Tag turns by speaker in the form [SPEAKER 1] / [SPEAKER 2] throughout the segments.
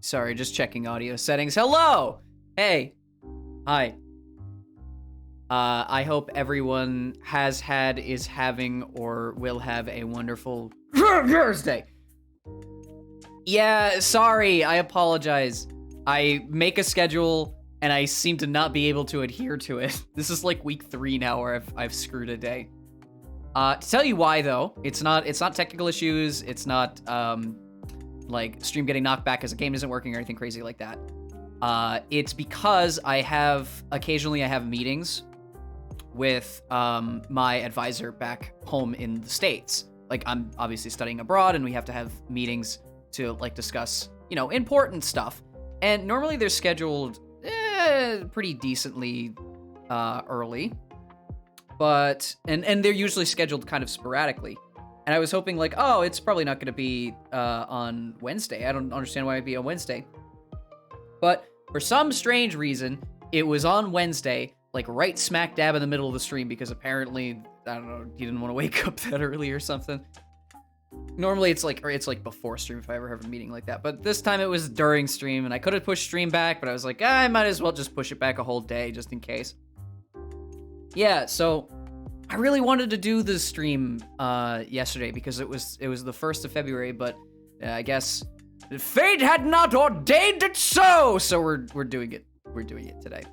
[SPEAKER 1] Sorry, just checking audio settings. Hello! Hey. Hi. I hope everyone has had, is having, or will have a wonderful Thursday. Yeah, sorry, I apologize. I make a schedule, and I seem to not be able to adhere to it. This is like week 3 now where I've screwed a day. To tell you why, though, it's not technical issues, it's not, like, stream getting knocked back because the game isn't working or anything crazy like that. It's because occasionally I have meetings with my advisor back home in the States. Like, I'm obviously studying abroad, and we have to have meetings to, like, discuss, you know, important stuff. And normally they're scheduled pretty decently early. But, and they're usually scheduled kind of sporadically. And I was hoping, like, oh, it's probably not going to be on Wednesday. I don't understand why it'd be on Wednesday. But for some strange reason, it was on Wednesday, like right smack dab in the middle of the stream, because apparently, I don't know, he didn't want to wake up that early or something. Normally it's like before stream if I ever have a meeting like that. But this time it was during stream, and I could have pushed stream back, but I was like, I might as well just push it back a whole day just in case. Yeah, so I really wanted to do the stream yesterday because it was the 1st of February, but I guess fate had not ordained it so. So we're doing it. We're doing it today.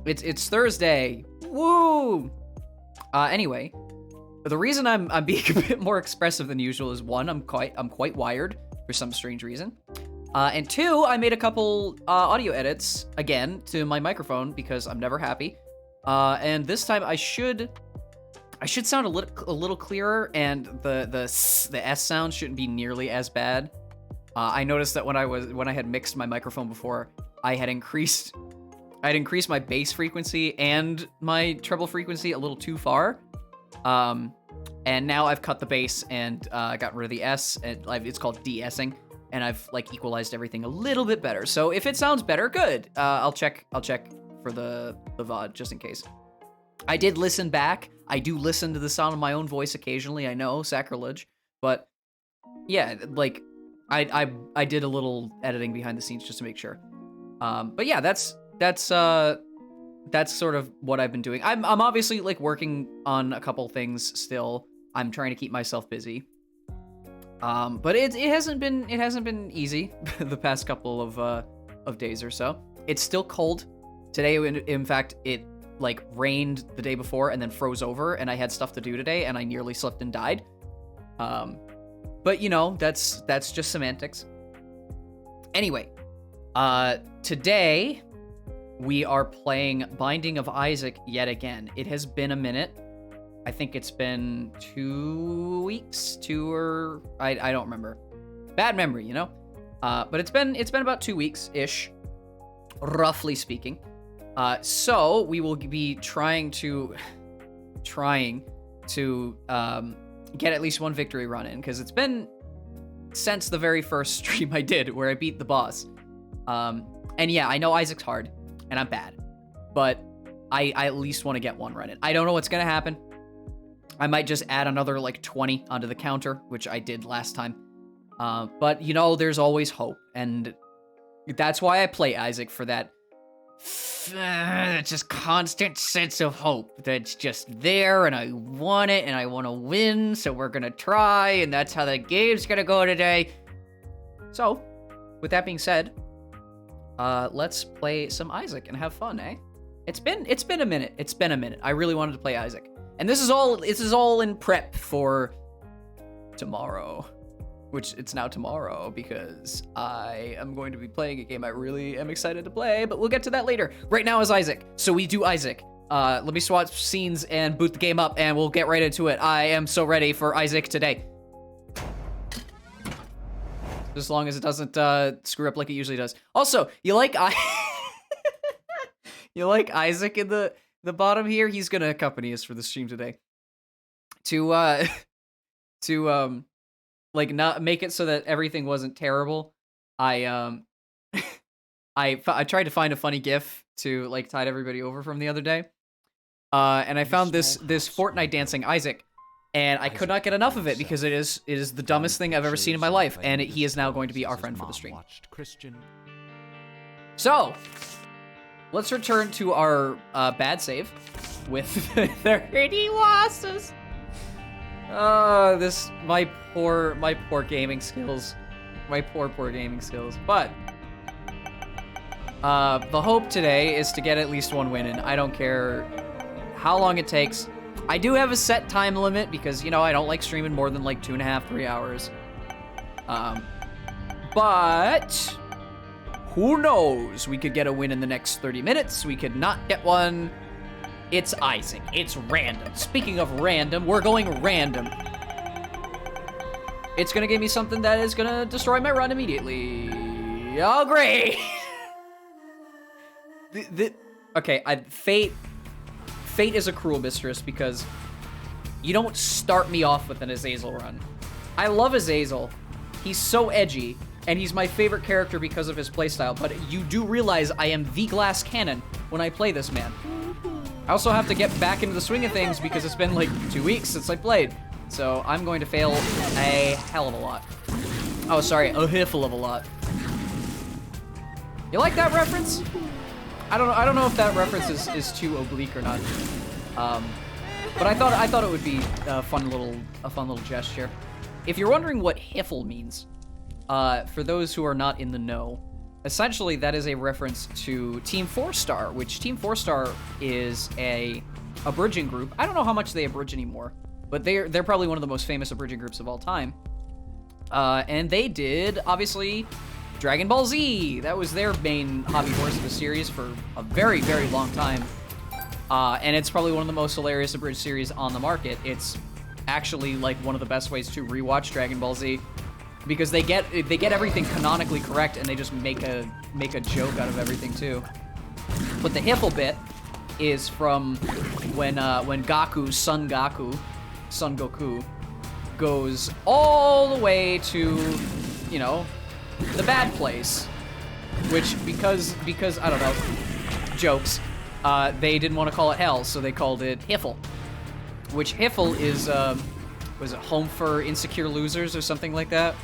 [SPEAKER 1] It's Thursday. Woo! Anyway, the reason I'm being a bit more expressive than usual is 1, I'm quite wired for some strange reason. And 2, I made a couple audio edits again to my microphone because I'm never happy. And this time I should sound a little clearer, and the S sound shouldn't be nearly as bad. I noticed that when I had mixed my microphone before, I had increased my bass frequency and my treble frequency a little too far. And now I've cut the bass and got rid of the S, and it's called de-essing, and I've like equalized everything a little bit better. So if it sounds better, good. I'll check for the VOD just in case. I did listen back. I do listen to the sound of my own voice occasionally. I know, sacrilege, but yeah, like I did a little editing behind the scenes just to make sure. But yeah, that's sort of what I've been doing. I'm obviously like working on a couple things still. I'm trying to keep myself busy. But it hasn't been easy the past couple of days or so. It's still cold. Today, in fact, it like rained the day before and then froze over, and I had stuff to do today, and I nearly slipped and died. But you know, that's just semantics. Anyway, today we are playing Binding of Isaac yet again. It has been a minute. I think it's been 2 weeks, I don't remember. Bad memory, you know? But it's been about 2 weeks-ish, roughly speaking. So we will be trying to get at least one victory run in, because it's been since the very first stream I did where I beat the boss. And yeah, I know Isaac's hard, and I'm bad, but I at least want to get one run in. I don't know what's gonna happen. I might just add another like 20 onto the counter, which I did last time. But you know, there's always hope, and that's why I play Isaac, for that just constant sense of hope that's just there, and I want it, and I want to win, so we're gonna try, and that's how the game's gonna go today. So, with that being said, let's play some Isaac and have fun, eh? It's been a minute. It's been a minute. I really wanted to play Isaac, and this is all in prep for tomorrow. Which it's now tomorrow, because I am going to be playing a game I really am excited to play, but we'll get to that later. Right now is Isaac, so we do Isaac. Let me swap scenes and boot the game up, and we'll get right into it. I am so ready for Isaac today. As long as it doesn't screw up like it usually does. Also, you like you like Isaac in the bottom here? He's gonna accompany us for the stream today. To like not make it so that everything wasn't terrible. I tried to find a funny GIF to like tide everybody over from the other day. And I found this Fortnite dancing Isaac. And I could not get enough of it because it is the dumbest thing I've ever seen in my life, and he is now going to be our friend for the stream. So, let's return to our bad save with 30 losses. Oh, my poor gaming skills. My poor gaming skills. But the hope today is to get at least one win in. I don't care how long it takes. I do have a set time limit because, you know, I don't like streaming more than like 2.5, 3 hours. But who knows? We could get a win in the next 30 minutes. We could not get one. It's icing. It's random. Speaking of random, we're going random. It's gonna give me something that is gonna destroy my run immediately. Oh, great. Okay, Fate is a cruel mistress because you don't start me off with an Azazel run. I love Azazel. He's so edgy, and he's my favorite character because of his playstyle, but you do realize I am the glass cannon when I play this man. I also have to get back into the swing of things because it's been like 2 weeks since I played, so I'm going to fail a hell of a lot. Oh, sorry, a hiffle of a lot. You like that reference? I don't know if that reference is too oblique or not. But I thought it would be a fun little gesture. If you're wondering what hiffle means, for those who are not in the know, essentially that is a reference to Team 4-Star, which Team 4-Star is a abridging group. I don't know how much they abridge anymore, but they're probably one of the most famous abridging groups of all time. And they did, obviously, Dragon Ball Z. That was their main hobby horse of the series for a very, very long time. And it's probably one of the most hilarious abridged series on the market. It's actually like one of the best ways to rewatch Dragon Ball Z because they get everything canonically correct and they just make a joke out of everything too. But the hiffle bit is from when Son Goku goes all the way to, you know, the bad place, which because I don't know, jokes, they didn't want to call it hell, so they called it hiffle, which hiffle is was it home for insecure losers or something like that?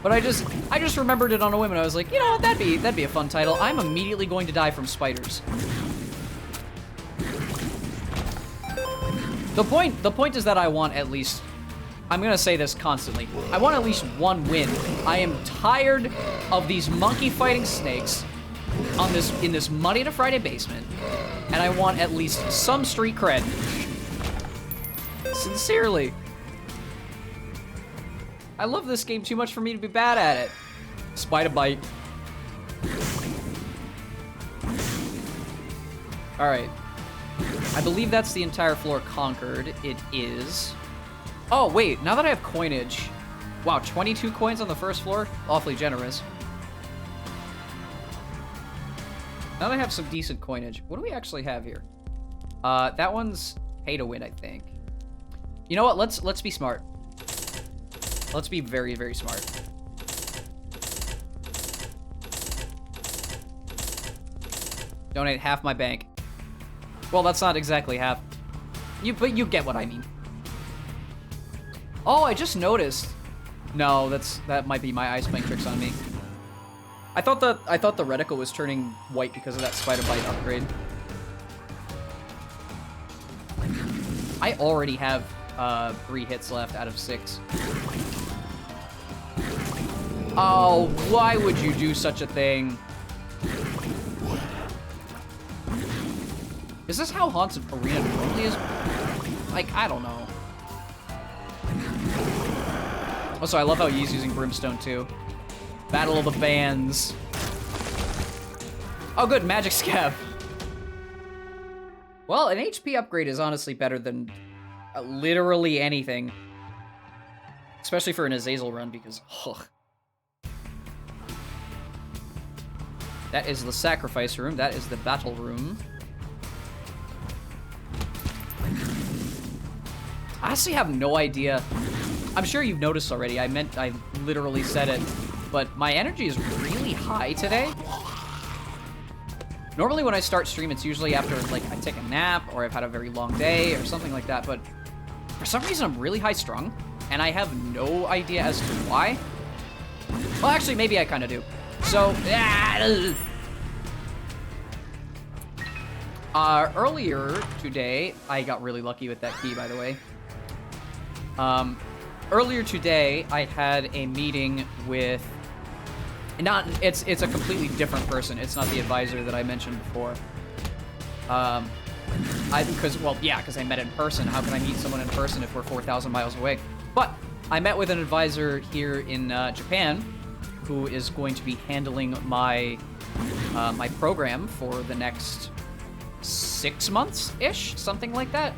[SPEAKER 1] But I just remembered it on a whim and I was like, you know, that'd be a fun title. I'm immediately going to die from spiders. The point is that I want at least, I'm gonna say this constantly, I want at least one win. I am tired of these monkey fighting snakes in this Monday to Friday basement, and I want at least some street cred. Sincerely. I love this game too much for me to be bad at it. Spider bite. Alright. I believe that's the entire floor conquered. It is. Oh, wait, now that I have coinage. Wow, 22 coins on the first floor? Awfully generous. Now that I have some decent coinage, what do we actually have here? That one's pay to win, I think. You know what? Let's be smart. Let's be very, very smart. Donate half my bank. Well, that's not exactly half. But you get what I mean. Oh, I just noticed. No, that might be my ice playing tricks on me. I thought the reticle was turning white because of that spider bite upgrade. I already have 3 hits left out of 6. Oh, why would you do such a thing? Is this how Haunted Arena normally is? Like, I don't know. Also, I love how he's using Brimstone, too. Battle of the Bands. Oh, good, Magic Scab. Well, an HP upgrade is honestly better than literally anything. Especially for an Azazel run, because, ugh. That is the Sacrifice Room. That is the Battle Room. I honestly have no idea. I'm sure you've noticed already. I literally said it. But my energy is really high today. Normally when I start stream, it's usually after, like, I take a nap or I've had a very long day or something like that, but for some reason I'm really high-strung, and I have no idea as to why. Well, actually, maybe I kind of do. So, earlier today, I got really lucky with that key, by the way. Earlier today, I had a meeting with... It's a completely different person. It's not the advisor that I mentioned before. Because I met in person. How can I meet someone in person if we're 4,000 miles away? But I met with an advisor here in Japan who is going to be handling my my program for the next 6 months-ish, something like that.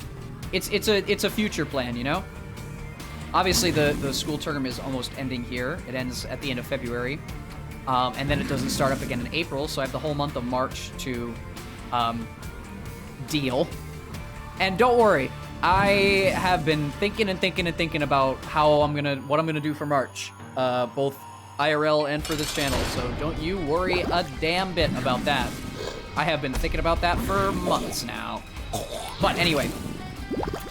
[SPEAKER 1] It's a future plan, you know? Obviously, the school term is almost ending here. It ends at the end of February. And then it doesn't start up again in April, so I have the whole month of March to deal. And don't worry, I have been thinking about what I'm gonna do for March, both IRL and for this channel. So don't you worry a damn bit about that. I have been thinking about that for months now. But anyway,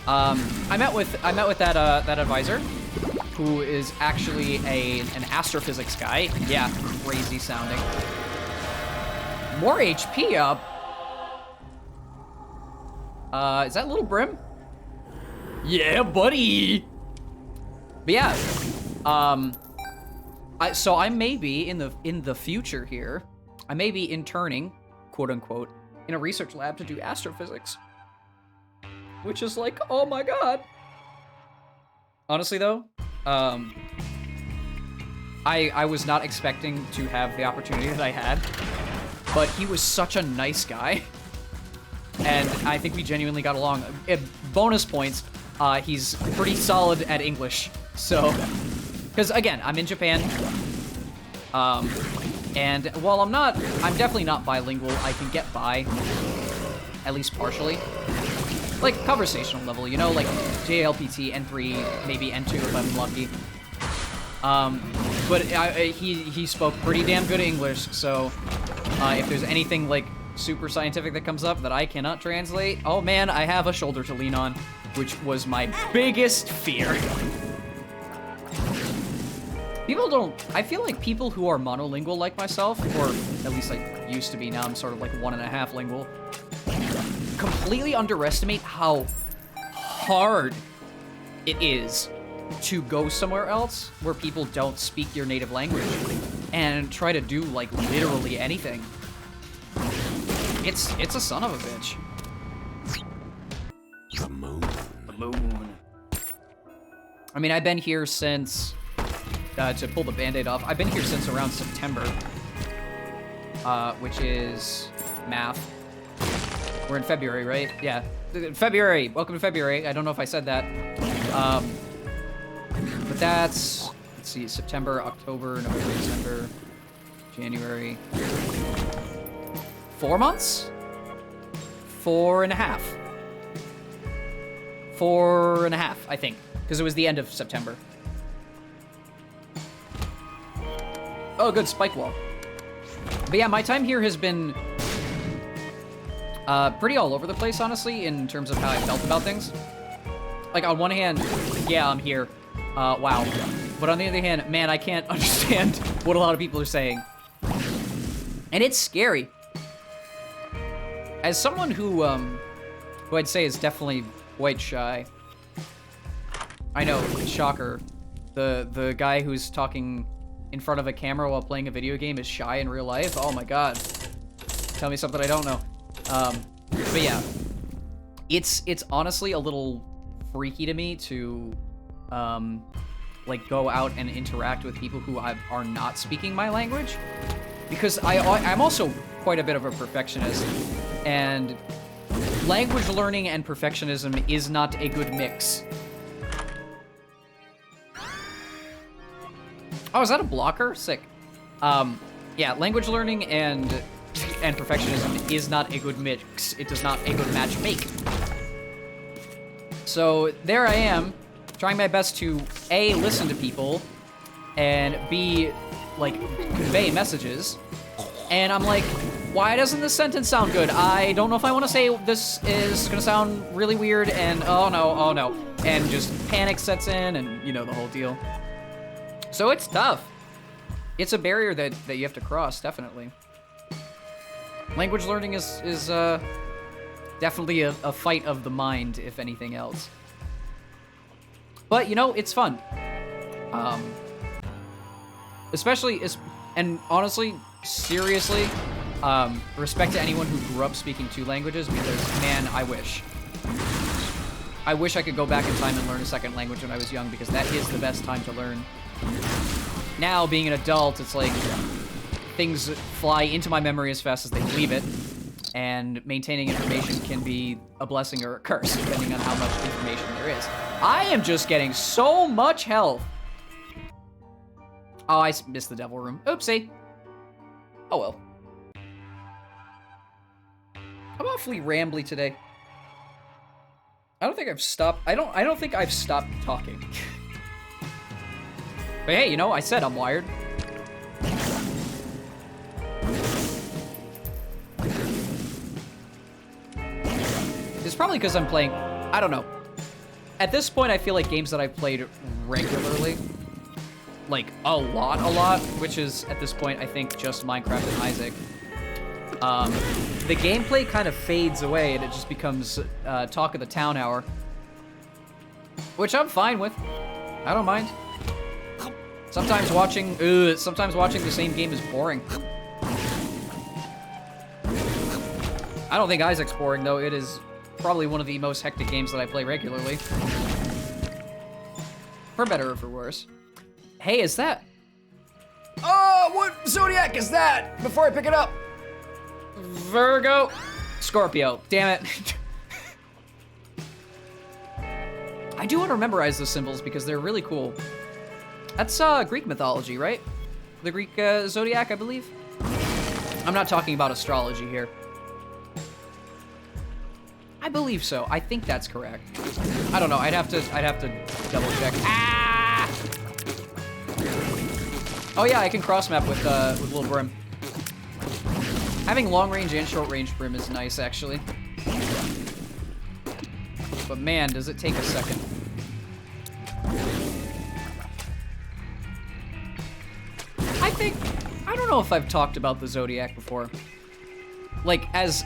[SPEAKER 1] I met with that advisor, who is actually an astrophysics guy. Yeah, crazy sounding. More HP up. Is that Little Brim? Yeah, buddy. But yeah, so I may be in the future here. I may be interning, quote unquote, in a research lab to do astrophysics, which is like, oh my god. Honestly though, I was not expecting to have the opportunity that I had, but he was such a nice guy, and I think we genuinely got along. Bonus points, he's pretty solid at English, so, because again, I'm in Japan, and while I'm definitely not bilingual, I can get by, at least partially. Like, conversational level, you know, like JLPT, N3, maybe N2 if I'm lucky. But he spoke pretty damn good English, so if there's anything, like, super scientific that comes up that I cannot translate, oh man, I have a shoulder to lean on, which was my biggest fear. I feel like people who are monolingual like myself, or at least I used to be, now I'm sort of like 1.5 lingual, completely underestimate how hard it is to go somewhere else where people don't speak your native language and try to do, like, literally anything. It's a son of a bitch.
[SPEAKER 2] The moon.
[SPEAKER 1] The moon. I mean, I've been here since, to pull the Band-Aid off, I've been here since around September, which is math. We're in February, right? Yeah. February. Welcome to February. I don't know if I said that. But that's, let's see, September, October, November, December, January. 4 months? 4.5. 4.5, I think. Because it was the end of September. Oh, good, spike wall. But yeah, my time here has been pretty all over the place, honestly, in terms of how I felt about things. Like, on one hand, yeah, I'm here. Wow. But on the other hand, man, I can't understand what a lot of people are saying. And it's scary. As someone who I'd say is definitely quite shy. I know, shocker. The guy who's talking in front of a camera while playing a video game is shy in real life? Oh my god. Tell me something I don't know. But yeah. It's honestly a little freaky to me to, like, go out and interact with people who are not speaking my language. Because I'm also quite a bit of a perfectionist, and language learning and perfectionism is not a good mix. Oh, is that a blocker? Sick. Yeah, language learning and perfectionism is not a good mix. It does not a good match make. So there I am, trying my best to A, listen to people, and B, like, convey messages. And I'm like, Why doesn't this sentence sound good? I don't know if I want to say this is gonna sound really weird, and oh no, and just panic sets in, and you know the whole deal. So it's tough. It's a barrier that you have to cross, definitely. Language learning is definitely a fight of the mind, if anything else. But you know, it's fun. Especially, and honestly, seriously, respect to anyone who grew up speaking 2 languages, because, man, I wish. I wish I could go back in time and learn a second language when I was young, because that is the best time to learn. Now, being an adult, it's like things fly into my memory as fast as they leave it, and maintaining information can be a blessing or a curse, depending on how much information there is. I am just getting so much health. Oh, I missed the devil room. Oopsie. Oh well. I'm awfully rambly today. I don't think I've stopped. I don't think I've stopped talking. But hey, you know, I said I'm wired. It's probably because I'm playing, I don't know. At this point, I feel like games that I've played regularly, like a lot, which is at this point, I think just Minecraft and Isaac. The gameplay kind of fades away and it just becomes talk of the town hour, which I'm fine with. I don't mind. Sometimes watching the same game is boring. I don't think Isaac's boring though. It is probably one of the most hectic games that I play regularly. For better or for worse. Hey, is that? Oh, what zodiac is that? Before I pick it up. Virgo. Scorpio. Damn it. I do want to memorize those symbols because they're really cool. That's Greek mythology, right? The Greek zodiac, I believe. I'm not talking about astrology here. I believe so. I think that's correct. I don't know. I'd have to double check. Ah! Oh yeah, I can cross map with little Brim. Having long range and short range Brim is nice, actually. But man, does it take a second. I don't know if I've talked about the zodiac before. Like, as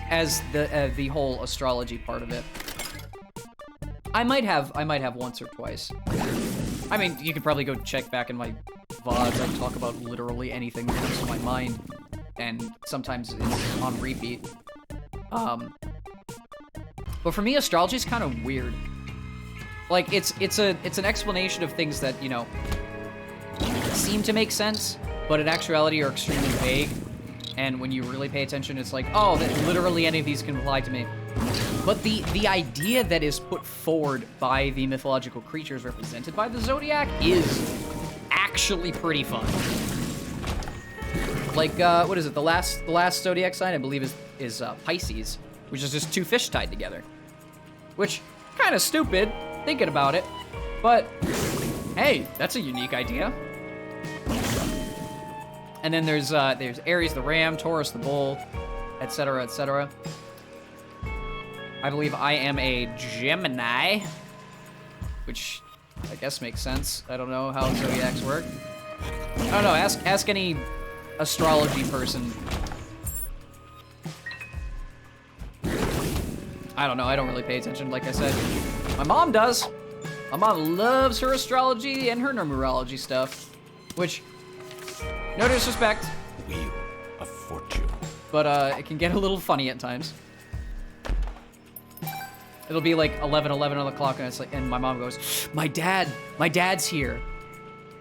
[SPEAKER 1] the whole astrology part of it. I might have once or twice. I mean, you could probably go check back in my VODs. I talk about literally anything that comes to my mind, and sometimes it's on repeat. But for me, astrology is kind of weird. Like, it's an explanation of things that, you know, seem to make sense, but in actuality are extremely vague. And when you really pay attention, it's like, oh, that literally any of these can apply to me. But the idea that is put forward by the mythological creatures represented by the Zodiac is actually pretty fun. Like, what is it? The last Zodiac sign, I believe, is Pisces, which is just 2 fish tied together. Which, kind of stupid, thinking about it. But, hey, that's a unique idea. And then there's Aries the ram, Taurus the bull, etc., etc. I believe I am a Gemini, which I guess makes sense. I don't know how zodiacs work. I don't know. Ask any astrology person. I don't know. I don't really pay attention, like I said. My mom does. My mom loves her astrology and her numerology stuff, which. No disrespect.
[SPEAKER 2] Wheel of Fortune.
[SPEAKER 1] But it can get a little funny at times. It'll be like 11 o'clock, and it's like, and my mom goes, "My dad's here.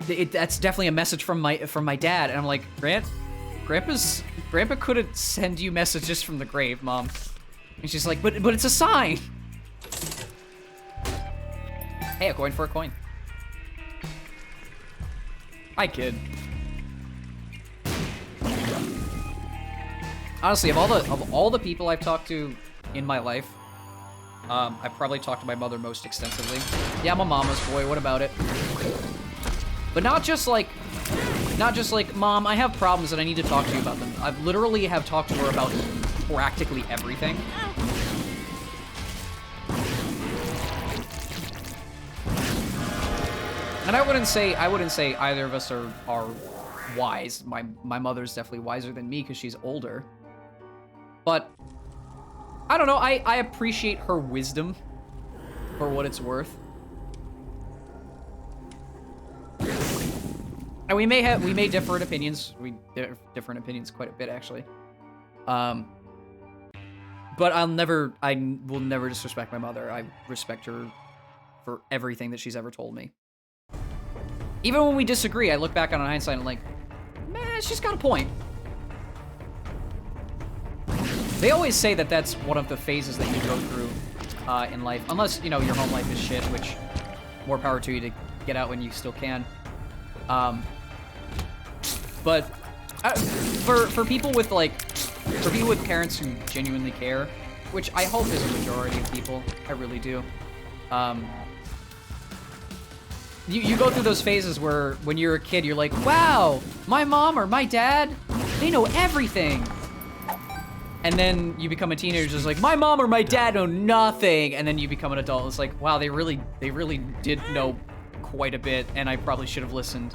[SPEAKER 1] That's definitely a message from my dad." And I'm like, Grandpa couldn't send you messages from the grave, Mom. And she's like, but it's a sign. Hey, a coin for a coin. Hi, kid. Honestly, of all the people I've talked to in my life, I've probably talked to my mother most extensively. Yeah, I'm a mama's boy. What about it? But not just like Not just like, Mom, I have problems and I need to talk to you about them. I've literally have talked to her about practically everything. And I wouldn't say either of us are wise. My mother's definitely wiser than me because she's older. But I don't know, I appreciate her wisdom for what it's worth. And we may differ in opinions. We differ in opinions quite a bit, actually. But I will never disrespect my mother. I respect her for everything that she's ever told me. Even when we disagree, I look back on it in hindsight and I'm like, man, she's got a point. They always say that that's one of the phases that you go through in life. Unless, you know, your home life is shit, which more power to you to get out when you still can. But for people with parents who genuinely care, which I hope is a majority of people, I really do. You go through those phases where when you're a kid, you're like, wow, my mom or my dad, they know everything. And then you become a teenager, just like, my mom or my dad know nothing. And then you become an adult, it's like, wow, they really did know quite a bit, and I probably should have listened.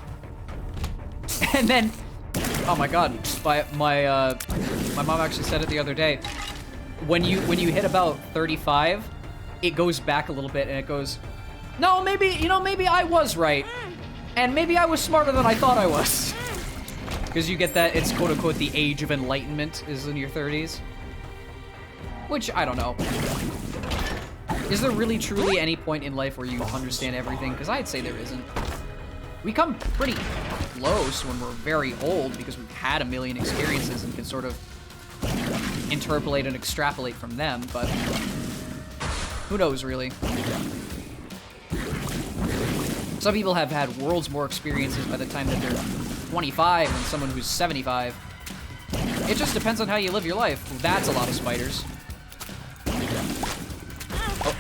[SPEAKER 1] And then, oh my god, my mom actually said it the other day. When you hit about 35, it goes back a little bit, and it goes, no, maybe I was right, and maybe I was smarter than I thought I was. Because you get that, it's quote-unquote the age of enlightenment is in your 30s. Which, I don't know. Is there really truly any point in life where you understand everything? Because I'd say there isn't. We come pretty close when we're very old because we've had a million experiences and can sort of interpolate and extrapolate from them, but who knows, really? Some people have had worlds more experiences by the time that they're 25 than someone who's 75. It just depends on how you live your life. That's a lot of spiders.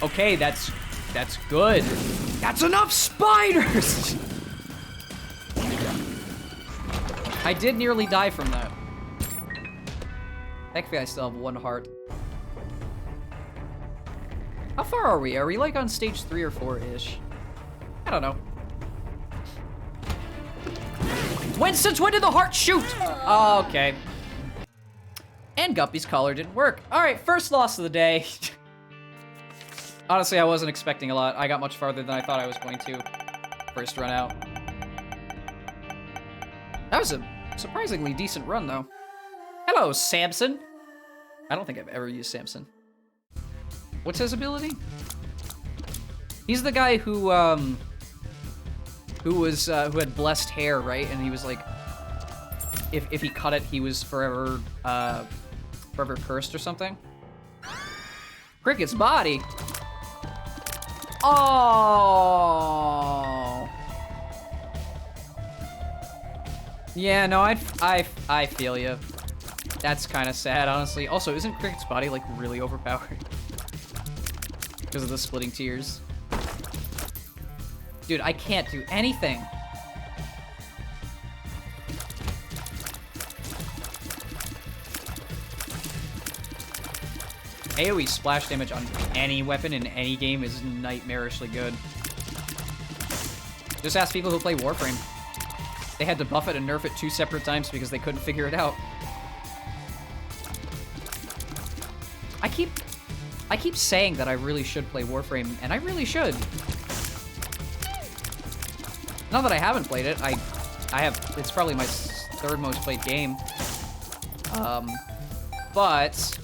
[SPEAKER 1] Okay, that's good. That's enough spiders! I did nearly die from that. Thankfully, I still have one heart. How far are we? Are we like on stage 3 or 4-ish? I don't know. Since when did the heart shoot? Okay. And Guppy's collar didn't work. All right, first loss of the day. Honestly, I wasn't expecting a lot. I got much farther than I thought I was going to. First run out. That was a surprisingly decent run, though. Hello, Samson. I don't think I've ever used Samson. What's his ability? He's the guy who had blessed hair, right? And he was like, if he cut it, he was forever cursed or something. Cricket's body. Oh. Yeah, no, I feel you. That's kind of sad, honestly. Also, isn't Cricket's body like really overpowered? Because of the splitting tears. Dude, I can't do anything. AoE splash damage on any weapon in any game is nightmarishly good. Just ask people who play Warframe. They had to buff it and nerf it 2 separate times because they couldn't figure it out. I keep saying that I really should play Warframe, and I really should. Not that I haven't played it. I have. It's probably my 3rd most played game. But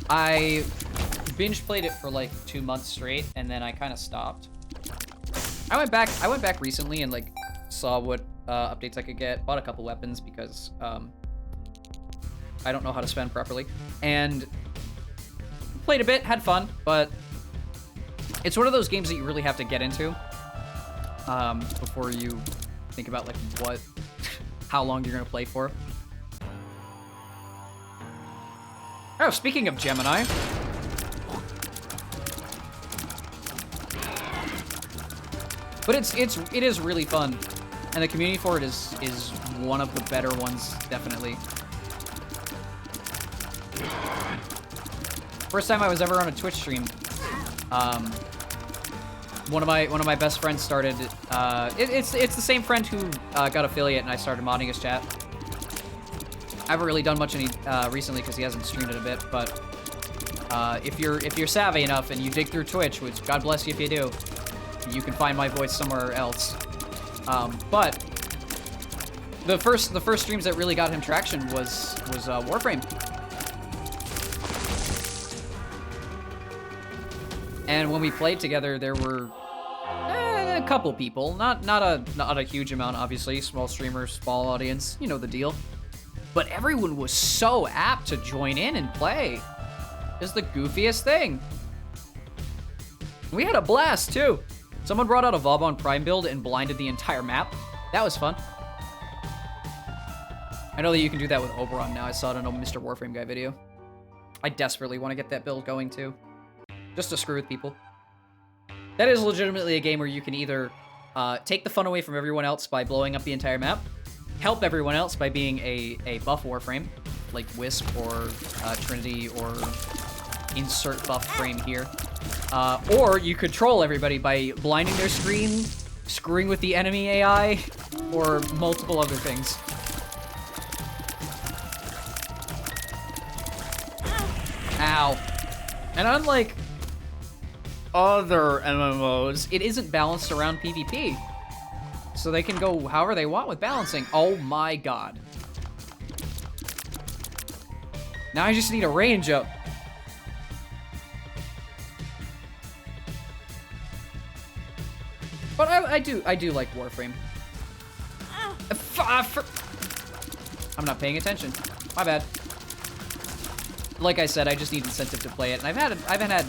[SPEAKER 1] I binge played it for like 2 months straight, and then I kind of stopped. I went back recently and like saw what updates I could get. Bought a couple weapons because I don't know how to spend properly, and played a bit, had fun, but it's one of those games that you really have to get into before you think about like how long you're gonna play for. Oh, speaking of Gemini. But it is really fun. And the community for it is one of the better ones, definitely. First time I was ever on a Twitch stream, one of my best friends started. It's the same friend who got affiliate, and I started modding his chat. I haven't really done much recently because he hasn't streamed it a bit. But if you're savvy enough and you dig through Twitch, which God bless you if you do, you can find my voice somewhere else. But the first streams that really got him traction was Warframe. And when we played together, there were a couple people, not a huge amount, obviously. Small streamer, small audience, you know the deal. But everyone was so apt to join in and play. It's the goofiest thing. We had a blast too. Someone brought out a Vauban Prime build and blinded the entire map. That was fun. I know that you can do that with Oberon now. I saw it in a Mr. Warframe guy video. I desperately want to get that build going too. Just to screw with people. That is legitimately a game where you can either take the fun away from everyone else by blowing up the entire map, help everyone else by being a buff Warframe, like Wisp or Trinity or insert buff frame here. Or you could troll everybody by blinding their screen, screwing with the enemy AI, or multiple other things. Ow. And unlike other MMOs, it isn't balanced around PvP. So they can go however they want with balancing. Oh my god. Now I just need a range up. But I do like Warframe. I'm not paying attention. My bad. Like I said, I just need incentive to play it, and I haven't had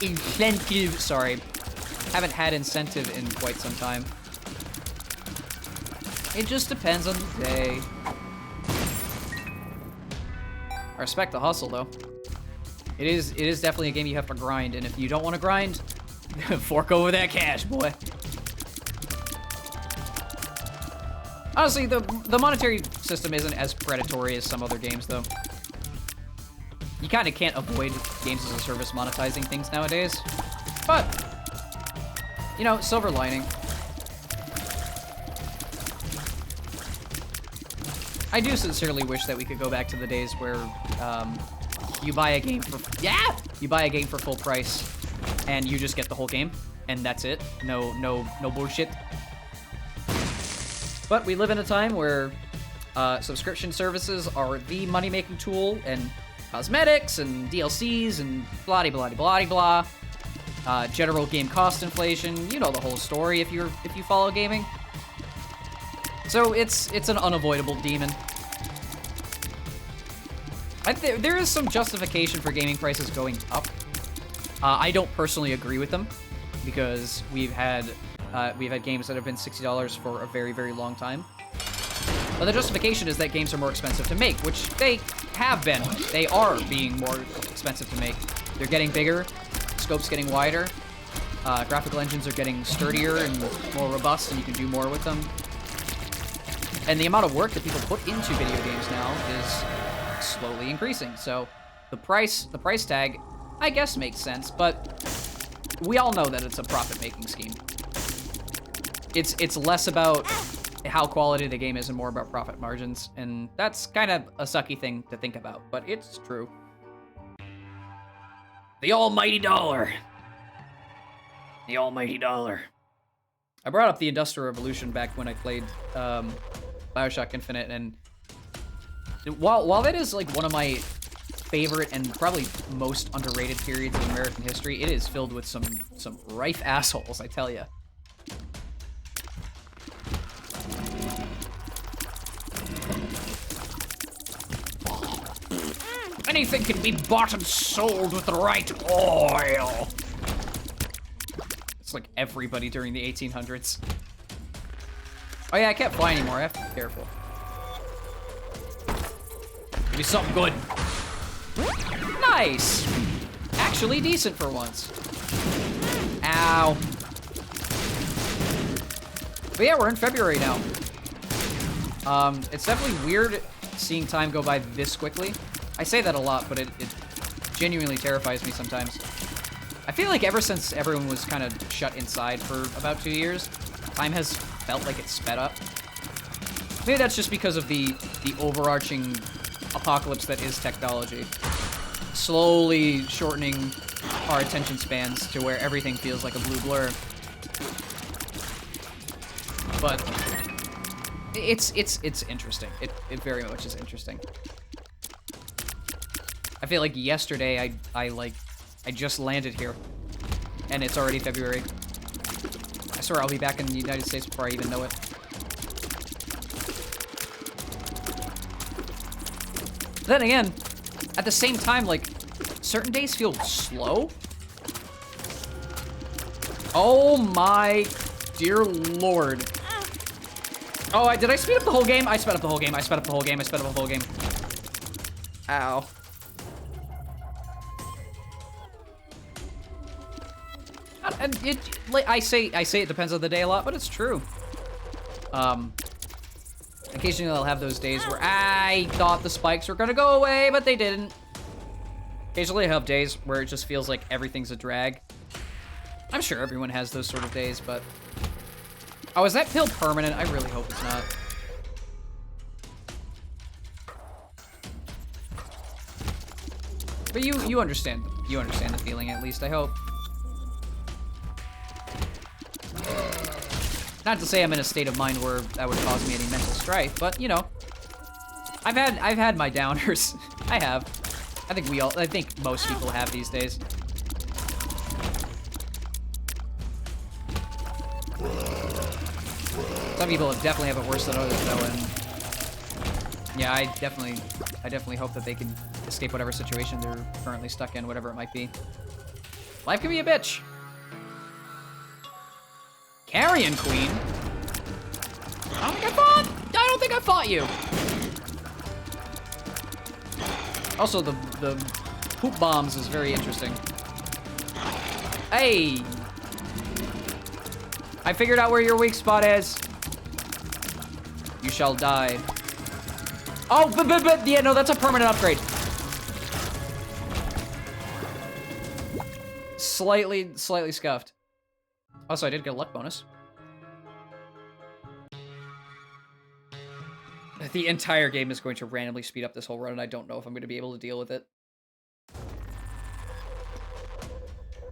[SPEAKER 1] incentive. Sorry, haven't had incentive in quite some time. It just depends on the day. I respect the hustle, though. It is definitely a game you have to grind, and if you don't want to grind, fork over that cash, boy. Honestly, the monetary system isn't as predatory as some other games, though. You kind of can't avoid games as a service monetizing things nowadays. But, you know, silver lining. I do sincerely wish that we could go back to the days where you buy a game for full price, and you just get the whole game, and that's it. No bullshit. But we live in a time where subscription services are the money-making tool, and cosmetics and DLCs and blah-de-blah-de-blah-de-blah. General game cost inflation. You know the whole story if you follow gaming. So it's an unavoidable demon. There is some justification for gaming prices going up. I don't personally agree with them because we've had games that have been $60 for a very, very long time. But the justification is that games are more expensive to make, which they have been. They are being more expensive to make. They're getting bigger, scope's getting wider, graphical engines are getting sturdier and more robust, and you can do more with them. And the amount of work that people put into video games now is slowly increasing. So the price tag, I guess, makes sense, but we all know that it's a profit-making scheme. It's less about how quality the game is and more about profit margins, and that's kind of a sucky thing to think about, but it's true. The almighty dollar. The almighty dollar. I brought up the Industrial Revolution back when I played BioShock Infinite, and while that is like one of my favorite and probably most underrated periods in American history, it is filled with some rife assholes, I tell ya. Anything can be bought and sold with the right oil. It's like everybody during the 1800s. Oh yeah, I can't fly anymore. I have to be careful. Give me something good. Nice. Actually decent for once. Ow. But yeah, we're in February now. It's definitely weird seeing time go by this quickly. I say that a lot, but it genuinely terrifies me sometimes. I feel like ever since everyone was kind of shut inside for about 2 years, time has felt like it's sped up. Maybe that's just because of the overarching apocalypse that is technology. Slowly shortening our attention spans to where everything feels like a blue blur. But it's interesting. It very much is interesting. I feel like yesterday I just landed here, and it's already February. I swear I'll be back in the United States before I even know it. Then again, at the same time, like, certain days feel slow. Oh my dear lord. Oh, did I speed up the whole game? I sped up the whole game. I sped up the whole game. I sped up the whole game. Ow. And like I say it depends on the day a lot, but it's true. Occasionally I'll have those days where I thought the spikes were gonna go away, but they didn't. Occasionally I have days where it just feels like everything's a drag. I'm sure everyone has those sort of days, but... Oh, is that pill permanent? I really hope it's not. But you understand. You understand the feeling, at least, I hope. Not to say I'm in a state of mind where that would cause me any mental strife, but, you know. I've had my downers. I have. I think most people have these days. Some people definitely have it worse than others, though, and yeah, I definitely hope that they can escape whatever situation they're currently stuck in, whatever it might be. Life can be a bitch. Carrion Queen? I don't think I fought you. Also, the poop bombs is very interesting. Hey! I figured out where your weak spot is. You shall die. Oh, but yeah, no, that's a permanent upgrade. Slightly scuffed. Also, I did get a luck bonus. The entire game is going to randomly speed up this whole run, and I don't know if I'm going to be able to deal with it.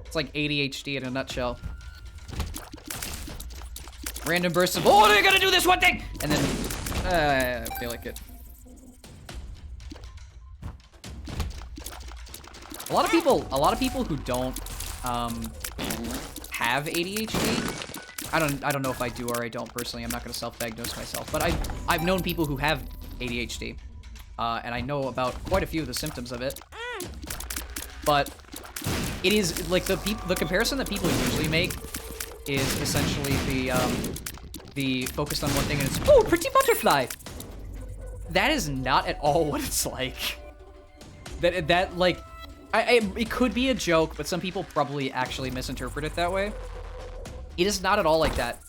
[SPEAKER 1] It's like ADHD in a nutshell. Random bursts of, oh, they're gonna do this one thing! And then, I feel like it. A lot of people who don't, have ADHD. I don't know if I do or I don't personally. I'm not gonna self-diagnose myself, but I've known people who have ADHD, and I know about quite a few of the symptoms of it. But it is like the comparison that people usually make is essentially the focused on one thing and it's, oh, pretty butterfly. That is not at all what it's like. That like, it could be a joke, but some people probably actually misinterpret it that way. It is not at all like that.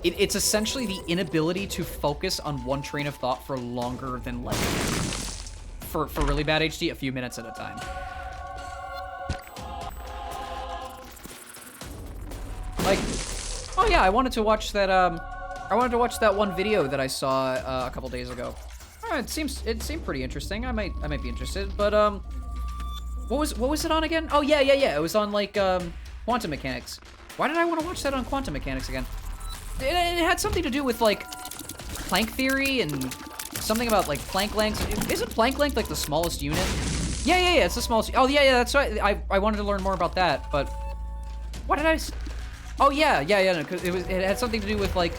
[SPEAKER 1] It's essentially the inability to focus on one train of thought for longer than, like, for really bad HD, a few minutes at a time. Like, oh yeah, I wanted to watch that one video that I saw a couple days ago. It seemed pretty interesting. I might be interested, but what was it on again? Oh yeah. It was on like quantum mechanics. Why did I want to watch that on quantum mechanics again? It had something to do with like Planck theory and something about like Planck length. Isn't Planck length like the smallest unit? Yeah, it's the smallest. Oh yeah, that's right. I wanted to learn more about that, but what did I? Oh yeah, no, because it had something to do with like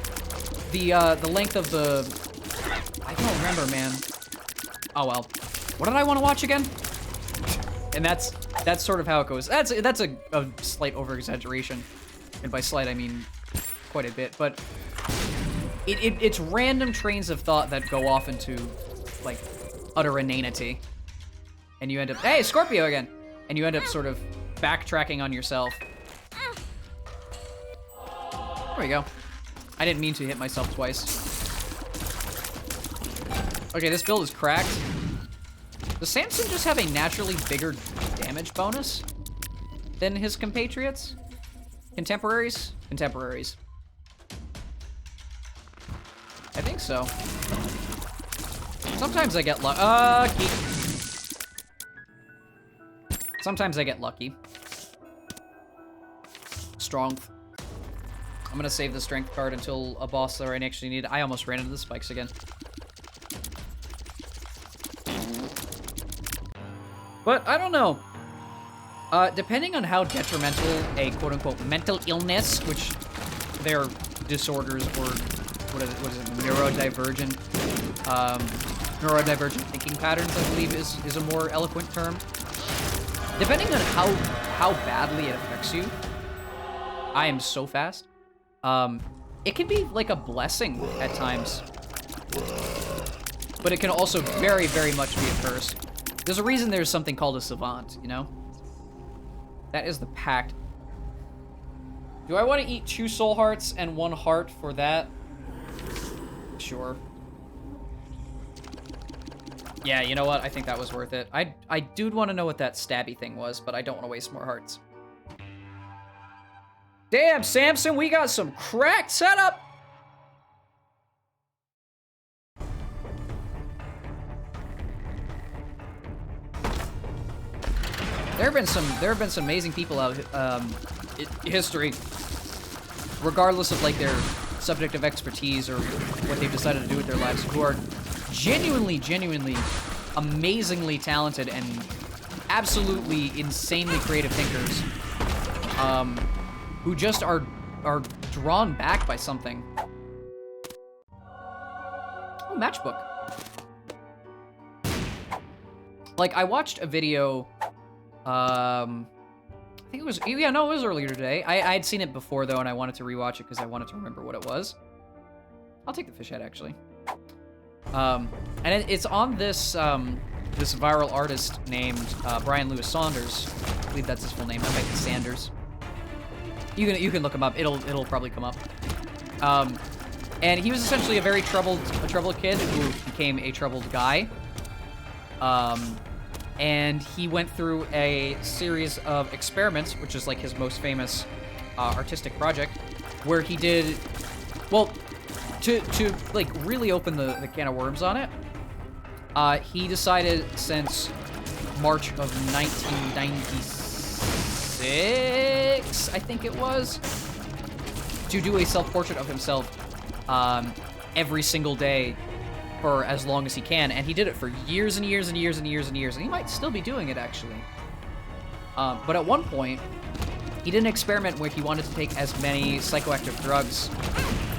[SPEAKER 1] the length of the. I don't remember, man. Oh well. What did I want to watch again? And that's sort of how it goes. That's a slight over-exaggeration, and by slight I mean quite a bit. But it's random trains of thought that go off into like utter inanity, and you end up, hey, Scorpio again, and you end up sort of backtracking on yourself. There we go. I didn't mean to hit myself twice. Okay, this build is cracked. Does Samson just have a naturally bigger damage bonus than his compatriots? Contemporaries? Contemporaries. I think so. Sometimes I get lucky. Sometimes I get lucky. Strength. I'm gonna save the strength card until a boss that I actually need. I almost ran into the spikes again. But I don't know. Depending on how detrimental a quote-unquote mental illness, which they're disorders or what is it, neurodivergent thinking patterns, I believe is a more eloquent term. Depending on how badly it affects you, I am so fast. It can be like a blessing at times, but it can also very, very much be a curse. There's a reason there's something called a savant, you know? That is the pact. Do I want to eat 2 soul hearts and 1 heart for that? Sure. Yeah, you know what? I think that was worth it. I do want to know what that stabby thing was, but I don't want to waste more hearts. Damn, Samson, we got some cracked setup! There have been some amazing people out in history, regardless of like their subject of expertise or what they've decided to do with their lives, who are genuinely, amazingly talented and absolutely insanely creative thinkers, who just are drawn back by something. Oh, matchbook. Like, I watched a video, I think it was, yeah, no, it was earlier today. I had seen it before, though, and I wanted to rewatch it because I wanted to remember what it was. I'll take the fish head, actually. And it's on this, this viral artist named Brian Lewis Saunders. I believe that's his full name. That might be Sanders. You can look him up. It'll probably come up. And he was essentially a very troubled kid who became a troubled guy. And he went through a series of experiments, which is like his most famous artistic project, where he did, well, to like really open the can of worms on it, he decided since March of 1996, I think it was, to do a self-portrait of himself every single day for as long as he can, and he did it for years and years and years and years and years, and he might still be doing it, actually. But at one point, he did an experiment where he wanted to take as many psychoactive drugs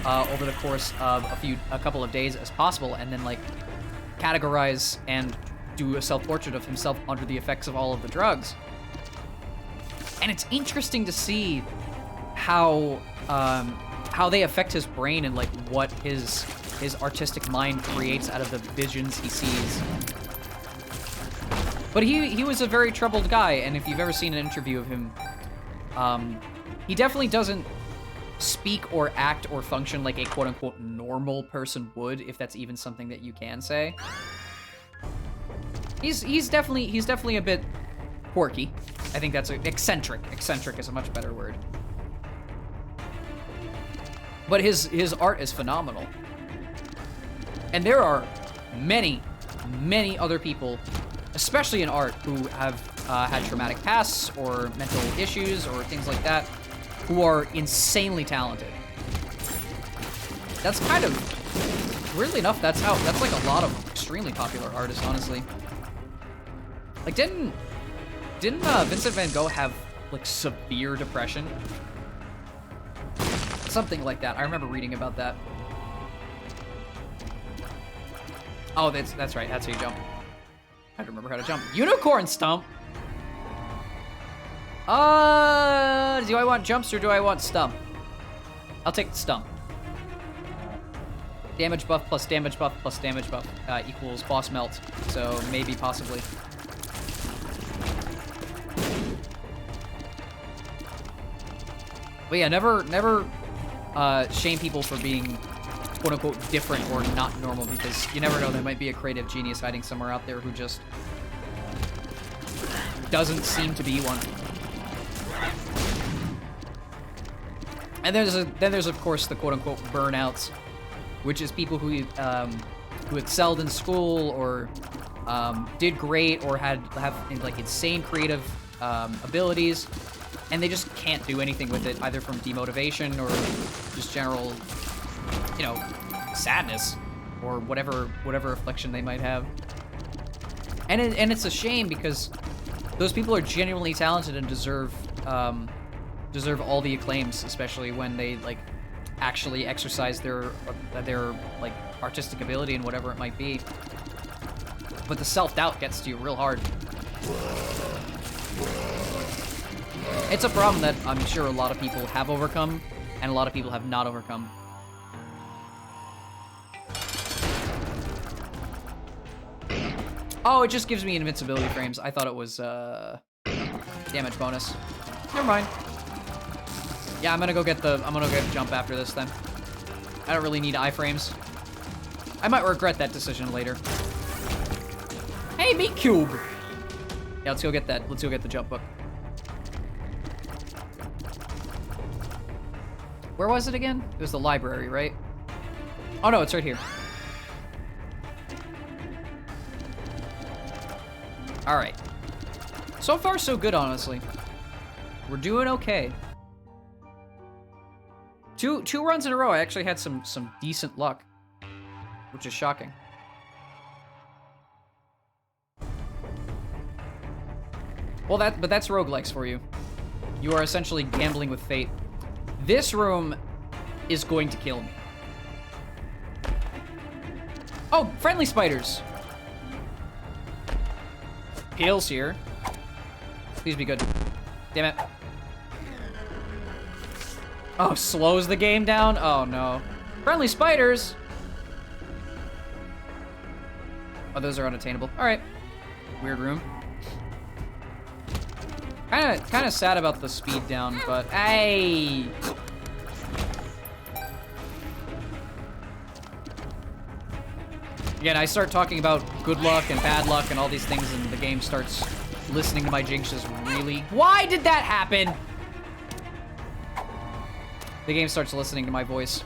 [SPEAKER 1] over the course of a couple of days as possible, and then, like, categorize and do a self-portrait of himself under the effects of all of the drugs. And it's interesting to see how they affect his brain and, like, what his artistic mind creates out of the visions he sees. But he was a very troubled guy, and if you've ever seen an interview of him, he definitely doesn't speak or act or function like a quote-unquote normal person would, if that's even something that you can say. He's definitely a bit quirky. I think that's eccentric. Eccentric is a much better word. But his art is phenomenal. And there are many, many other people, especially in art, who have had traumatic pasts or mental issues or things like that, who are insanely talented. That's kind of, weirdly enough, that's like a lot of extremely popular artists, honestly. Like, didn't Vincent van Gogh have, like, severe depression? Something like that. I remember reading about that. Oh, that's right. That's how you jump. I have to remember how to jump. Unicorn stump? Do I want jumps or do I want stump? I'll take the stump. Damage buff plus damage buff plus damage buff equals boss melt. So maybe, possibly. But yeah, never shame people for being quote-unquote different or not normal, because you never know, there might be a creative genius hiding somewhere out there who just doesn't seem to be one. And then there's of course the quote-unquote burnouts, which is people who excelled in school or did great or have like insane creative abilities, and they just can't do anything with it, either from demotivation or just general, you know, sadness or whatever affliction they might have. And it's a shame, because those people are genuinely talented and deserve all the acclaims, especially when they like actually exercise their like artistic ability and whatever it might be. But the self-doubt gets to you real hard. It's a problem that I'm sure a lot of people have overcome and a lot of people have not overcome. Oh, it just gives me invincibility frames. I thought it was damage bonus. Never mind. Yeah, I'm gonna go get jump after this then. I don't really need iframes. I might regret that decision later. Hey, meat cube. Yeah, let's go get that. Let's go get the jump book. Where was it again? It was the library, right? Oh no, it's right here. All right. So far, so good, honestly. We're doing okay. Two runs in a row, I actually had some decent luck, which is shocking. Well, but that's roguelikes for you. You are essentially gambling with fate. This room is going to kill me. Oh, friendly spiders. Heals here. Please be good. Damn it. Oh, slows the game down? Oh, no. Friendly spiders! Oh, those are unattainable. Alright. Weird room. Kind of sad about the speed down, but... Hey! Again, I start talking about good luck and bad luck and all these things, and the game starts listening to my jinxes really... Why did that happen? The game starts listening to my voice.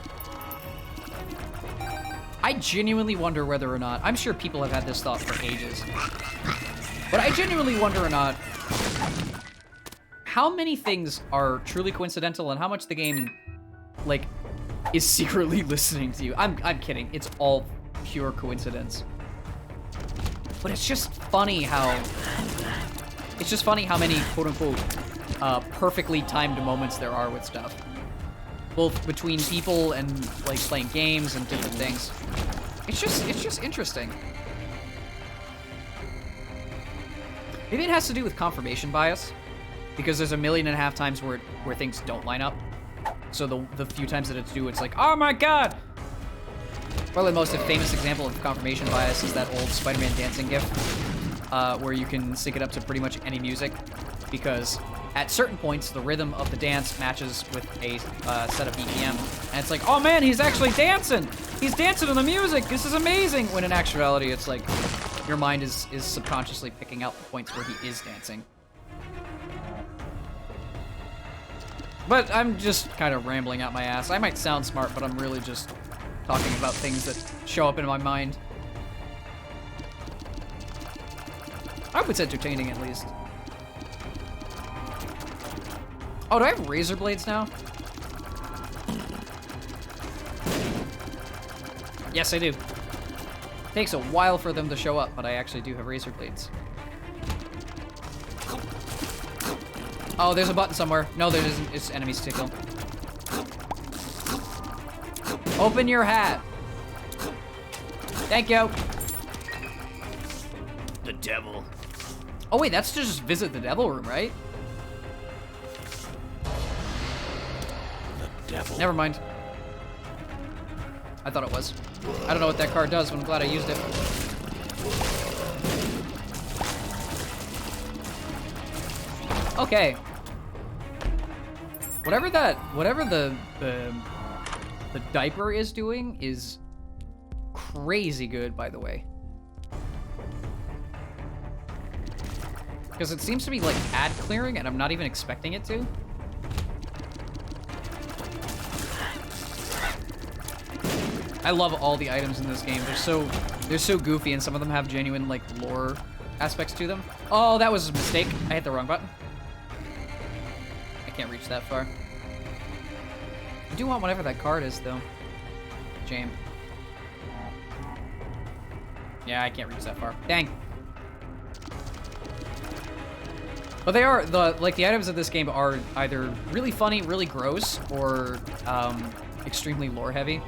[SPEAKER 1] I genuinely wonder whether or not... I'm sure people have had this thought for ages. But I genuinely wonder or not how many things are truly coincidental and how much the game, like, is secretly listening to you. I'm kidding. It's all pure coincidence. But it's just funny how... It's just funny how many, quote-unquote, perfectly timed moments there are with stuff. Both between people and, like, playing games and different things. It's just interesting. Maybe it has to do with confirmation bias, because there's 1.5 million times where things don't line up. So the few times that it's due, it's like, oh my god! Probably the most famous example of confirmation bias is that old Spider-Man dancing gif, where you can sync it up to pretty much any music, because at certain points, the rhythm of the dance matches with a set of BPM. And it's like, oh man, he's actually dancing! He's dancing to the music! This is amazing! When in actuality, it's like, your mind is subconsciously picking out the points where he is dancing. But I'm just kind of rambling out my ass. I might sound smart, but I'm really just talking about things that show up in my mind. I hope it's entertaining, at least. Oh, do I have razor blades now? Yes, I do. Takes a while for them to show up, but I actually do have razor blades. Oh, there's a button somewhere. No, there isn't. It's enemies to kill. Open your hat. Thank you.
[SPEAKER 2] The devil.
[SPEAKER 1] Oh, wait, that's to just visit the devil room, right?
[SPEAKER 2] The devil.
[SPEAKER 1] Never mind. I thought it was. I don't know what that card does, but I'm glad I used it. Okay. Whatever the the diaper is doing is crazy good, by the way. Because it seems to be like ad clearing, and I'm not even expecting it to. I love all the items in this game. They're so goofy, and some of them have genuine like lore aspects to them. Oh, that was a mistake. I hit the wrong button. I can't reach that far. I do want whatever that card is, though. Jam. Yeah, I can't reach that far. Dang. But they are, the items of this game are either really funny, really gross, or extremely lore heavy.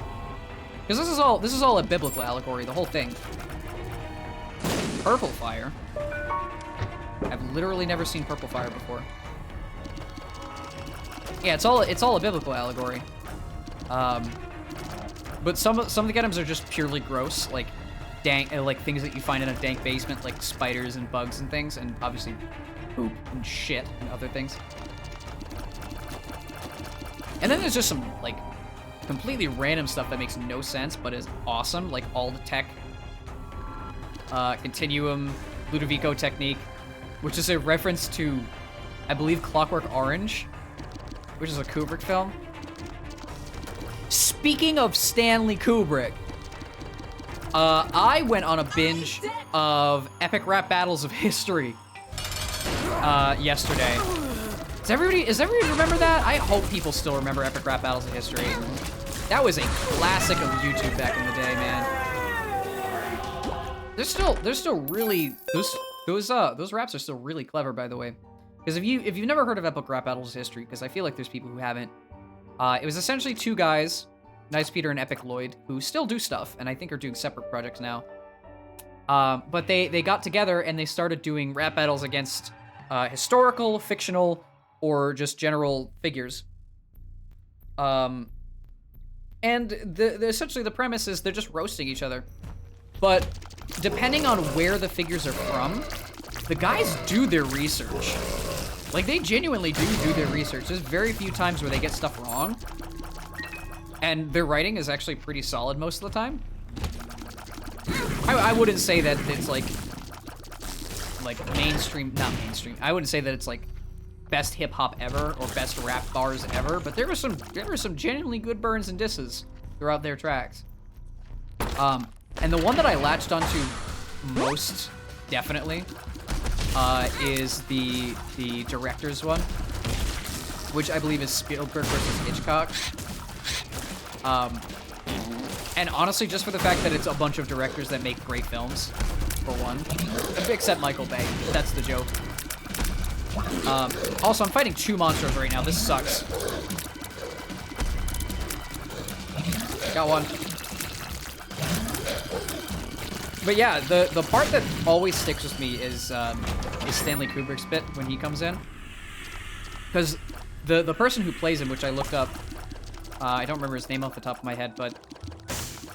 [SPEAKER 1] Because this is all a biblical allegory, the whole thing. Purple fire. I've literally never seen purple fire before. Yeah, it's all a biblical allegory. But some of the items are just purely gross, like dank, like things that you find in a dank basement, like spiders and bugs and things, and obviously poop and shit and other things. And then there's just some like completely random stuff that makes no sense but is awesome, like all the tech, continuum, Ludovico technique, which is a reference to, I believe, Clockwork Orange, which is a Kubrick film. Speaking of Stanley Kubrick, I went on a binge of epic rap battles of history yesterday. Does everybody remember that? I hope people still remember epic rap battles of history. That was a classic of YouTube back in the day, man. They're still really those raps are still really clever, by the way. Because if you've never heard of epic rap battles of history, because I feel like there's people who haven't. It was essentially two guys, Nice Peter and Epic Lloyd, who still do stuff, and I think are doing separate projects now. But they got together and they started doing rap battles against historical, fictional, or just general figures. And essentially the premise is they're just roasting each other. But depending on where the figures are from, the guys do their research. Like, they genuinely do their research. There's very few times where they get stuff wrong. And their writing is actually pretty solid most of the time. I wouldn't say that it's like mainstream, not mainstream. I wouldn't say that it's like best hip hop ever or best rap bars ever, but there were some genuinely good burns and disses throughout their tracks. And the one that I latched onto most definitely is the director's one, which I believe is Spielberg versus Hitchcock. And honestly, just for the fact that it's a bunch of directors that make great films, for one. Except Michael Bay. That's the joke. Also, I'm fighting two monsters right now. This sucks. Got one. But yeah, the part that always sticks with me is Stanley Kubrick's bit when he comes in. Because the person who plays him, which I looked up, I don't remember his name off the top of my head, but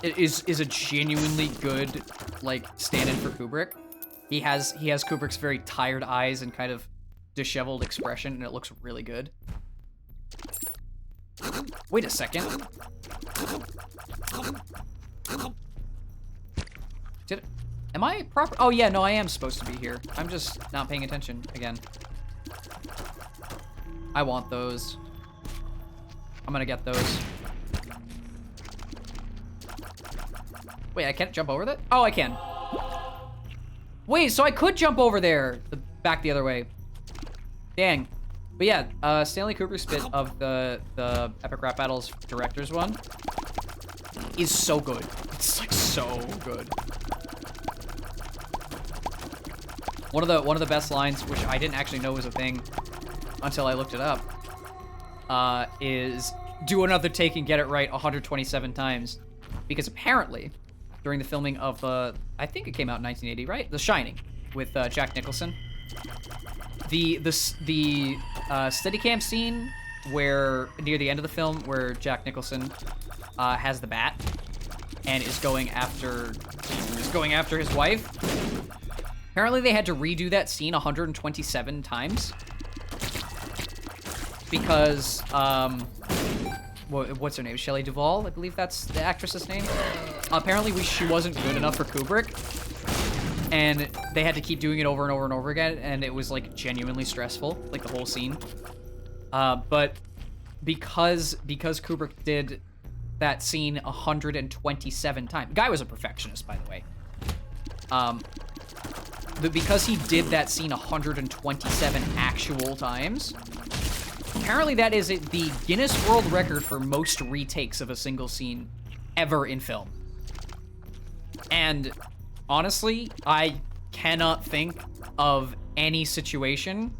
[SPEAKER 1] it is a genuinely good, like, stand-in for Kubrick. He has Kubrick's very tired eyes and kind of disheveled expression, and it looks really good. Wait a second. Am I proper? Oh yeah, no, I am supposed to be here. I'm just not paying attention again. I want those. I'm gonna get those. Wait, I can't jump over that? Oh, I can. Wait, so I could jump over there. Back the other way. Dang. But yeah, Stanley Kubrick's bit of the Epic Rap Battles director's one is so good. It's like so good. One of the best lines, which I didn't actually know was a thing until I looked it up, is do another take and get it right 127 times. Because apparently, during the filming of I think it came out in 1980, right? The Shining, with Jack Nicholson. The Steadicam scene where, near the end of the film, where Jack Nicholson has the bat and is going after his wife. Apparently they had to redo that scene 127 times because what's her name? Shelley Duvall, I believe that's the actress's name. Apparently she wasn't good enough for Kubrick, and they had to keep doing it over and over and over again, and it was like genuinely stressful, like the whole scene. But because Kubrick did that scene 127 times, the guy was a perfectionist, by the way. Because he did that scene 127 actual times, apparently that is the Guinness World Record for most retakes of a single scene ever in film. And honestly, I cannot think of any situation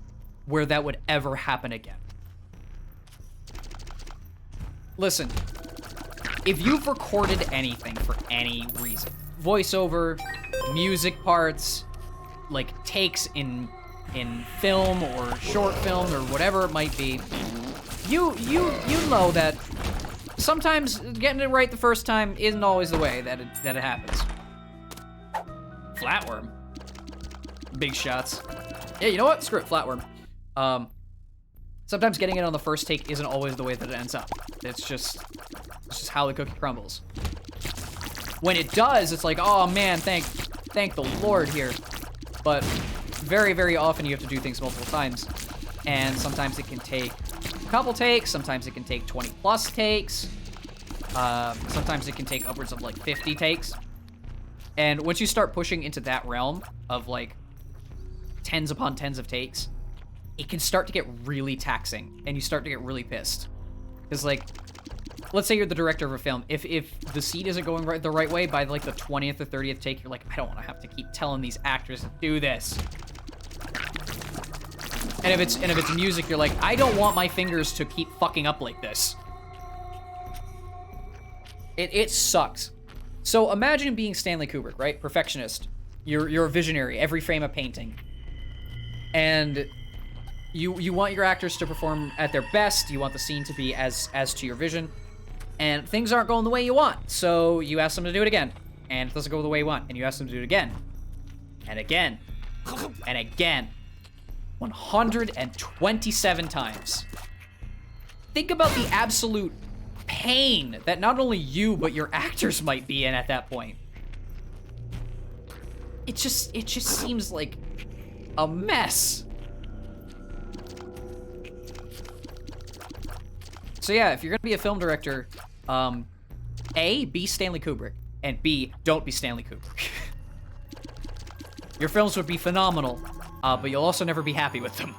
[SPEAKER 1] where that would ever happen again. Listen, if you've recorded anything for any reason, voiceover, music parts, like takes in film or short film or whatever it might be, you know that sometimes getting it right the first time isn't always the way that it happens. Flatworm. Big shots. Yeah, you know what? Screw it, flatworm. Sometimes getting it on the first take isn't always the way that it ends up. It's just how the cookie crumbles. When it does, it's like, oh man, thank the Lord here. But very, very often you have to do things multiple times. And sometimes it can take a couple takes, sometimes it can take 20 plus takes. Sometimes it can take upwards of like 50 takes. And once you start pushing into that realm of like tens upon tens of takes, it can start to get really taxing and you start to get really pissed. Because like, let's say you're the director of a film. If the scene isn't going the right way, by like the 20th or 30th take, you're like, I don't want to have to keep telling these actors to do this. And if it's music, you're like, I don't want my fingers to keep fucking up like this. It sucks. So imagine being Stanley Kubrick, right? Perfectionist. You're a visionary, every frame a painting. And you want your actors to perform at their best. You want the scene to be as to your vision. And things aren't going the way you want. So you ask them to do it again. And it doesn't go the way you want. And you ask them to do it again. And again. And again. 127 times. Think about the absolute pain that not only you, but your actors might be in at that point. It just seems like a mess. So yeah, if you're gonna be a film director, A, be Stanley Kubrick, and B, don't be Stanley Kubrick. Your films would be phenomenal, but you'll also never be happy with them.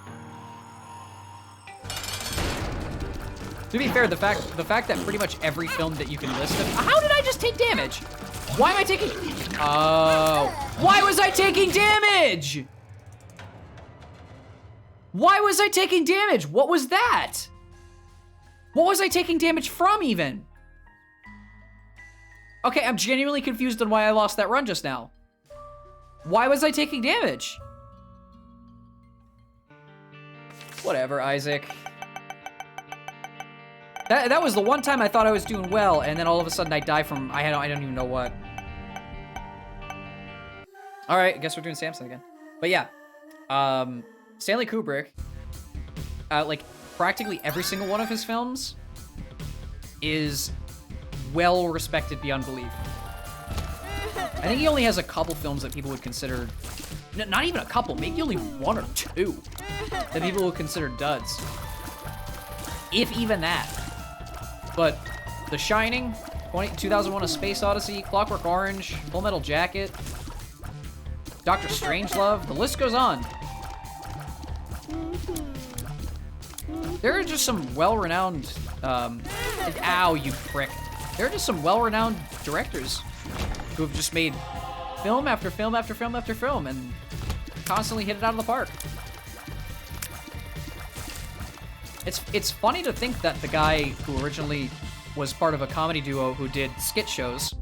[SPEAKER 1] To be fair, the fact that pretty much every film that you can list of— how did I just take damage? Why am I taking— oh, why was I taking damage? Why was I taking damage? What was that? What was I taking damage from even? Okay, I'm genuinely confused on why I lost that run just now. Why was I taking damage? Whatever, Isaac. That was the one time I thought I was doing well, and then all of a sudden I die from— I don't even know what. All right, I guess we're doing Samson again. But yeah, Stanley Kubrick, like practically every single one of his films is well respected beyond belief. I think he only has a couple films that people would consider— not even a couple, maybe only one or two that people would consider duds. If even that. But The Shining, 2001: A Space Odyssey, Clockwork Orange, Full Metal Jacket, Dr. Strangelove, the list goes on. There are just some well-renowned, ow, you prick. There are just some well-renowned directors who have just made film after film after film after film and constantly hit it out of the park. It's funny to think that the guy who originally was part of a comedy duo who did skit shows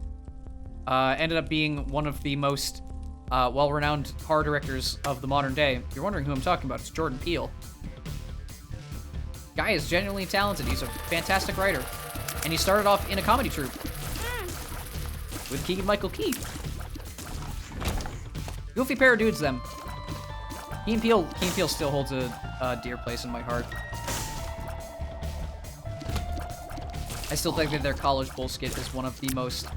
[SPEAKER 1] ended up being one of the most well-renowned horror directors of the modern day. If you're wondering who I'm talking about, it's Jordan Peele. Guy is genuinely talented. He's a fantastic writer. And he started off in a comedy troupe with Keegan-Michael Key. Goofy pair of dudes, them. Key and Peele still holds a dear place in my heart. I still think that their College Bowl skit is one of the most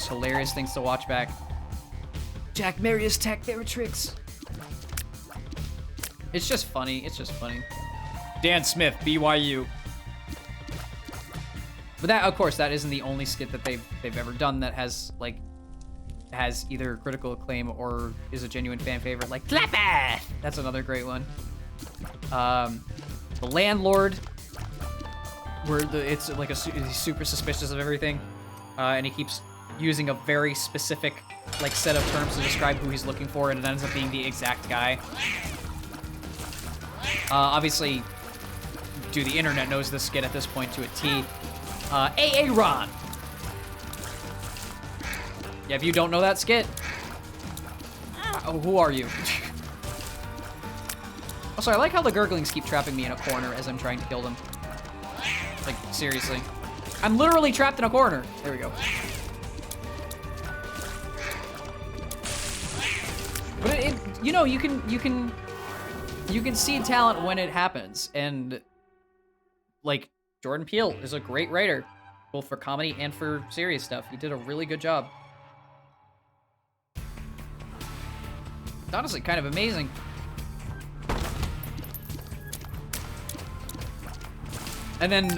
[SPEAKER 1] hilarious things to watch back. Jack Marius Tech, their tricks. It's just funny. It's just funny. Dan Smith, BYU. But that, of course, that isn't the only skit that they've ever done that has like either critical acclaim or is a genuine fan favorite. Like Clapper. That's another great one. The Landlord, where it's like he's super suspicious of everything, and he keeps using a very specific like set of terms to describe who he's looking for, and it ends up being the exact guy. Obviously, dude, the internet knows this skit at this point to a T. AA Ron. Yeah, if you don't know that skit, who are you? Also, I like how the gurglings keep trapping me in a corner as I'm trying to kill them. Like, seriously. I'm literally trapped in a corner. There we go. But you know, you can see talent when it happens, and like Jordan Peele is a great writer, both for comedy and for serious stuff. He did a really good job. It's honestly kind of amazing. And then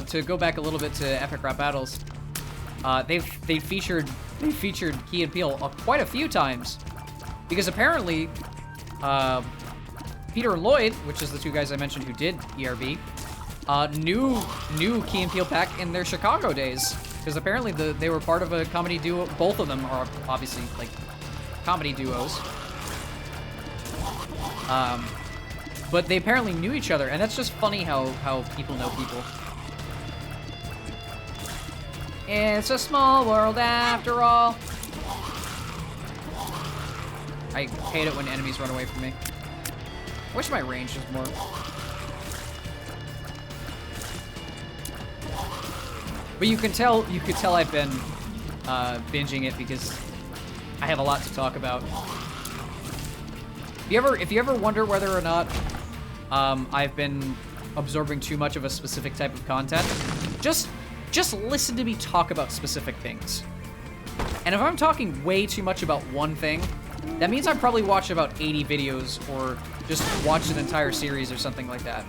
[SPEAKER 1] to go back a little bit to Epic Rap Battles, they featured Key and Peele quite a few times, because apparently Peter and Lloyd, which is the two guys I mentioned who did ERB, knew Key and Peele back in their Chicago days, because apparently they were part of a comedy duo. Both of them are obviously like comedy duos. But they apparently knew each other, and that's just funny how people know people. It's a small world after all. I hate it when enemies run away from me. I wish my range was more. But you could tell I've been binging it because I have a lot to talk about. If you ever wonder whether or not I've been absorbing too much of a specific type of content, just listen to me talk about specific things. And if I'm talking way too much about one thing, that means I probably watched about 80 videos or just watched an entire series or something like that.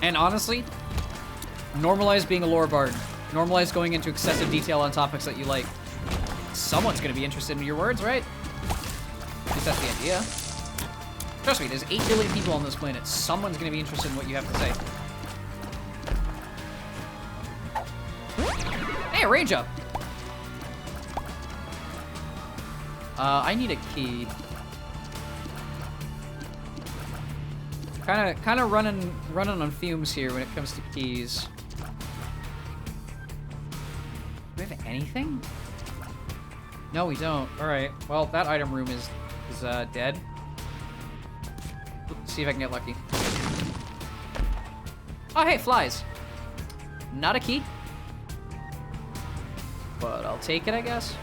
[SPEAKER 1] And honestly, normalize being a lore bard. Normalize going into excessive detail on topics that you like. Someone's gonna be interested in your words, right? At least that's the idea. Trust me, there's 8 billion people on this planet. Someone's gonna be interested in what you have to say. Hey, a range up! I need a key. Kinda running on fumes here when it comes to keys. Do we have anything? No, we don't. Alright. Well, that item room is dead. Let's see if I can get lucky. Oh, hey, flies. Not a key. But I'll take it, I guess.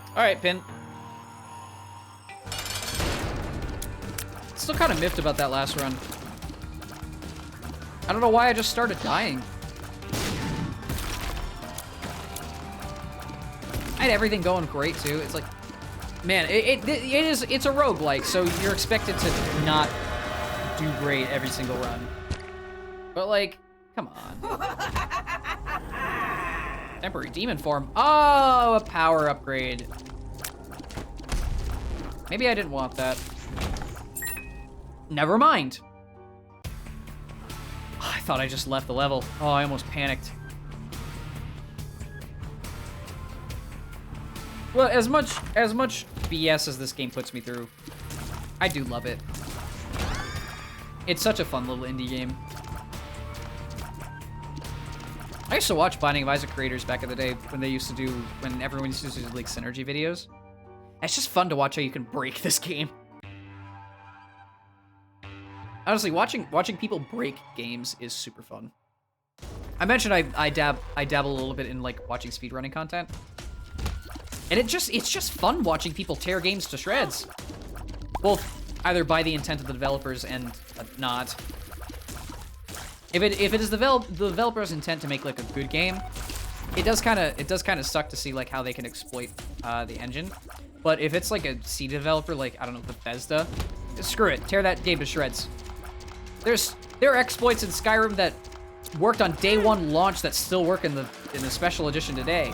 [SPEAKER 1] Alright, Pin. Still kind of miffed about that last run. I don't know why I just started dying. I had everything going great too. It's like, man, it's a roguelike, so you're expected to not do great every single run. But like, come on. Temporary demon form. Oh, a power upgrade. Maybe I didn't want that. Never mind. Oh, I thought I just left the level. Oh, I almost panicked. Well, as much BS as this game puts me through, I do love it. It's such a fun little indie game. I used to watch Binding of Isaac creators back in the day when everyone used to do like synergy videos. It's just fun to watch how you can break this game. Honestly, watching people break games is super fun. I mentioned I dabble a little bit in like watching speedrunning content. And it's just fun watching people tear games to shreds. both either by the intent of the developers and not. If it is the developer's intent to make like a good game, it does kind of suck to see like how they can exploit the engine. But if it's like a C developer, like I don't know, Bethesda, screw it, tear that game to shreds. There are exploits in Skyrim that worked on day one launch that still work in the special edition today.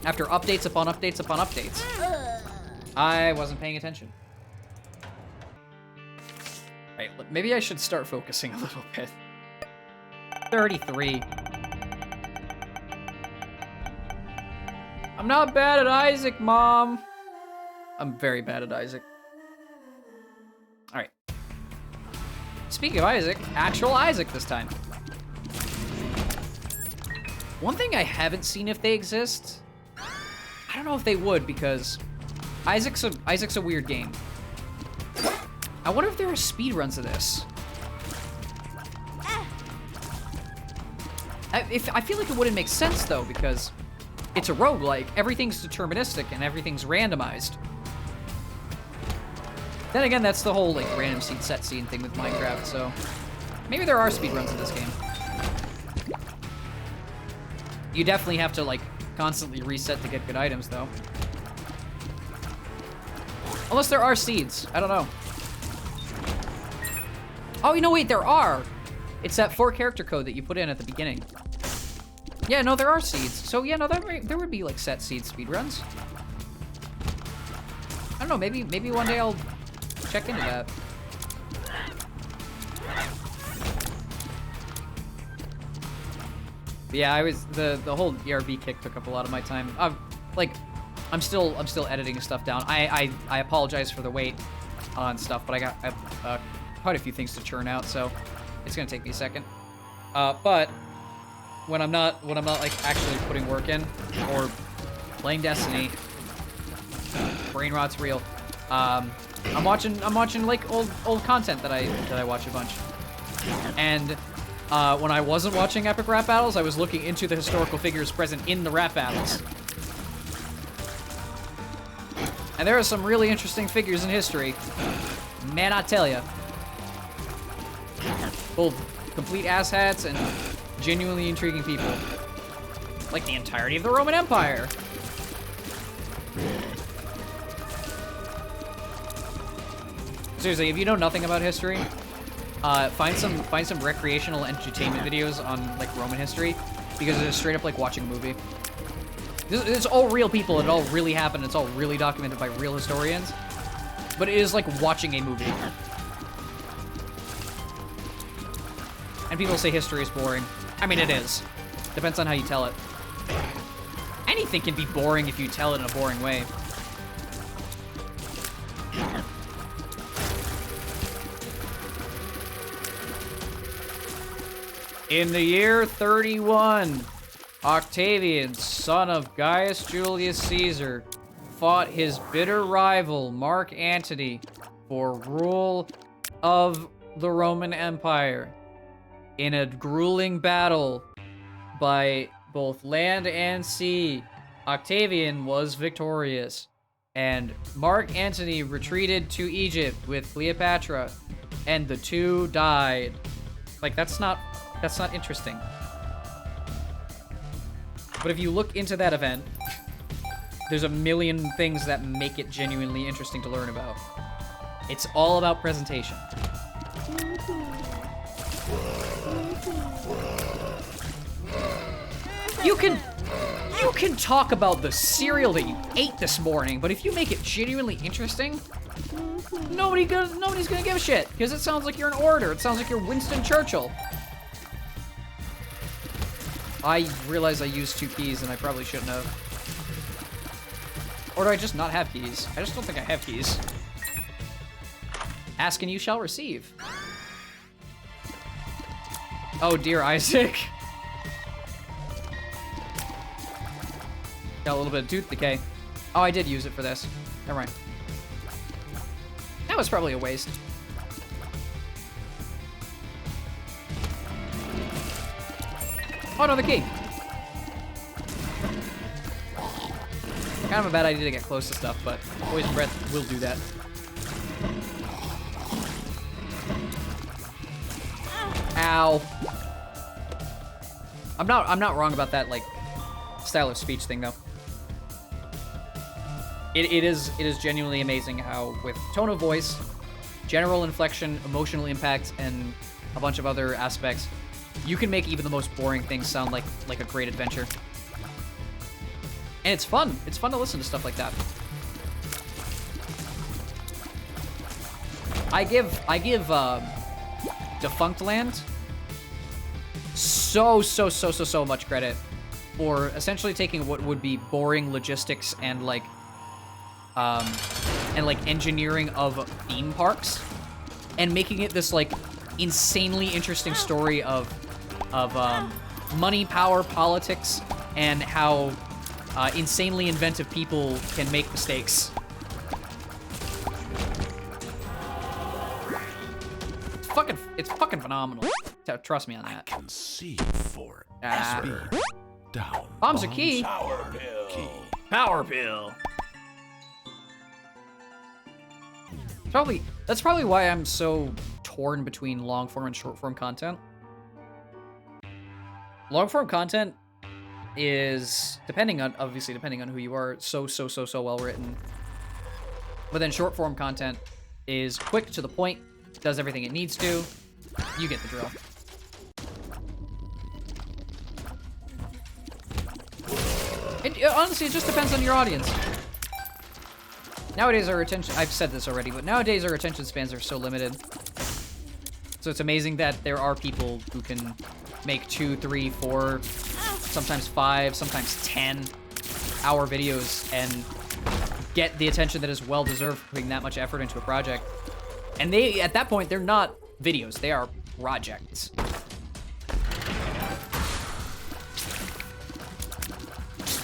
[SPEAKER 1] After updates upon updates upon updates. I wasn't paying attention. Right, maybe I should start focusing a little bit. 33. I'm not bad at Isaac, Mom. I'm very bad at Isaac. All right. Speaking of Isaac, actual Isaac this time. One thing I haven't seen if they exist, I don't know if they would because Isaac's a weird game. I wonder if there are speedruns of this. I feel like it wouldn't make sense though because it's a roguelike. Everything's deterministic and everything's randomized. Then again, that's the whole like random seed set scene thing with Minecraft, so maybe there are speedruns in this game. You definitely have to like constantly reset to get good items though. Unless there are seeds, I don't know. Oh, you know, wait, there are. It's that 4-character code that you put in at the beginning. Yeah, no, there are seeds. So yeah, no, there would be like set seed speedruns. I don't know, maybe one day I'll check into that. But yeah, I was the whole ERB kick took up a lot of my time. I'm still editing stuff down. I apologize for the wait on stuff, but I got quite a few things to churn out, so it's gonna take me a second. But when I'm not like actually putting work in or playing Destiny, brain rot's real. I'm watching like old content that I watch a bunch. And when I wasn't watching epic rap battles, I was looking into the historical figures present in the rap battles. And there are some really interesting figures in history. Man, I tell ya. Both complete asshats and genuinely intriguing people. Like the entirety of the Roman Empire. Seriously, if you know nothing about history, find some recreational entertainment videos on like Roman history, because it's straight up like watching a movie. It's all real people, it all really happened, it's all really documented by real historians, but it is like watching a movie. And people say history is boring. I mean, it is. Depends on how you tell it. Anything can be boring if you tell it in a boring way. In the year 31, Octavian, son of Gaius Julius Caesar, fought his bitter rival, Mark Antony, for rule of the Roman Empire. In a grueling battle by both land and sea, Octavian was victorious, and Mark Antony retreated to Egypt with Cleopatra, and the two died. Like, that's not interesting. But if you look into that event, there's a million things that make it genuinely interesting to learn about. It's all about presentation. You can talk about the cereal that you ate this morning, but if you make it genuinely interesting, nobody's gonna give a shit, because it sounds like you're an orator. It sounds like you're Winston Churchill. I realize I used 2 keys and I probably shouldn't have. Or do I just not have keys? I just don't think I have keys. Ask and you shall receive. Oh dear, Isaac. Got a little bit of tooth decay. Oh, I did use it for this. Never mind. That was probably a waste. Oh, another key. Kind of a bad idea to get close to stuff, but poison breath will do that. Ow. I'm not wrong about that, like, style of speech thing, though. It is genuinely amazing how, with tone of voice, general inflection, emotional impact, and a bunch of other aspects, you can make even the most boring things sound like a great adventure. And it's fun. It's fun to listen to stuff like that. I give Defunct Land so much credit for essentially taking what would be boring logistics and like engineering of theme parks and making it this like insanely interesting story of money, power, politics, and how insanely inventive people can make mistakes. It's fucking phenomenal. Trust me on that.
[SPEAKER 2] I can see for down.
[SPEAKER 1] Bombs are key.
[SPEAKER 2] Power pill.
[SPEAKER 1] Power pill. That's probably why I'm so torn between long form and short form content. Long form content is depending on who you are, so well written. But then short form content is quick to the point, does everything it needs to. You get the drill. Honestly, it just depends on your audience. Nowadays, I've said this already, but nowadays our attention spans are so limited. So it's amazing that there are people who can make 2, 3, 4, sometimes 5, sometimes 10-hour videos and get the attention that is well-deserved for putting that much effort into a project. And at that point, they're not videos, they are projects.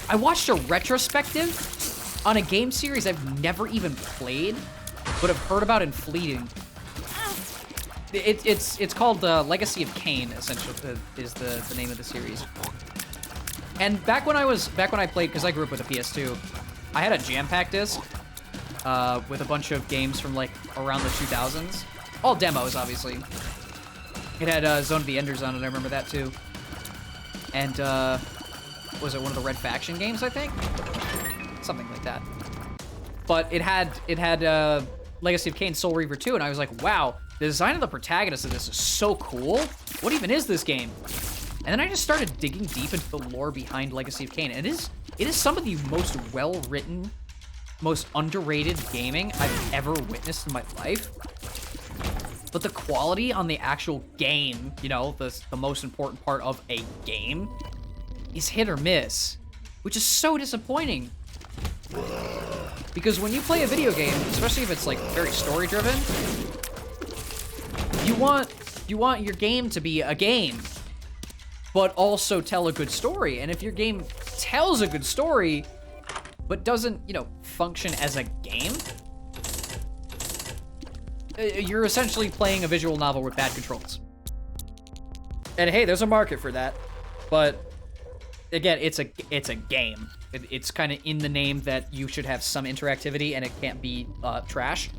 [SPEAKER 1] I watched a retrospective on a game series I've never even played, but have heard about in fleeting. It's called Legacy of Kain, essentially, is the name of the series. And back when I played, because I grew up with a PS2, I had a jam-pack disc with a bunch of games from like around the 2000s. All demos, obviously. It had Zone of the Enders on it, I remember that too. And was it one of the Red Faction games, I think? Something like that. But it had Legacy of Kain, Soul Reaver 2, and I was like, wow, the design of the protagonist of this is so cool. What even is this game? And then I just started digging deep into the lore behind Legacy of Kain. And it is some of the most well-written, most underrated gaming I've ever witnessed in my life. But the quality on the actual game, you know, the most important part of a game, is hit or miss, which is so disappointing. Because when you play a video game, especially if it's like very story-driven, you want your game to be a game, but also tell a good story. And if your game tells a good story, but doesn't, you know, function as a game, you're essentially playing a visual novel with bad controls. And hey, there's a market for that, but again, it's a game. It's kind of in the name that you should have some interactivity and it can't be trash.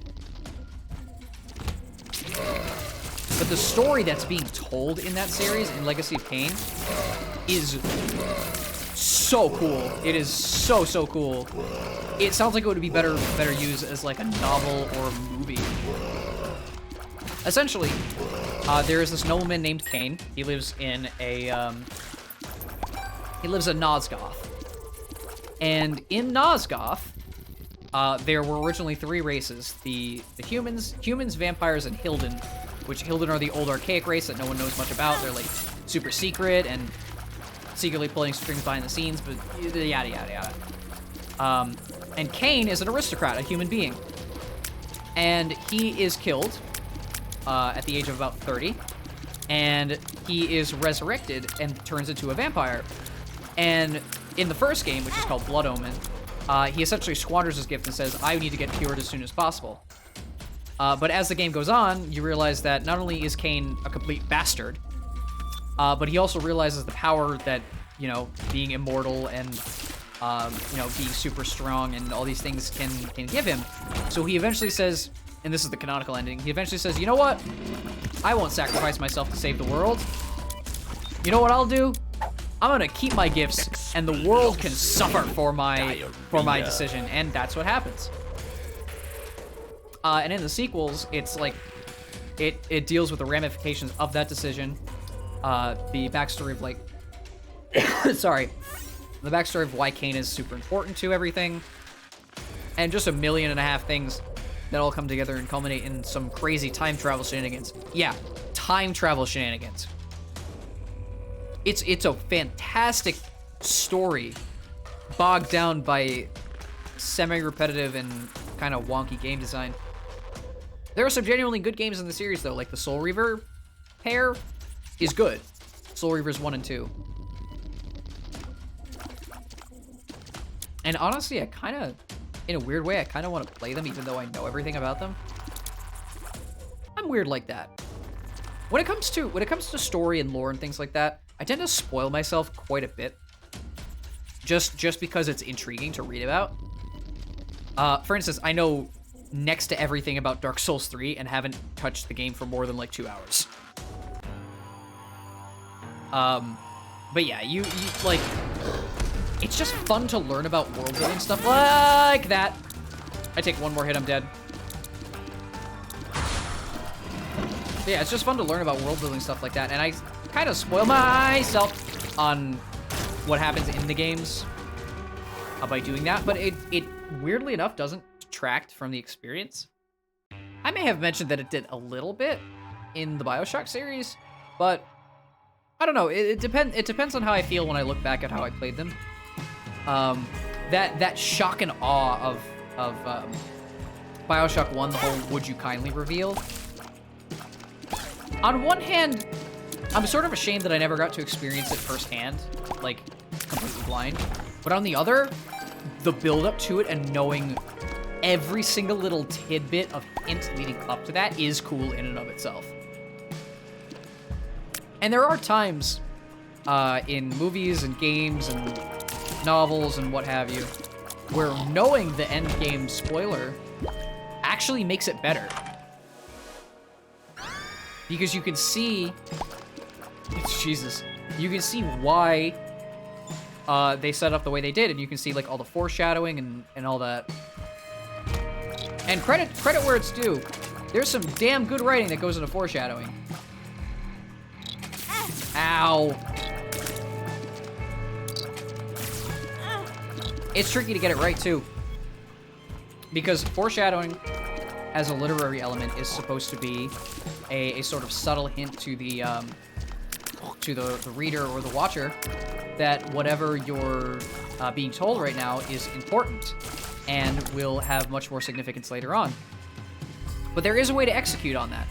[SPEAKER 1] But the story that's being told in that series, in Legacy of Kain, is so cool. It is so cool. It sounds like it would be better used as like a novel or a movie. Essentially, there is this nobleman named Kain. He lives in Nosgoth. And in Nosgoth, there were originally 3 races: the humans, vampires, and Hilden. Which Hilden are the old archaic race that no one knows much about. They're like super secret and secretly pulling strings behind the scenes, but yada yada yada. And Kain is an aristocrat, a human being, and he is killed at the age of about 30, and he is resurrected and turns into a vampire. And in the first game, which is called Blood Omen, he essentially squanders his gift and says, I need to get cured as soon as possible. But as the game goes on, you realize that not only is Kain a complete bastard, but he also realizes the power that, you know, being immortal and, you know, being super strong and all these things can give him. So he eventually says, and this is the canonical ending, he eventually says, you know what? I won't sacrifice myself to save the world. You know what I'll do? I'm gonna keep my gifts, and the world can suffer for my decision, and that's what happens. And in the sequels, it's like it deals with the ramifications of that decision. The backstory of like, sorry, the backstory of why Kane is super important to everything, and just 1.5 million things that all come together and culminate in some crazy time travel shenanigans. Yeah, time travel shenanigans. It's a fantastic story, bogged down by semi-repetitive and kind of wonky game design. There are some genuinely good games in the series, though, like the Soul Reaver pair is good. Soul Reavers 1 and 2. And honestly, I kind of, in a weird way, I kind of want to play them even though I know everything about them. I'm weird like that. When it comes to story and lore and things like that, I tend to spoil myself quite a bit. Just because it's intriguing to read about. For instance, I know next to everything about Dark Souls 3 and haven't touched the game for more than like 2 hours. But yeah, you like, it's just fun to learn about world building stuff like that. I take one more hit, I'm dead. But yeah, it's just fun to learn about world building stuff like that, and I kind of spoil myself on what happens in the games by doing that, but it weirdly enough doesn't detract from the experience. I may have mentioned that it did a little bit in the BioShock series, but I don't know. It depends on how I feel when I look back at how I played them. That shock and awe of BioShock 1, the whole "would you kindly" reveal. On one hand, I'm sort of ashamed that I never got to experience it firsthand, like completely blind. But on the other, the build-up to it and knowing every single little tidbit of hint leading up to that is cool in and of itself. And there are times in movies and games and novels and what have you, where knowing the end game spoiler actually makes it better. Because you can see, Jesus, you can see why they set up the way they did, and you can see like all the foreshadowing and all that. And credit where it's due. There's some damn good writing that goes into foreshadowing. Ow. It's tricky to get it right too, because foreshadowing as a literary element is supposed to be a sort of subtle hint to the reader or the watcher that whatever you're being told right now is important and will have much more significance later on. But there is a way to execute on that,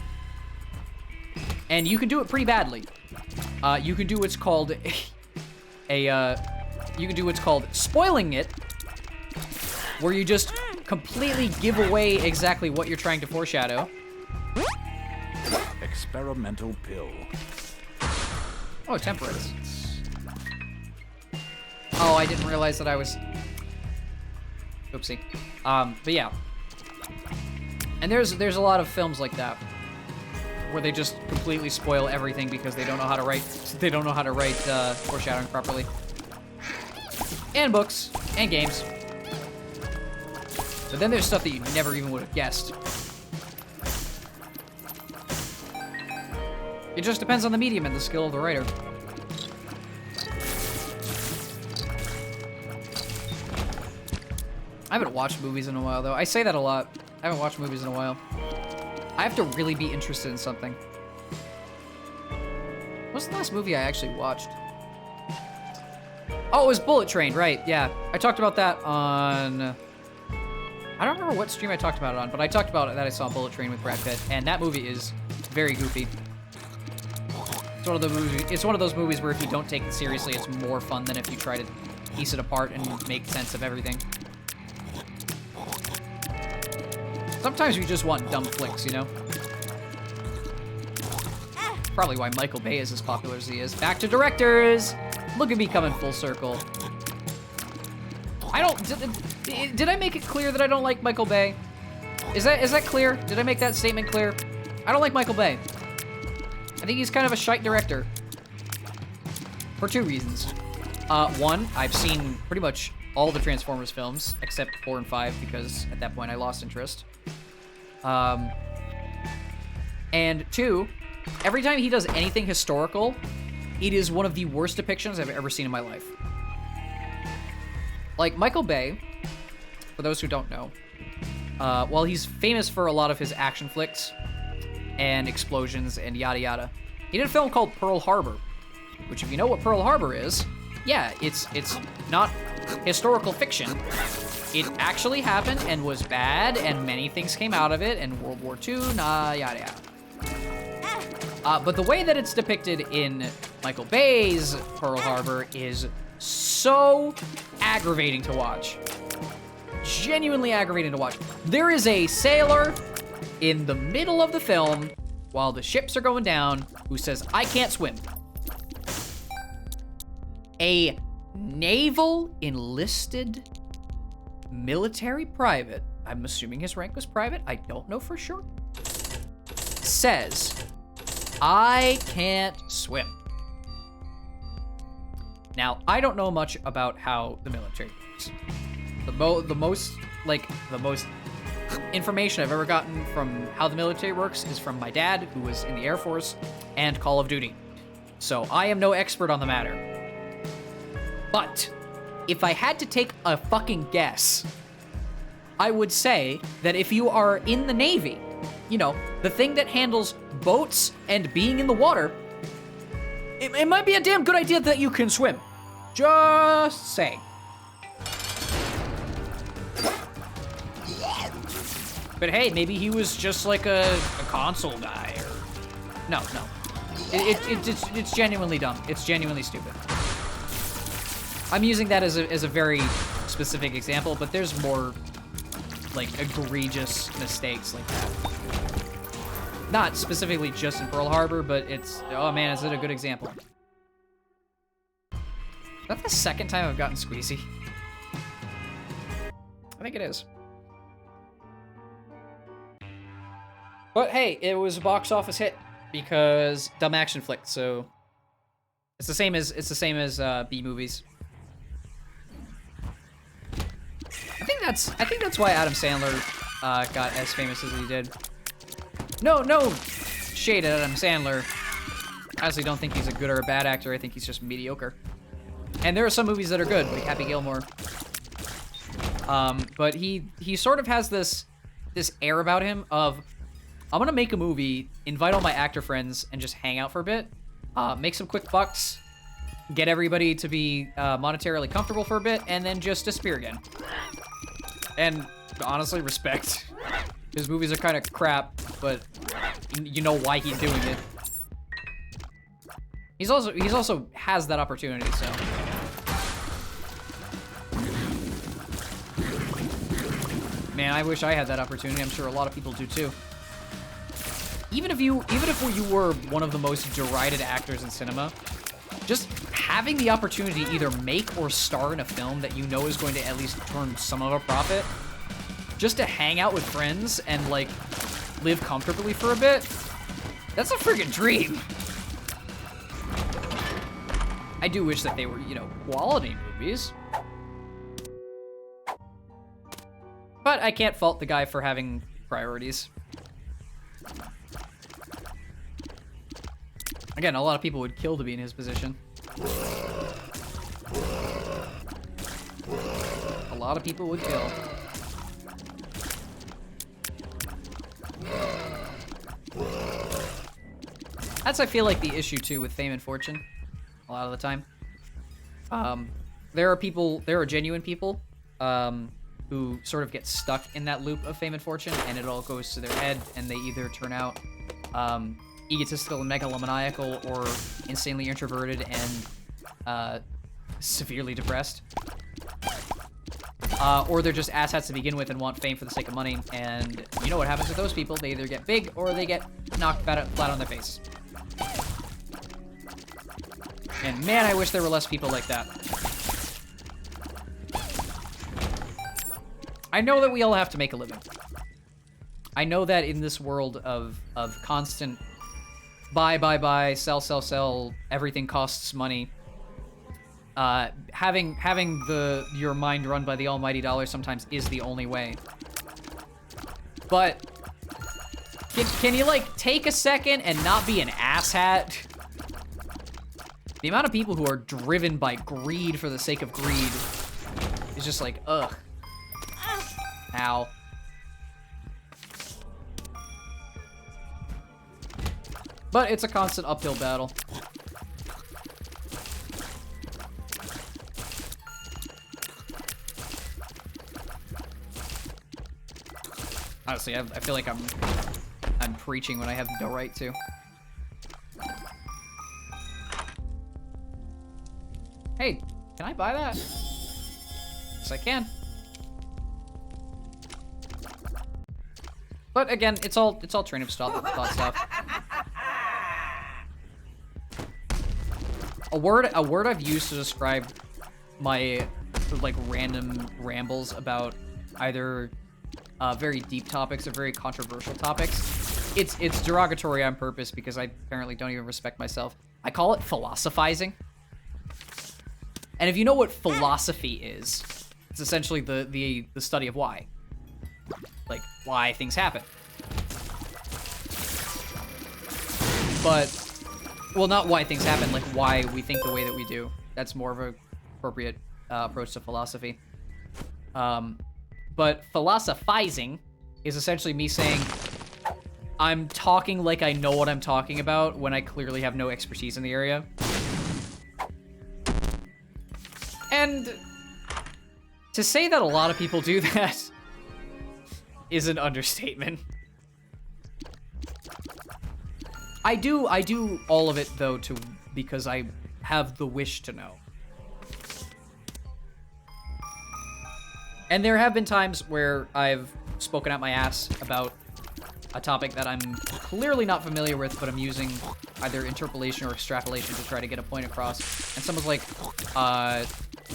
[SPEAKER 1] and you can do it pretty badly. You can do what's called spoiling it, where you just completely give away exactly what you're trying to foreshadow.
[SPEAKER 2] Experimental pill.
[SPEAKER 1] Oh, temperance. Oh, I didn't realize that I was... Oopsie. But yeah. And there's a lot of films like that, where they just completely spoil everything because they don't know how to write foreshadowing properly. And books and games. But then there's stuff that you never even would have guessed. It just depends on the medium and the skill of the writer. I haven't watched movies in a while, though. I say that a lot. I haven't watched movies in a while. I have to really be interested in something. What's the last movie I actually watched? Oh, it was Bullet Train, right, yeah. I talked about that on... I don't remember what stream I talked about it on, but I talked about it that I saw Bullet Train with Brad Pitt, and that movie is very goofy. It's one of those movies where if you don't take it seriously, it's more fun than if you try to piece it apart and make sense of everything. Sometimes we just want dumb flicks, you know? Probably why Michael Bay is as popular as he is. Back to directors! Look at me coming full circle. Did I make it clear that I don't like Michael Bay? Is that clear? Did I make that statement clear? I don't like Michael Bay. I think he's kind of a shite director. For 2 reasons. One, I've seen pretty much all the Transformers films, except 4 and 5, because at that point I lost interest. And 2, every time he does anything historical, it is one of the worst depictions I've ever seen in my life. Like, Michael Bay, for those who don't know, while he's famous for a lot of his action flicks and explosions and yada yada, he did a film called Pearl Harbor, which, if you know what Pearl Harbor is, yeah, it's not historical fiction. It actually happened and was bad, and many things came out of it, and World War II, yada yada. But the way that it's depicted in Michael Bay's Pearl Harbor is so aggravating to watch. Genuinely aggravating to watch. There is a sailor in the middle of the film, while the ships are going down, who says, "I can't swim." A naval enlisted military private, I'm assuming his rank was private, I don't know for sure, says, "I can't swim." Now, I don't know much about how the military works. The most information I've ever gotten from how the military works is from my dad, who was in the Air Force, and Call of Duty. So I am no expert on the matter. But if I had to take a fucking guess, I would say that if you are in the Navy, you know, the thing that handles boats and being in the water, it might be a damn good idea that you can swim. Just saying. But hey, maybe he was just like a console guy, or... No. It's genuinely dumb. It's genuinely stupid. I'm using that as a very specific example, but there's more, like, egregious mistakes like that. Not specifically just in Pearl Harbor, but it's... Oh man, is it a good example? Is that the second time I've gotten squeezy? I think it is. But hey, it was a box office hit because dumb action flick, so it's the same as B movies. I think that's why Adam Sandler got as famous as he did. No shade at Adam Sandler. I honestly don't think he's a good or a bad actor. I think he's just mediocre. And there are some movies that are good, like Happy Gilmore. But he sort of has this air about him of, I'm gonna make a movie, invite all my actor friends, and just hang out for a bit, make some quick bucks, get everybody to be monetarily comfortable for a bit, and then just disappear again. And honestly, respect. His movies are kind of crap, but you know why he's doing it. He's also has that opportunity, so. Man, I wish I had that opportunity. I'm sure a lot of people do too. Even if you were one of the most derided actors in cinema, just having the opportunity to either make or star in a film that you know is going to at least turn some of a profit, just to hang out with friends and, like, live comfortably for a bit, that's a friggin' dream. I do wish that they were, you know, quality movies. But I can't fault the guy for having priorities. Again, a lot of people would kill to be in his position. A lot of people would kill. That's, I feel like, the issue, too, with fame and fortune. A lot of the time. There are genuine people, who sort of get stuck in that loop of fame and fortune, and it all goes to their head, and they either turn out, egotistical and megalomaniacal, or insanely introverted and severely depressed. Or they're just asshats to begin with and want fame for the sake of money, and you know what happens with those people. They either get big or they get knocked flat on their face. And man, I wish there were less people like that. I know that we all have to make a living. I know that in this world of constant buy, sell, everything costs money. Having your mind run by the almighty dollar sometimes is the only way. But can you like take a second and not be an asshat? The amount of people who are driven by greed for the sake of greed is just like, ugh. Ow. But it's a constant uphill battle. Honestly, I feel like I'm preaching when I have no right to. Hey, can I buy that? Yes, I can. But again, it's all train of thought stuff. A word I've used to describe my like random rambles about either very deep topics or very controversial topics. It's derogatory on purpose because I apparently don't even respect myself. I call it philosophizing. And if you know what philosophy is, it's essentially the study of why. Like, why things happen. But, well, not why things happen, like why we think the way that we do. That's more of an appropriate approach to philosophy. But philosophizing is essentially me saying, I'm talking like I know what I'm talking about when I clearly have no expertise in the area. And to say that a lot of people do that is an understatement. I do all of it though because I have the wish to know. And there have been times where I've spoken out my ass about a topic that I'm clearly not familiar with, but I'm using either interpolation or extrapolation to try to get a point across. And someone's like,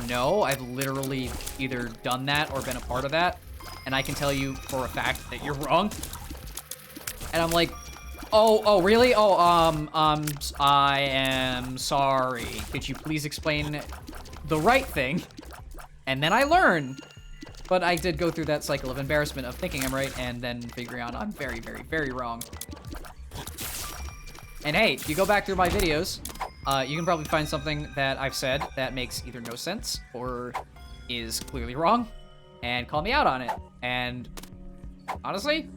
[SPEAKER 1] no, I've literally either done that or been a part of that. And I can tell you for a fact that you're wrong. And I'm like, oh, really? Oh, I am sorry. Could you please explain the right thing? And then I learn. But I did go through that cycle of embarrassment of thinking I'm right and then figuring out I'm very, very, very wrong. And hey, if you go back through my videos, you can probably find something that I've said that makes either no sense or is clearly wrong and call me out on it. And honestly,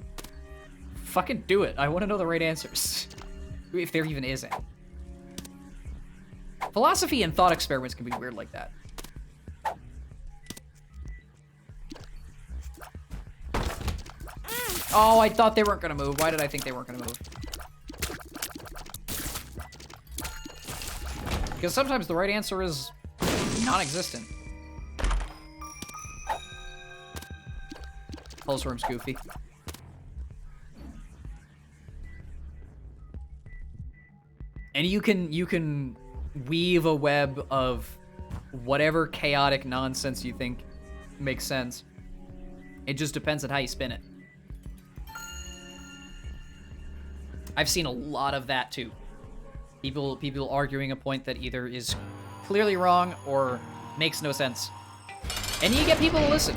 [SPEAKER 1] fucking do it. I want to know the right answers. If there even is any. Philosophy and thought experiments can be weird like that. Oh, I thought they weren't gonna move. Why did I think they weren't gonna move? Because sometimes the right answer is non-existent. Pulse worm's goofy. And you can weave a web of whatever chaotic nonsense you think makes sense. It just depends on how you spin it. I've seen a lot of that too. People arguing a point that either is clearly wrong or makes no sense. And you get people to listen.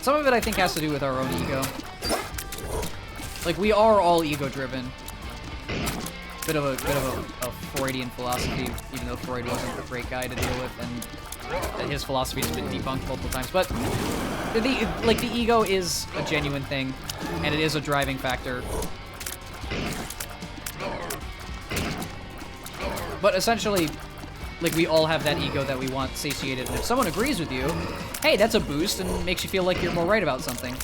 [SPEAKER 1] Some of it I think has to do with our own ego. Like, we are all ego-driven. Bit of a Freudian philosophy, even though Freud wasn't a great guy to deal with, and his philosophy has been debunked multiple times. But the ego is a genuine thing, and it is a driving factor. But essentially, like, we all have that ego that we want satiated, and if someone agrees with you, hey, that's a boost and makes you feel like you're more right about something.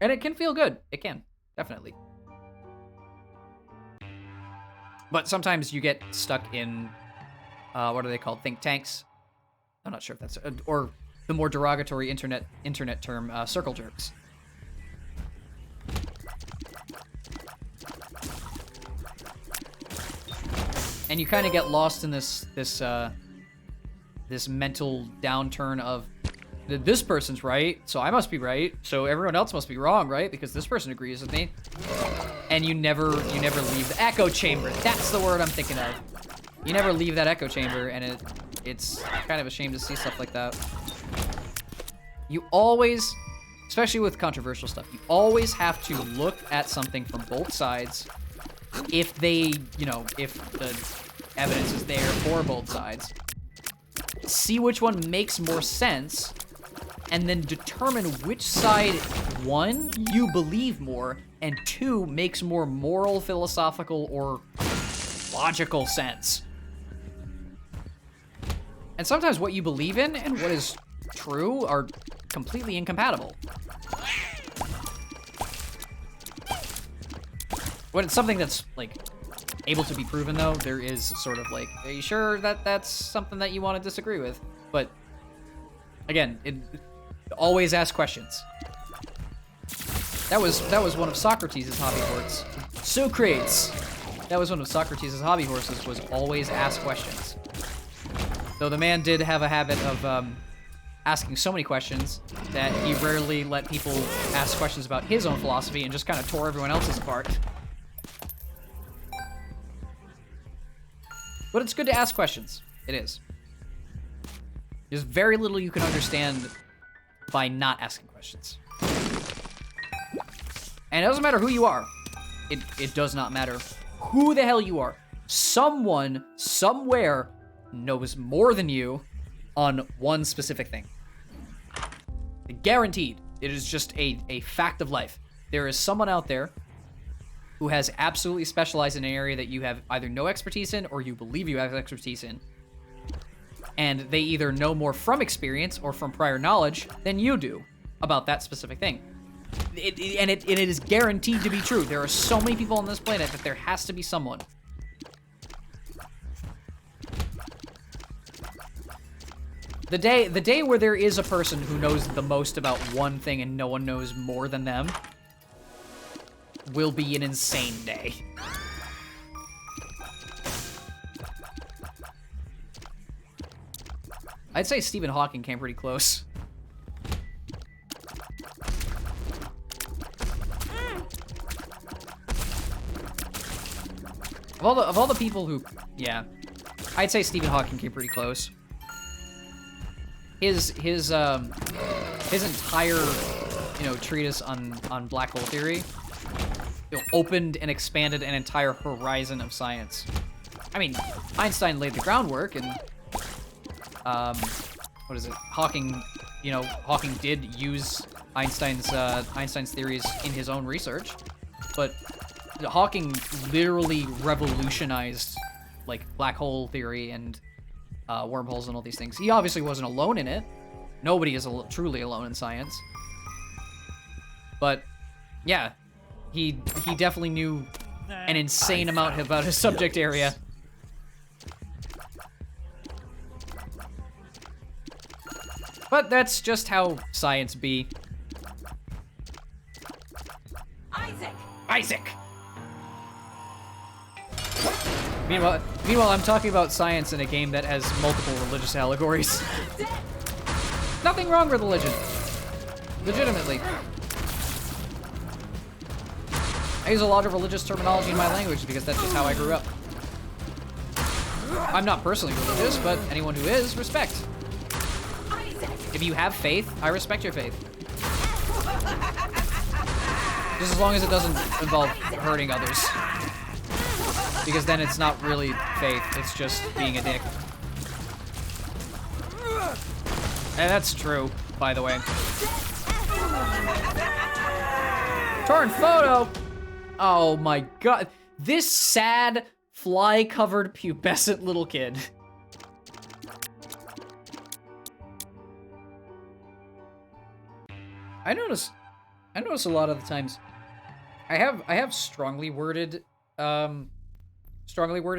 [SPEAKER 1] And it can feel good. It can, definitely. But sometimes you get stuck in, what are they called? Think tanks. I'm not sure if that's, or the more derogatory internet term, circle jerks. And you kind of get lost in this mental downturn of, this person's right, so I must be right, so everyone else must be wrong, right? Because this person agrees with me. And you never leave the echo chamber. That's the word I'm thinking of. You never leave that echo chamber, and it's kind of a shame to see stuff like that. You always, especially with controversial stuff, you always have to look at something from both sides. If they, you know, if the evidence is there for both sides, see which one makes more sense, and then determine which side, one, you believe more, and two, makes more moral, philosophical, or logical sense. And sometimes what you believe in and what is true are completely incompatible. When it's something that's, like, able to be proven, though, there is sort of like, are you sure that that's something that you want to disagree with? But, again, always ask questions. That was one of Socrates' hobby horses. Socrates! That was one of Socrates' hobby horses, was always ask questions. Though the man did have a habit of asking so many questions that he rarely let people ask questions about his own philosophy and just kind of tore everyone else's apart. But it's good to ask questions. It is. There's very little you can understand by not asking questions. And it doesn't matter who you are. It does not matter who the hell you are. Someone, somewhere, knows more than you on one specific thing. Guaranteed. It is just a fact of life. There is someone out there who has absolutely specialized in an area that you have either no expertise in or you believe you have expertise in. And they either know more from experience or from prior knowledge than you do about that specific thing. It is guaranteed to be true. There are so many people on this planet that there has to be someone. The day where there is a person who knows the most about one thing and no one knows more than them will be an insane day. I'd say Stephen Hawking came pretty close. Of all the people who, yeah, I'd say Stephen Hawking came pretty close. His entire, you know, treatise on black hole theory, you know, opened and expanded an entire horizon of science. I mean, Einstein laid the groundwork, and what is it? Hawking, you know, Hawking did use Einstein's theories in his own research, but Hawking literally revolutionized, like, black hole theory and wormholes and all these things. He obviously wasn't alone in it. Nobody is truly alone in science. But, yeah, he definitely knew an insane amount about his subject area. But that's just how science be. Isaac! Meanwhile, I'm talking about science in a game that has multiple religious allegories. Nothing wrong with religion. Legitimately. I use a lot of religious terminology in my language because that's just how I grew up. I'm not personally religious, but anyone who is, respect. If you have faith, I respect your faith. Just as long as it doesn't involve hurting others. Because then it's not really faith, it's just being a dick. And that's true, by the way. Torn photo! Oh my god. This sad, fly-covered, pubescent little kid. I notice a lot of the times I have strongly worded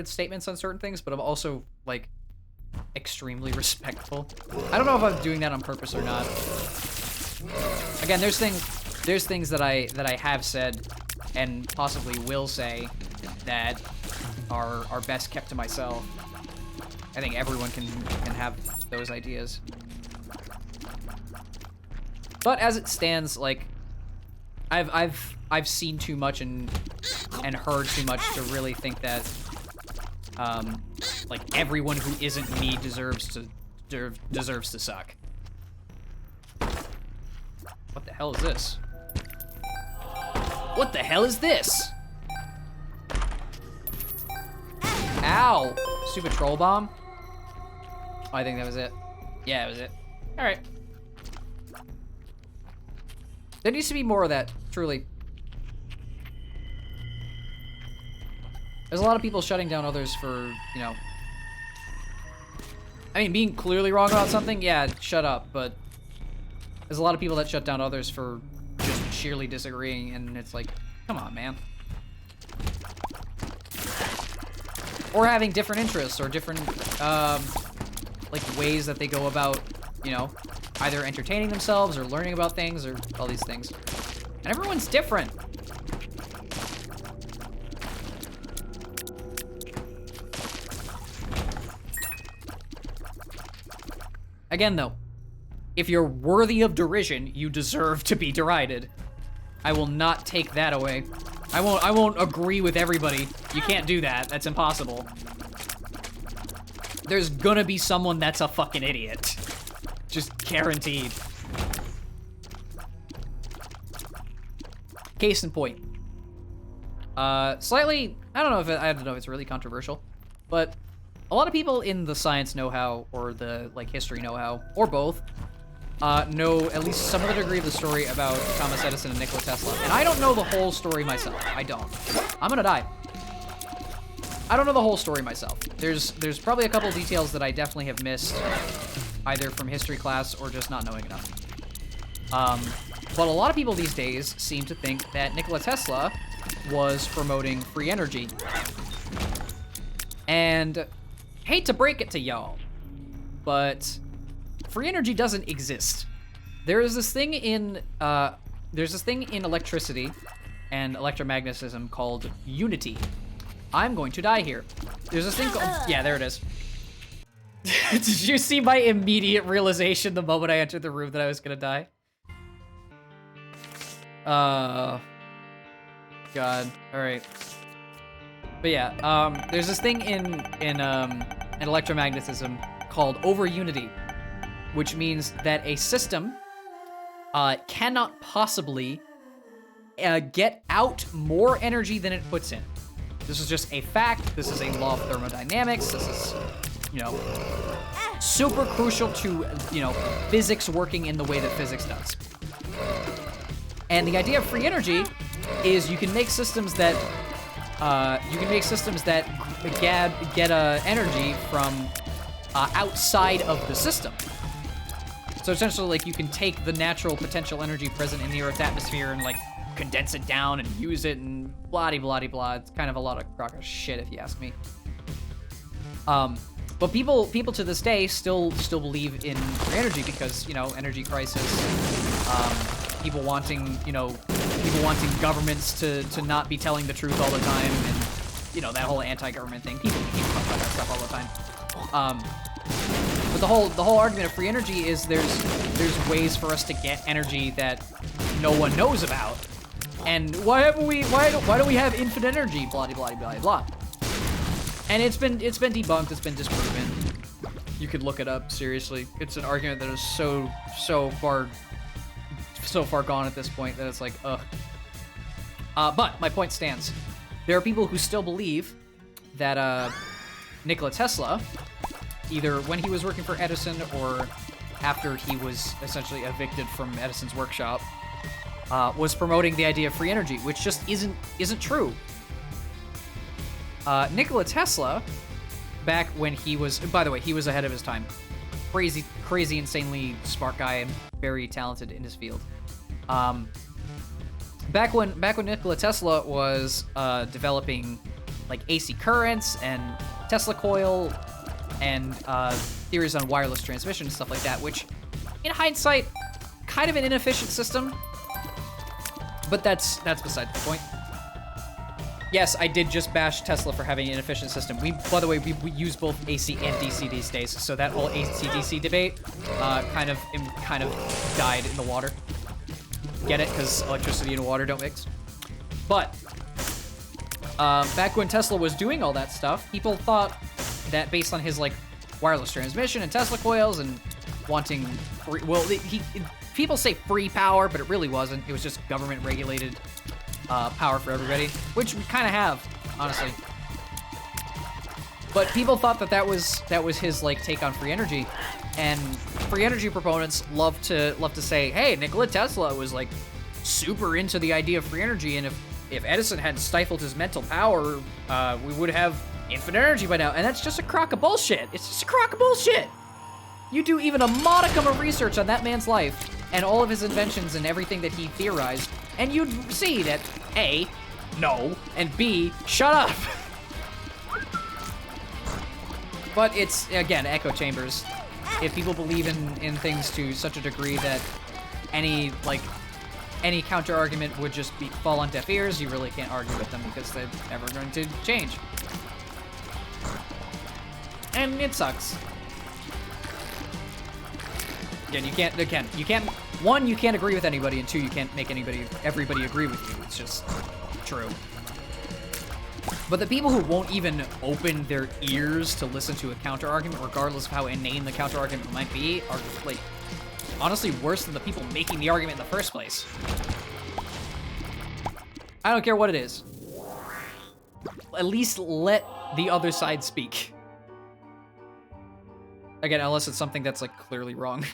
[SPEAKER 1] statements on certain things, but I'm also, like, extremely respectful. I don't know if I'm doing that on purpose or not. Again, there's things that I have said and possibly will say that are best kept to myself. I think everyone can have those ideas. But as it stands, like, I've seen too much and heard too much to really think that, like, everyone who isn't me deserves to suck. What the hell is this? What the hell is this? Ow! Stupid troll bomb. Oh, I think that was it. Yeah, it was it. All right. There needs to be more of that, truly. There's a lot of people shutting down others for, you know... I mean, being clearly wrong about something, yeah, shut up, but... There's a lot of people that shut down others for just sheerly disagreeing, and it's like, come on, man. Or having different interests, or different, like, ways that they go about, you know, either entertaining themselves, or learning about things, or all these things. And everyone's different. Again, though, if you're worthy of derision, you deserve to be derided. I will not take that away. I won't agree with everybody. You can't do that. That's impossible. There's gonna be someone that's a fucking idiot. Just guaranteed. Case in point. Slightly, I don't know if it's really controversial, but a lot of people in the science know-how, or the, like, history know-how, or both, know at least some of the degree of the story about Thomas Edison and Nikola Tesla. And I don't know the whole story myself. I don't. I'm gonna die. I don't know the whole story myself. There's probably a couple details that I definitely have missed, either from history class or just not knowing enough. But a lot of people these days seem to think that Nikola Tesla was promoting free energy. And hate to break it to y'all, but free energy doesn't exist. There is this thing in electricity and electromagnetism called unity. I'm going to die here. There's this thing called, yeah, there it is. Did you see my immediate realization the moment I entered the room that I was gonna die? God, all right. But yeah, there's this thing in electromagnetism called over-unity, which means that a system cannot possibly get out more energy than it puts in. This is just a fact. This is a law of thermodynamics. This is, you know, super crucial to, you know, physics working in the way that physics does. And the idea of free energy is you can make systems that get energy from outside of the system. So essentially, like, you can take the natural potential energy present in the Earth's atmosphere and, like, condense it down and use it and blah-de-blah-de-blah. It's kind of a lot of crock of shit, if you ask me. But people to this day still believe in free energy because, you know, energy crisis, people wanting governments to not be telling the truth all the time, and, you know, that whole anti-government thing. People talk about that stuff all the time. But the whole argument of free energy is there's ways for us to get energy that no one knows about. And why don't we have infinite energy? Blah blah blah blah. And it's been debunked. It's been disproven. You could look it up. Seriously, it's an argument that is so far gone at this point that it's like, ugh. But my point stands. There are people who still believe that Nikola Tesla, either when he was working for Edison or after he was essentially evicted from Edison's workshop, was promoting the idea of free energy, which just isn't true. Nikola Tesla, back when he was, by the way, he was ahead of his time. Crazy, insanely smart guy and very talented in his field. Back when Nikola Tesla was developing, like, AC currents and Tesla coil and theories on wireless transmission and stuff like that, which, in hindsight, kind of an inefficient system, but that's beside the point. Yes, I did just bash Tesla for having an inefficient system. By the way, we use both AC and DC these days, so that whole AC/DC debate kind of died in the water. Get it? Because electricity and water don't mix. But back when Tesla was doing all that stuff, people thought that based on his like wireless transmission and Tesla coils and wanting free, well, people say free power, but it really wasn't. It was just government regulated power for everybody, which we kind of have, honestly. But people thought that was his like take on free energy, and free energy proponents love to say, hey, Nikola Tesla was like super into the idea of free energy, and if Edison hadn't stifled his mental power, we would have infinite energy by now. And that's just a crock of bullshit. It's just a crock of bullshit. You do even a modicum of research on that man's life and all of his inventions and everything that he theorized, and you'd see that A, no, and B, shut up. But it's, again, echo chambers. If people believe in things to such a degree that any counter argument would just fall on deaf ears, you really can't argue with them because they're never going to change. And it sucks. Again, you can't, one, you can't agree with anybody, and two, you can't make everybody agree with you. It's just true. But the people who won't even open their ears to listen to a counter-argument, regardless of how inane the counter-argument might be, are, like, honestly worse than the people making the argument in the first place. I don't care what it is. At least let the other side speak. Again, unless it's something that's, like, clearly wrong.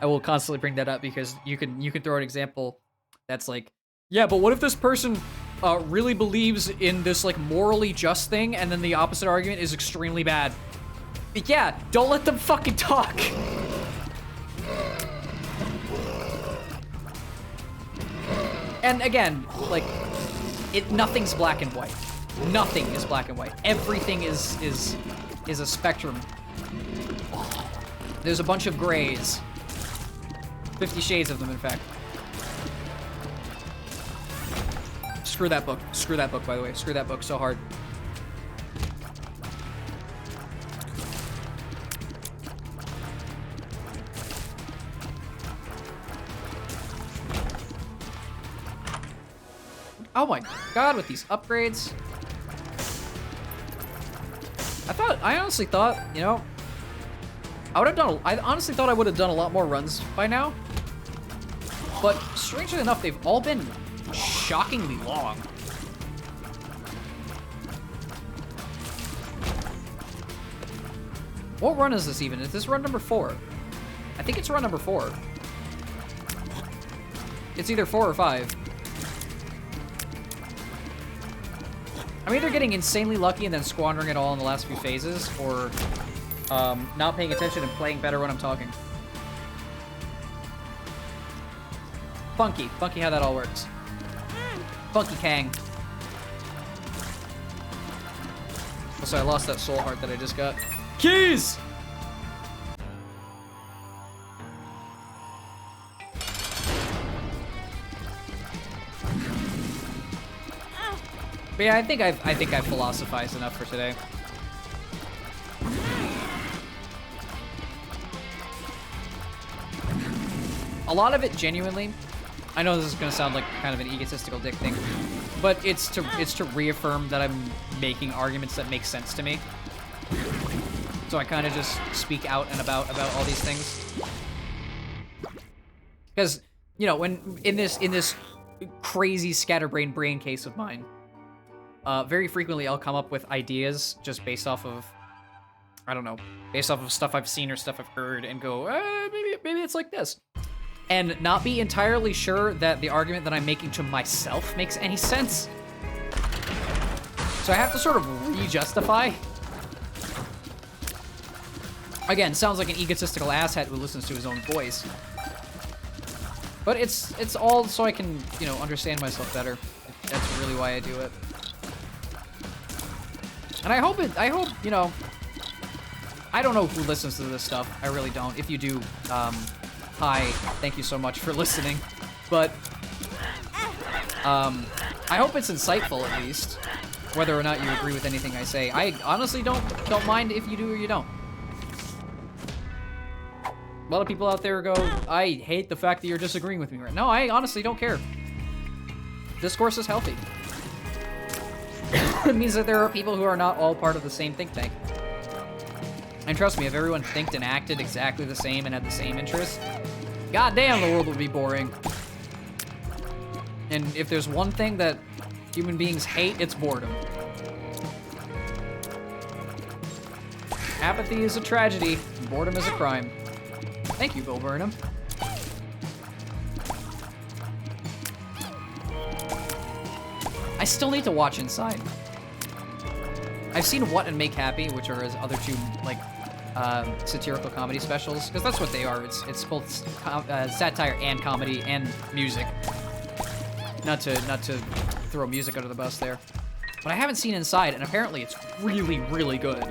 [SPEAKER 1] I will constantly bring that up because you can throw an example that's like, yeah, but what if this person really believes in this, like, morally just thing, and then the opposite argument is extremely bad? Yeah, don't let them fucking talk. And again, like, nothing's black and white. Nothing is black and white. Everything is a spectrum. There's a bunch of grays. 50 shades of them, in fact. Screw that book. Screw that book, by the way. Screw that book so hard. Oh my god, with these upgrades. I honestly thought, you know, I honestly thought I would have done a lot more runs by now. But strangely enough, they've all been shockingly long. What run is this even? Is this run number 4? I think it's run number 4. It's either 4 or 5. I'm either getting insanely lucky and then squandering it all in the last few phases, or not paying attention and playing better when I'm talking. Funky how that all works. Funky Kang. Also, I lost that soul heart that I just got. Keys! But yeah, I think I've philosophized enough for today. A lot of it, genuinely, I know this is gonna sound like kind of an egotistical dick thing, but it's to reaffirm that I'm making arguments that make sense to me. So I kind of just speak out and about all these things. Because, you know, when in this crazy scatterbrained brain case of mine, very frequently I'll come up with ideas just based off of, I don't know, based off of stuff I've seen or stuff I've heard, and go, maybe it's like this. And not be entirely sure that the argument that I'm making to myself makes any sense. So I have to sort of re-justify. Again, sounds like an egotistical asshat who listens to his own voice. But it's all so I can, you know, understand myself better. That's really why I do it. And I hope, you know, I don't know who listens to this stuff. I really don't. If you do, hi, thank you so much for listening. But I hope it's insightful at least, whether or not you agree with anything I say. I honestly don't mind if you do or you don't. A lot of people out there go, I hate the fact that you're disagreeing with me right now. No, I honestly don't care. Discourse is healthy. It means that there are people who are not all part of the same think tank. And trust me, if everyone thinked and acted exactly the same and had the same interests, goddamn, the world would be boring. And if there's one thing that human beings hate, it's boredom. Apathy is a tragedy, and boredom is a crime. Thank you, Bill Burnham. I still need to watch Inside. I've seen What and Make Happy, which are his other two, like, satirical comedy specials, because that's what they are. It's both satire and comedy and music. Not to throw music under the bus there. But I haven't seen Inside, and apparently it's really, really good.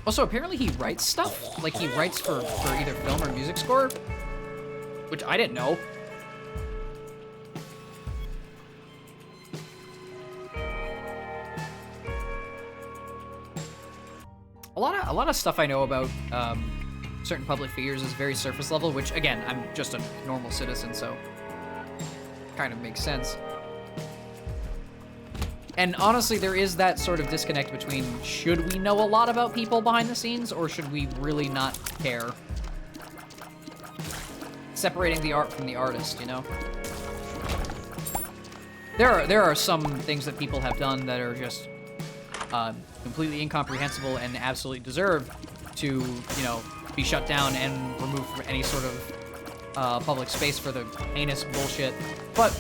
[SPEAKER 1] Also, apparently he writes stuff. Like, he writes for either film or music score, which I didn't know. A lot of stuff I know about certain public figures is very surface level, which, again, I'm just a normal citizen, so kind of makes sense. And honestly, there is that sort of disconnect between should we know a lot about people behind the scenes or should we really not care? Separating the art from the artist, you know? There are some things that people have done that are just completely incomprehensible and absolutely deserve to, you know, be shut down and removed from any sort of public space for the heinous bullshit. But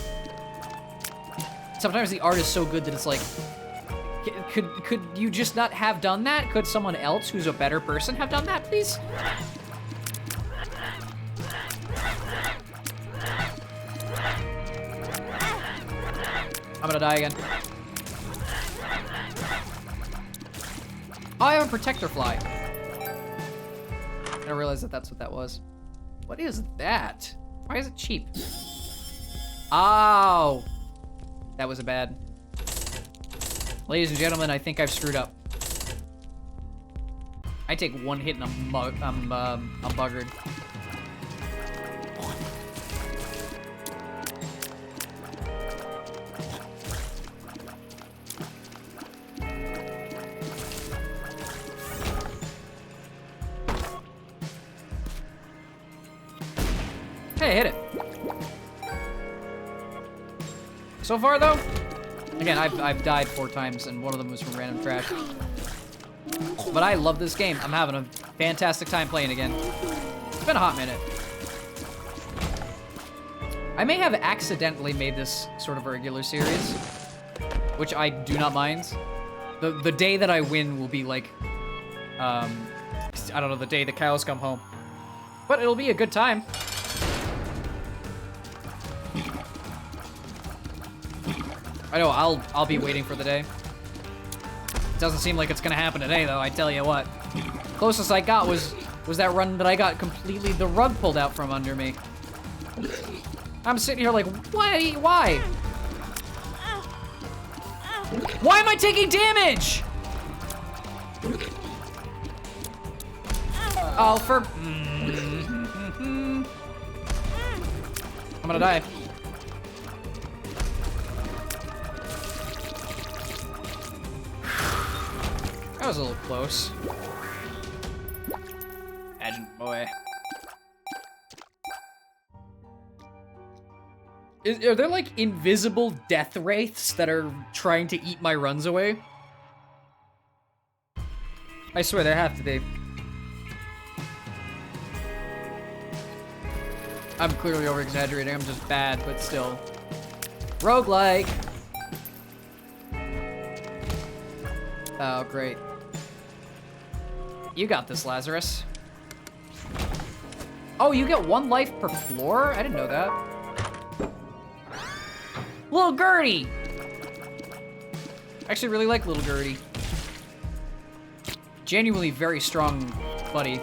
[SPEAKER 1] sometimes the art is so good that it's like, could you just not have done that? Could someone else who's a better person have done that, please? I'm gonna die again. Oh, I have a protector fly. I didn't realize that that's what that was. What is that? Why is it cheap? Oh! That was a bad. Ladies and gentlemen, I think I've screwed up. I take one hit and I'm buggered. Hey, hit it. So far, though, again, I've died 4 times, and one of them was from random trash. But I love this game. I'm having a fantastic time playing again. It's been a hot minute. I may have accidentally made this sort of a regular series, which I do not mind. The day that I win will be like, I don't know, the day the cows come home. But it'll be a good time. I know, I'll be waiting for the day. It doesn't seem like it's gonna happen today, though, I tell you what. Closest I got was that run that I got completely the rug pulled out from under me. I'm sitting here like, why? Why am I taking damage? Oh, for... I'm gonna die. That was a little close. Pageant boy. Are there like invisible death wraiths that are trying to eat my runs away? I swear there have to be. I'm clearly over-exaggerating, I'm just bad, but still. Roguelike! Oh, great. You got this, Lazarus. Oh, you get 1 life per floor? I didn't know that. Little Gertie! I actually really like Little Gertie. Genuinely very strong buddy.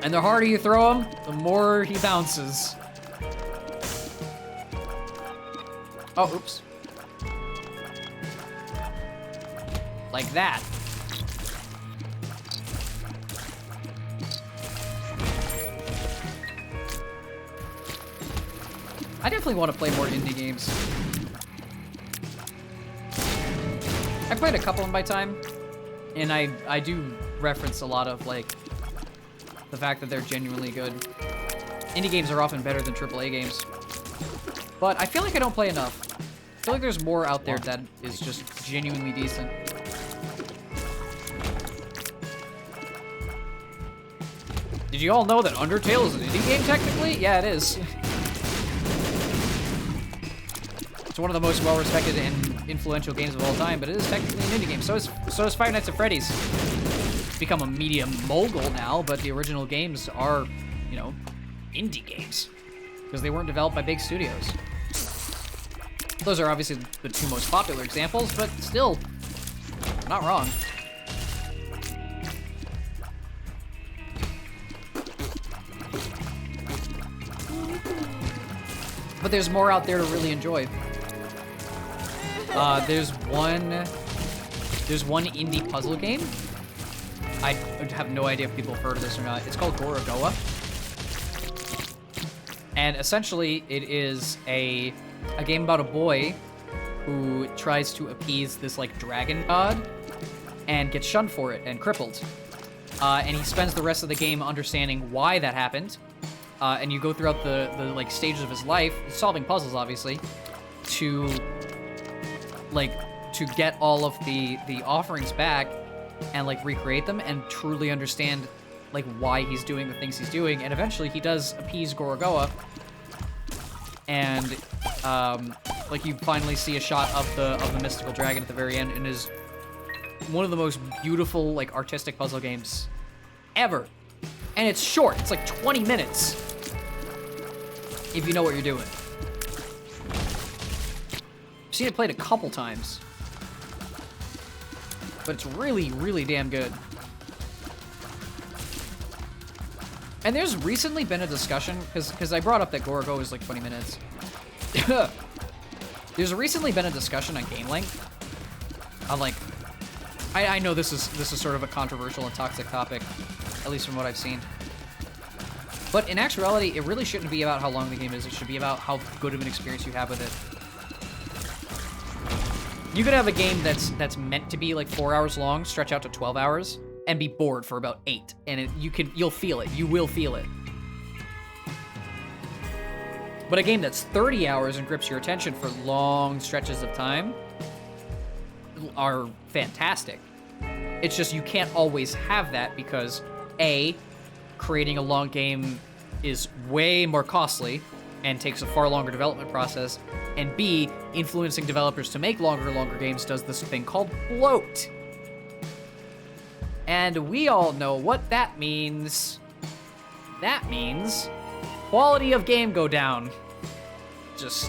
[SPEAKER 1] And the harder you throw him, the more he bounces. Oh, oops. Like that. I definitely want to play more indie games. I played a couple in my time, and I do reference a lot of, like, the fact that they're genuinely good. Indie games are often better than AAA games. But I feel like I don't play enough. I feel like there's more out there that is just genuinely decent. Did you all know that Undertale is an indie game, technically? Yeah, it is. It's one of the most well-respected and influential games of all time, but it is technically an indie game. So is Five Nights at Freddy's. It's become a media mogul now, but the original games are, you know, indie games. Because they weren't developed by big studios. Those are obviously the two most popular examples, but still, not wrong. But there's more out there to really enjoy. There's one indie puzzle game. I have no idea if people have heard of this or not. It's called Gorogoa. And essentially, it is a game about a boy who tries to appease this, like, dragon god and gets shunned for it and crippled. And he spends the rest of the game understanding why that happened. And you go throughout the like, stages of his life, solving puzzles, obviously, to get all of the offerings back and, like, recreate them and truly understand, like, why he's doing the things he's doing. And eventually he does appease Gorogoa. And, like, you finally see a shot of the mystical dragon at the very end, and it is one of the most beautiful, like, artistic puzzle games ever. And it's short. It's like 20 minutes. If you know what you're doing. I've seen it played a couple times. But it's really, really damn good. And there's recently been a discussion, because I brought up that Gorogoa is like 20 minutes. There's recently been a discussion on game length. On, like, I know this is sort of a controversial and toxic topic, at least from what I've seen. But in actuality, it really shouldn't be about how long the game is. It should be about how good of an experience you have with it. You could have a game that's meant to be like 4 hours long, stretch out to 12 hours, and be bored for about 8. And you'll feel it. You will feel it. But a game that's 30 hours and grips your attention for long stretches of time are fantastic. It's just you can't always have that because, A, creating a long game is way more costly and takes a far longer development process, and B, influencing developers to make longer and longer games does this thing called bloat. And we all know what that means. That means quality of game go down. That's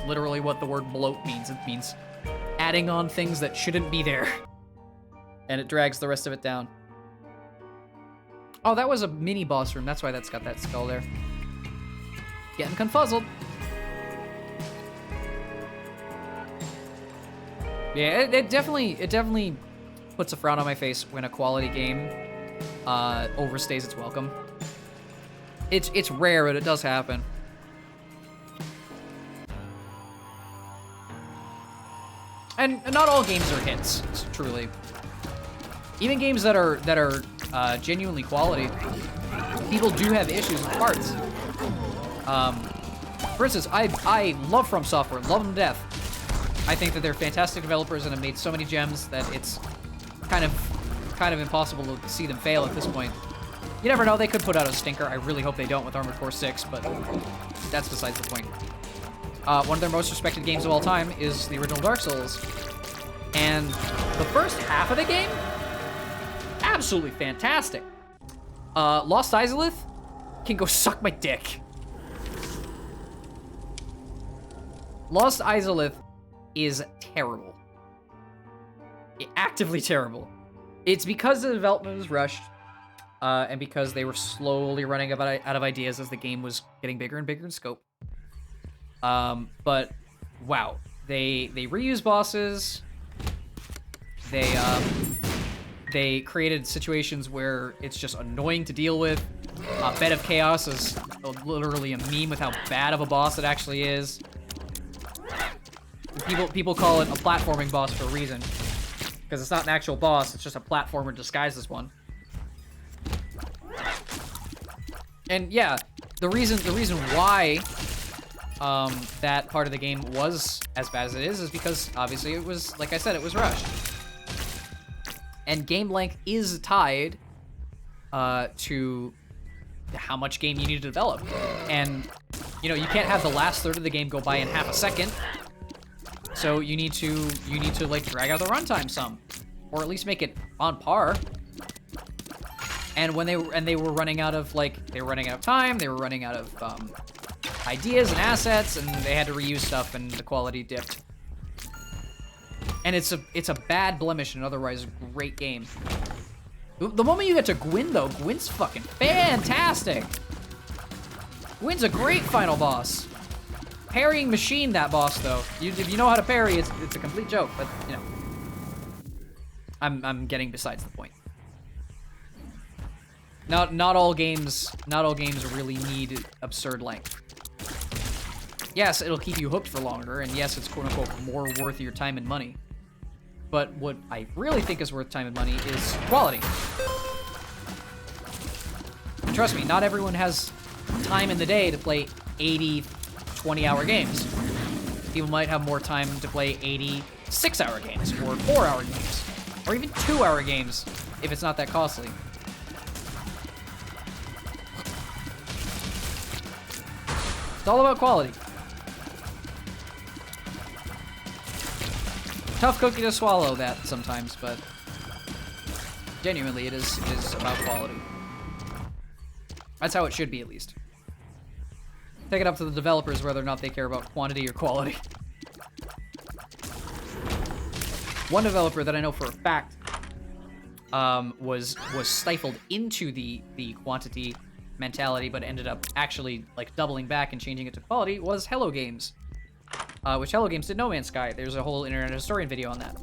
[SPEAKER 1] literally what the word bloat means. It means adding on things that shouldn't be there. And it drags the rest of it down. Oh, that was a mini boss room. That's why that's got that skull there. Getting confuzzled. Yeah, it definitely puts a frown on my face when a quality game overstays its welcome. It's rare, but it does happen. And not all games are hits, truly. Even games that are genuinely quality, people do have issues with parts. For instance, I love From Software, love them to death. I think that they're fantastic developers and have made so many gems that it's kind of impossible to see them fail at this point. You never know, they could put out a stinker. I really hope they don't with Armored Core 6, but that's besides the point. One of their most respected games of all time is the original Dark Souls. And the first half of the game, absolutely fantastic. Lost Izalith can go suck my dick. Lost Izalith is terrible. Actively terrible. It's because the development was rushed. and because they were slowly running out of ideas as the game was getting bigger and bigger in scope. But wow, they reuse bosses. They created situations where it's just annoying to deal with. Bed of Chaos is literally a meme with how bad of a boss it actually is. People call it a platforming boss for a reason, because it's not an actual boss, it's just a platformer disguised as one. And yeah, the reason why that part of the game was as bad as it is because obviously it was, like I said, it was rushed. And game length is tied to how much game you need to develop. And, you know, you can't have the last third of the game go by in half a second. So you need to like drag out the runtime some, or at least make it on par. And when they were running out of time, they were running out of ideas and assets, and they had to reuse stuff, and the quality dipped. And it's a bad blemish in an otherwise great game. The moment you get to Gwyn, though, Gwyn's fucking fantastic. Gwyn's a great final boss. Parrying machine, that boss, though. If you know how to parry, it's a complete joke. But you know, I'm getting besides the point. Not all games really need absurd length. Yes, it'll keep you hooked for longer, and yes, it's quote unquote more worth your time and money. But what I really think is worth time and money is quality. And trust me, not everyone has time in the day to play 80, 20-hour games. People might have more time to play 80, 6-hour games, or 4-hour games, or even 2-hour games if it's not that costly. It's all about quality. Tough cookie to swallow that sometimes, but genuinely it is about quality. That's how it should be, at least. Take it up to the developers whether or not they care about quantity or quality. One developer that I know for a fact was stifled into the quantity mentality, but ended up actually like doubling back and changing it to quality was Hello Games. Which Hello Games did No Man's Sky. There's a whole Internet Historian video on that.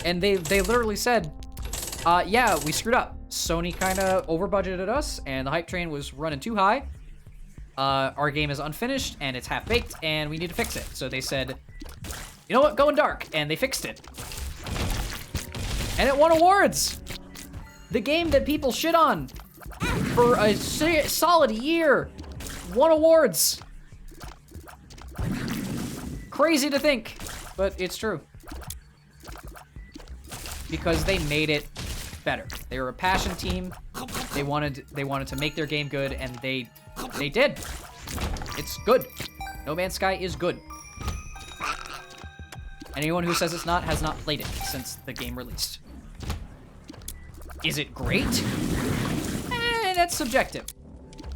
[SPEAKER 1] And they literally said, yeah, we screwed up. Sony kind of over-budgeted us, and the hype train was running too high. Our game is unfinished, and it's half-baked, and we need to fix it. So they said, you know what, going dark, and they fixed it. And it won awards! The game that people shit on for a solid year won awards. Crazy to think, but it's true. Because they made it better. They were a passion team. They wanted to make their game good, and they did. It's good. No Man's Sky is good. Anyone who says it's not has not played it since the game released. Is it great? That's subjective.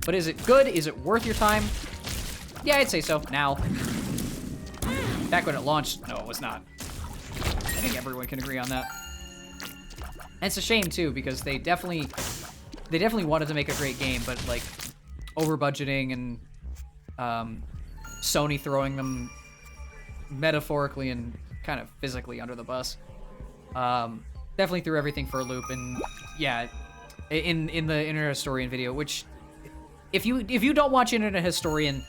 [SPEAKER 1] But is it good? Is it worth your time? Yeah, I'd say so. Now. Back when it launched, no, it was not. I think everyone can agree on that. And it's a shame, too, because they definitely wanted to make a great game, but, like, over-budgeting and Sony throwing them metaphorically and kind of physically under the bus. Definitely threw everything for a loop, and yeah, in the Internet Historian video, which if you don't watch Internet Historian,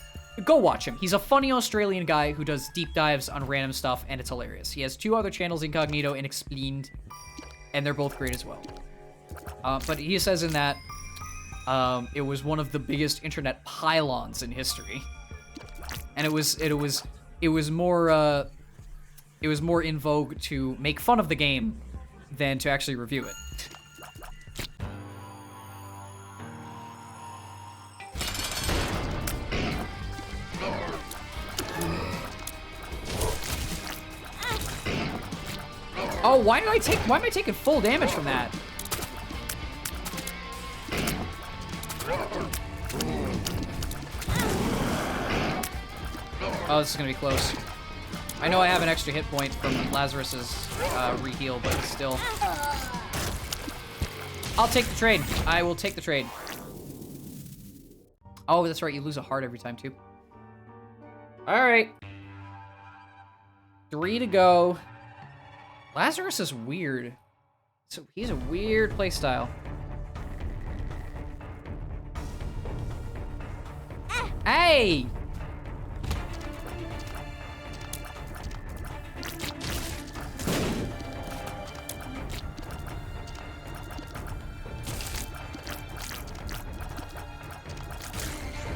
[SPEAKER 1] go watch him. He's a funny Australian guy who does deep dives on random stuff, and it's hilarious. He has 2 other channels, Incognito and Explained, and they're both great as well. But he says in that it was one of the biggest internet pylons in history, and it was more in vogue to make fun of the game than to actually review it. Oh, why am I taking full damage from that? Oh, this is gonna be close. I know I have an extra hit point from Lazarus's re-heal, but still. I'll take the trade. I will take the trade. Oh, that's right. You lose a heart every time, too. All right. 3 to go. Lazarus is weird. So he's a weird playstyle. Hey!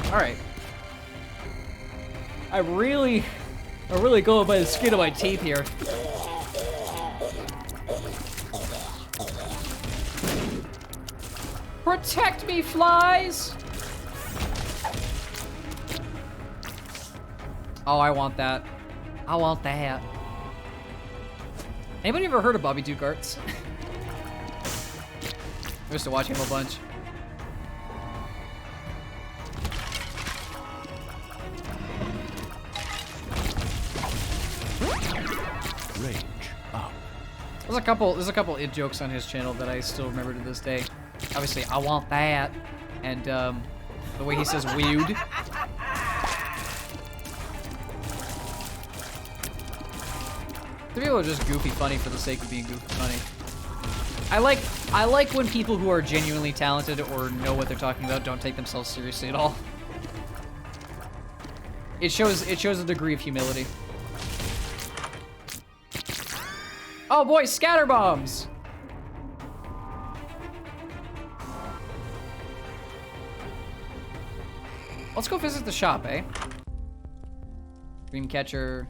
[SPEAKER 1] All right. I'm really going by the skin of my teeth here. Protect me, flies! Oh, I want that. I want that. Anybody ever heard of Bobby Dugarts? I used to watch him a bunch.
[SPEAKER 2] Range up.
[SPEAKER 1] There's a couple id jokes on his channel that I still remember to this day. Obviously, I want that, and the way he says "weird." The people are just goofy funny for the sake of being goofy funny. I like when people who are genuinely talented or know what they're talking about don't take themselves seriously at all. It shows a degree of humility. Oh boy, scatter bombs! Let's go visit the shop, eh? Dreamcatcher.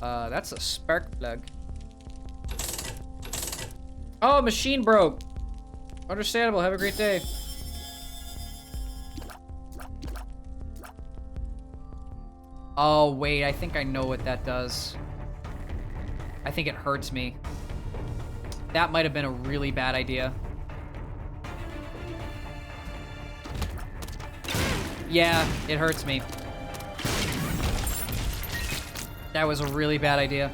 [SPEAKER 1] That's a spark plug. Oh, machine broke. Understandable. Have a great day. Oh, wait. I think I know what that does. I think it hurts me. That might have been a really bad idea. Yeah, it hurts me. That was a really bad idea.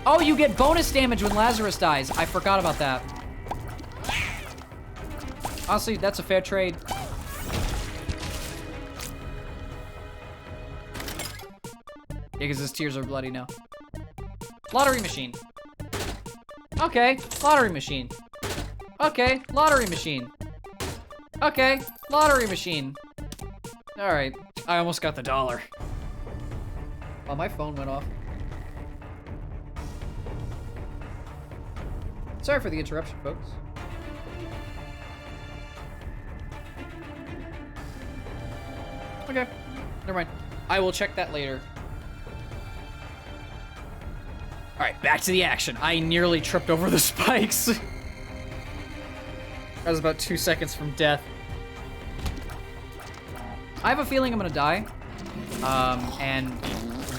[SPEAKER 1] Oh, you get bonus damage when Lazarus dies. I forgot about that. Honestly, that's a fair trade. Yeah, because his tears are bloody now. Lottery machine. Okay, lottery machine. Okay, lottery machine. Okay, lottery machine. Alright, I almost got the $1. Oh, my phone went off. Sorry for the interruption, folks. Okay, never mind. I will check that later. Alright, back to the action. I nearly tripped over the spikes. I was about 2 seconds from death. I have a feeling I'm gonna die. And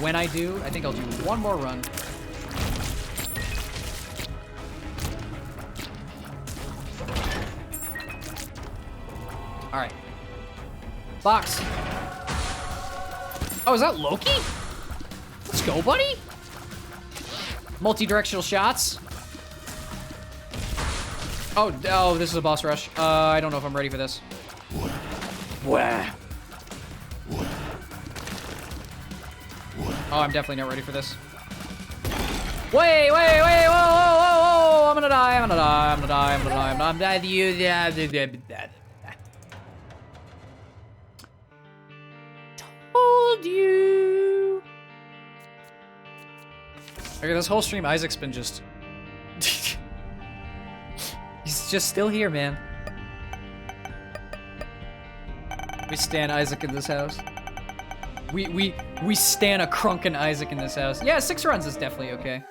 [SPEAKER 1] when I do, I think I'll do one more run. Alright. Box. Oh, is that Loki? Let's go, buddy. Multi-directional shots. Oh, this is a boss rush. I don't know if I'm ready for this. Wah. Oh, I'm definitely not ready for this. Wait, whoa, whoa, whoa, whoa, I'm gonna die, I'm gonna die, I'm gonna die, I'm gonna die, I'm gonna die. Told you. Okay, this whole stream, Isaac's been just... He's just still here, man. We stan Isaac in this house. We stan a crunkin' Isaac in this house. Yeah, 6 runs is definitely okay.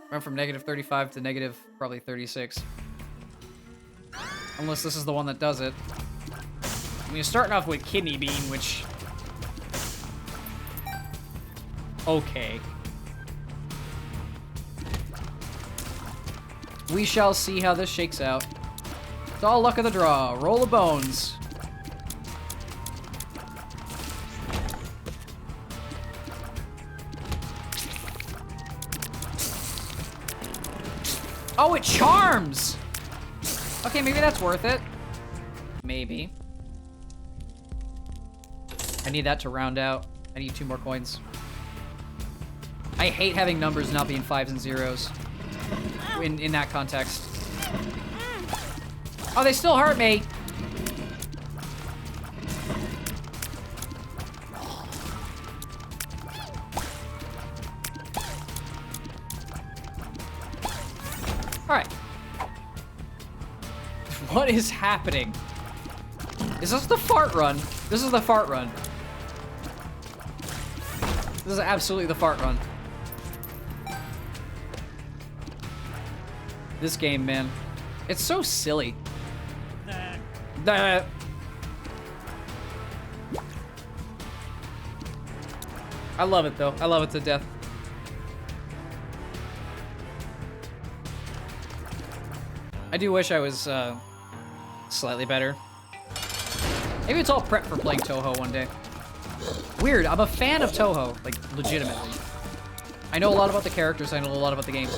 [SPEAKER 1] Run from -35 to negative probably 36. Unless this is the one that does it. I mean, you're starting off with Kidney Bean, which... Okay. We shall see how this shakes out. It's all luck of the draw. Roll of bones. Oh, it charms! Okay, maybe that's worth it. Maybe. I need that to round out. I need 2 more coins. I hate having numbers not being 5s and 0s in that context. Oh, they still hurt me. All right. What is happening? Is this the fart run? This is the fart run. This is absolutely the fart run. This game, man. It's so silly. Nah. I love it, though. I love it to death. I do wish I was slightly better. Maybe it's all prep for playing Touhou one day. Weird, I'm a fan of Touhou, like, legitimately. I know a lot about the characters, I know a lot about the game.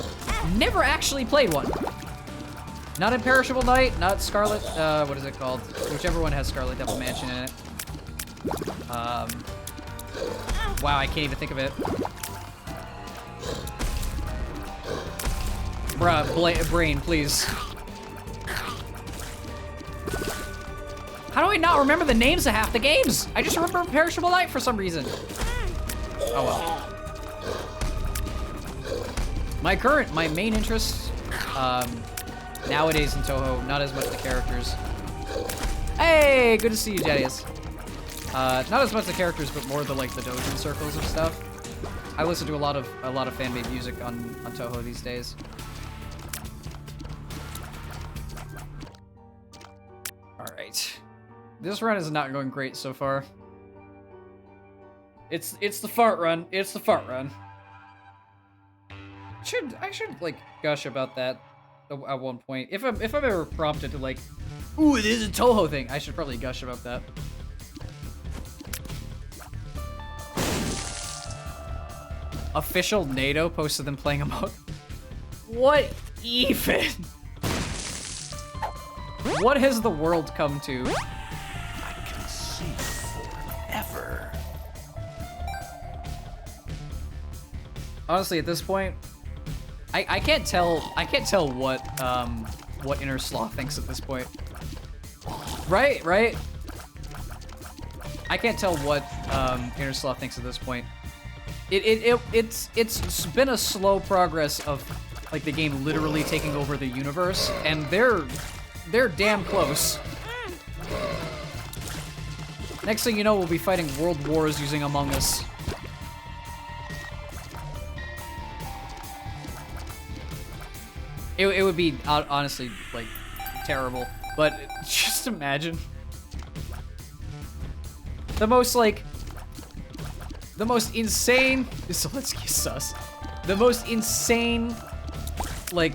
[SPEAKER 1] Never actually played one. Not Imperishable Night, not Scarlet, what is it called? Whichever one has Scarlet Devil Mansion in it. Wow, I can't even think of it. Bruh, brain, please. How do I not remember the names of half the games? I just remember Imperishable Night for some reason. Oh well. My main interest, nowadays in Touhou, not as much the characters. Hey, good to see you, Jedius. Not as much the characters, but more the like the doujin circles of stuff. I listen to a lot of fan-made music on Touhou these days. All right, this run is not going great so far. It's the fart run. It's the fart run. I should like gush about that at one point. If I'm ever prompted to like, ooh, it is a Touhou thing, I should probably gush about that. Official NATO posted them playing Among. What even? What has the world come to?
[SPEAKER 2] I can see forever.
[SPEAKER 1] Honestly, at this point, I can't tell what Inner Sloth thinks at this point. Right? I can't tell what Inner Sloth thinks at this point. It's been a slow progress of like the game literally taking over the universe, and they're damn close. Next thing you know, we'll be fighting world wars using Among Us. It would be honestly like terrible, but just imagine the most insane. Zelensky is sus. The most insane, like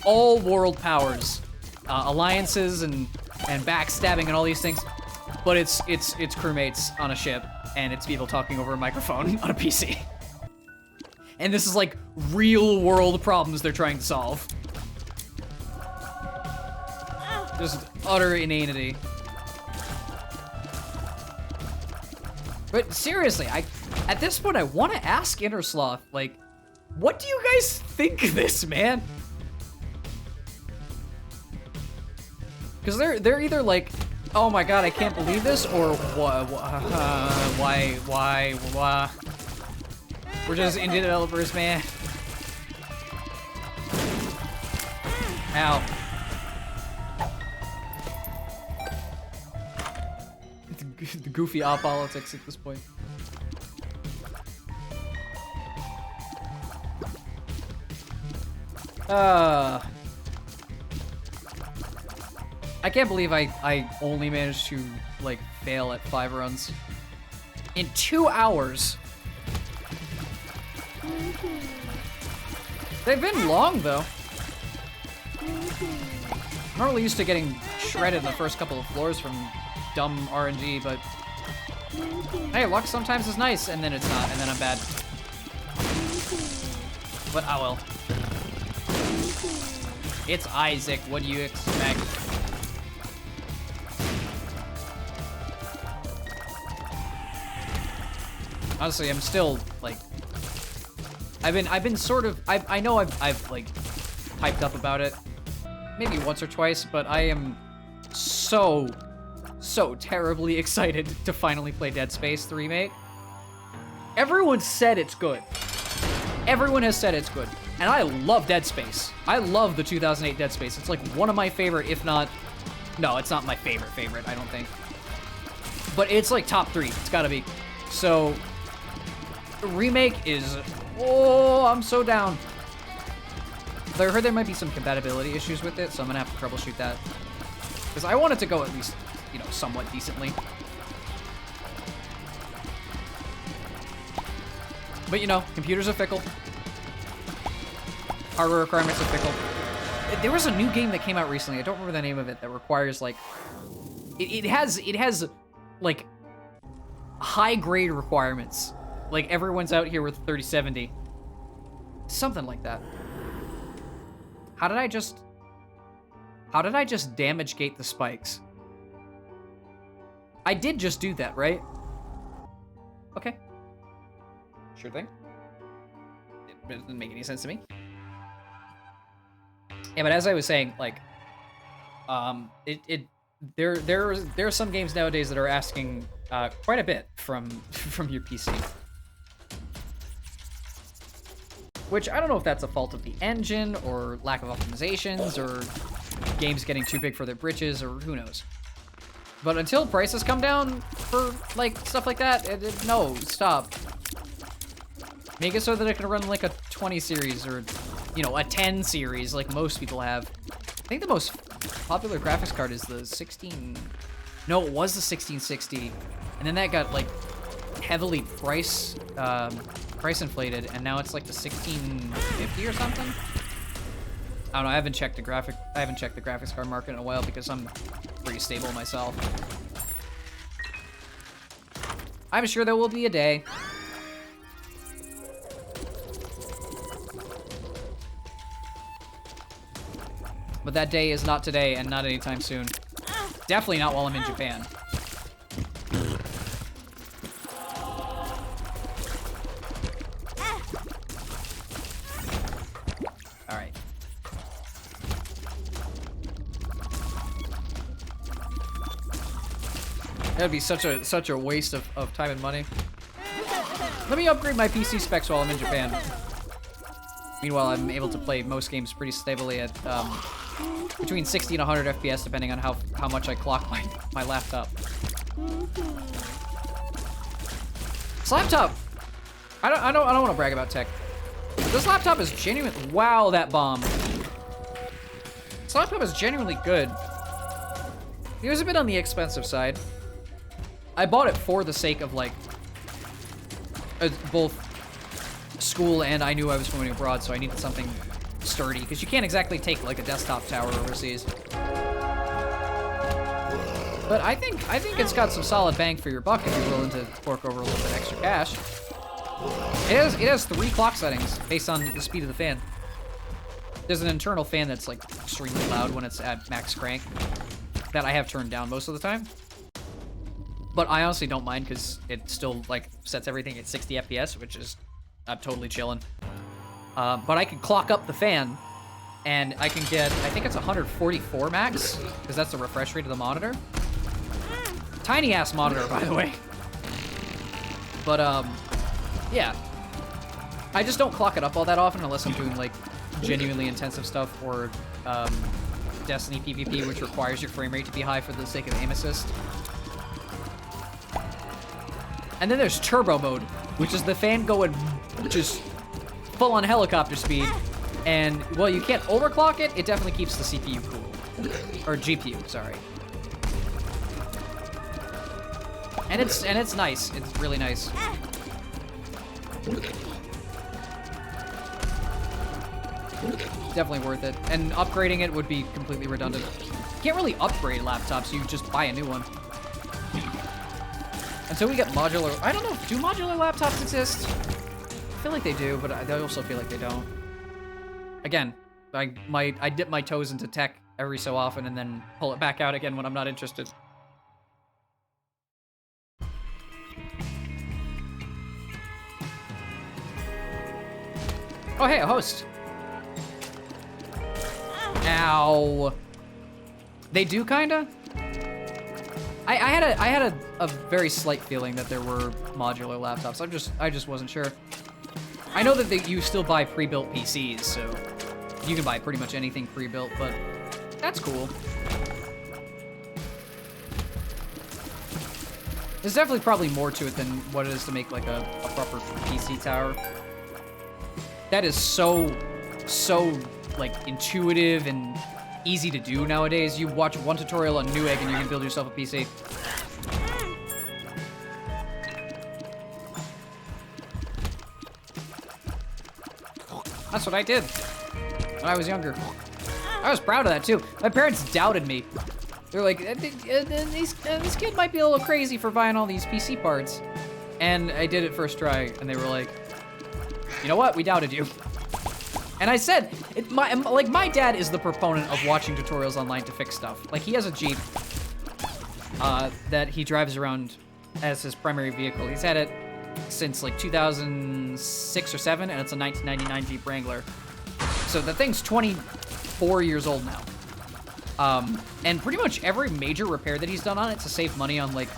[SPEAKER 1] all world powers, alliances and backstabbing and all these things, but it's crewmates on a ship and it's people talking over a microphone on a PC. And this is like real world problems they're trying to solve. Just utter inanity. But seriously, at this point I want to ask Inner Sloth, like, what do you guys think of this, man? Because they're either like, oh my god, I can't believe this, or why? We're just indie developers, man. Ow. The goofy politics at this point. I can't believe I only managed to like fail at 5 runs in 2 hours. They've been long though. Normally used to getting shredded in the first couple of floors from dumb RNG, but hey, luck sometimes is nice, and then it's not, and then I'm bad. But oh well. It's Isaac, what do you expect? Honestly, I'm still, like, I've been sort of, I know I've like, hyped up about it, maybe once or twice, but I am so terribly excited to finally play Dead Space, the remake. Everyone said it's good. Everyone has said it's good. And I love Dead Space. I love the 2008 Dead Space. It's like one of my favorite, if not, no, it's not my favorite, I don't think. But it's like top 3, it's gotta be. So, the remake is, oh, I'm so down. But I heard there might be some compatibility issues with it, so I'm gonna have to troubleshoot that. Because I want it to go at least, you know, somewhat decently. But you know, computers are fickle. Hardware requirements are fickle. There was a new game that came out recently, I don't remember the name of it, that requires like, it has like high grade requirements. Like everyone's out here with 3070. Something like that. How did I just damage gate the spikes? I did just do that, right? Okay. Sure thing. It doesn't make any sense to me. Yeah, but as I was saying, like, there are some games nowadays that are asking quite a bit from your PC. Which, I don't know if that's a fault of the engine, or lack of optimizations, or games getting too big for their britches, or who knows. But until prices come down for, like, stuff like that, no, stop. Make it so that it can run, like, a 20 series, or, you know, a 10 series, like most people have. I think the most popular graphics card is the 16... No, it was the 1660, and then that got, like, heavily price inflated, and now it's like the 1650 or something. I don't know. I haven't checked the graphics card market in a while because I'm pretty stable myself. I'm sure there will be a day. But that day is not today and not anytime soon. Definitely not while I'm in Japan. Alright. That would be such a waste of time and money. Let me upgrade my PC specs while I'm in Japan. Meanwhile, I'm able to play most games pretty stably at between 60 and 100 FPS, depending on how much I clock my laptop. This laptop, I don't want to brag about tech. This laptop is genuinely, wow, that bomb. This laptop is genuinely good. It was a bit on the expensive side. I bought it for the sake of, like, both school and I knew I was moving abroad, so I needed something sturdy, because you can't exactly take, like, a desktop tower overseas. But I think it's got some solid bang for your buck if you're willing to fork over a little bit extra cash. It has 3 clock settings based on the speed of the fan. There's an internal fan that's, like, extremely loud when it's at max crank that I have turned down most of the time. But I honestly don't mind because it still, like, sets everything at 60 FPS, which is, I'm totally chilling. But I can clock up the fan, and I can get, I think it's 144 max, because that's the refresh rate of the monitor. Tiny-ass monitor, by the way. But, yeah. I just don't clock it up all that often unless I'm doing, like, genuinely intensive stuff, or Destiny PvP, which requires your frame rate to be high for the sake of aim assist. And then there's turbo mode, which is the fan going just full-on helicopter speed. And while you can't overclock it, it definitely keeps the CPU cool. Or GPU, sorry. And it's nice. It's really nice. definitely worth it. And upgrading it would be completely redundant. You can't really upgrade laptops, you just buy a new one. Until we get modular... I don't know, do modular laptops exist? I feel like they do, but I also feel like they don't. Again, I dip my toes into tech every so often and then pull it back out again when I'm not interested. Oh, hey, a host. Ow. They do, kinda? I had a very slight feeling that there were modular laptops. I just wasn't sure. I know that you still buy pre-built PCs, so you can buy pretty much anything pre-built, but that's cool. There's definitely probably more to it than what it is to make like a proper PC tower. That is so like intuitive and easy to do nowadays. You watch one tutorial on Newegg and you can build yourself a PC. That's what I did when I was younger. I was proud of that too. My parents doubted me. They're like, this kid might be a little crazy for buying all these PC parts. And I did it first try, and they were like, you know what? We doubted you. And I said, my dad is the proponent of watching tutorials online to fix stuff. Like, he has a Jeep that he drives around as his primary vehicle. He's had it since like 2006 or 7, and it's a 1999 Jeep Wrangler. So the thing's 24 years old now. And pretty much every major repair that he's done on it to save money on like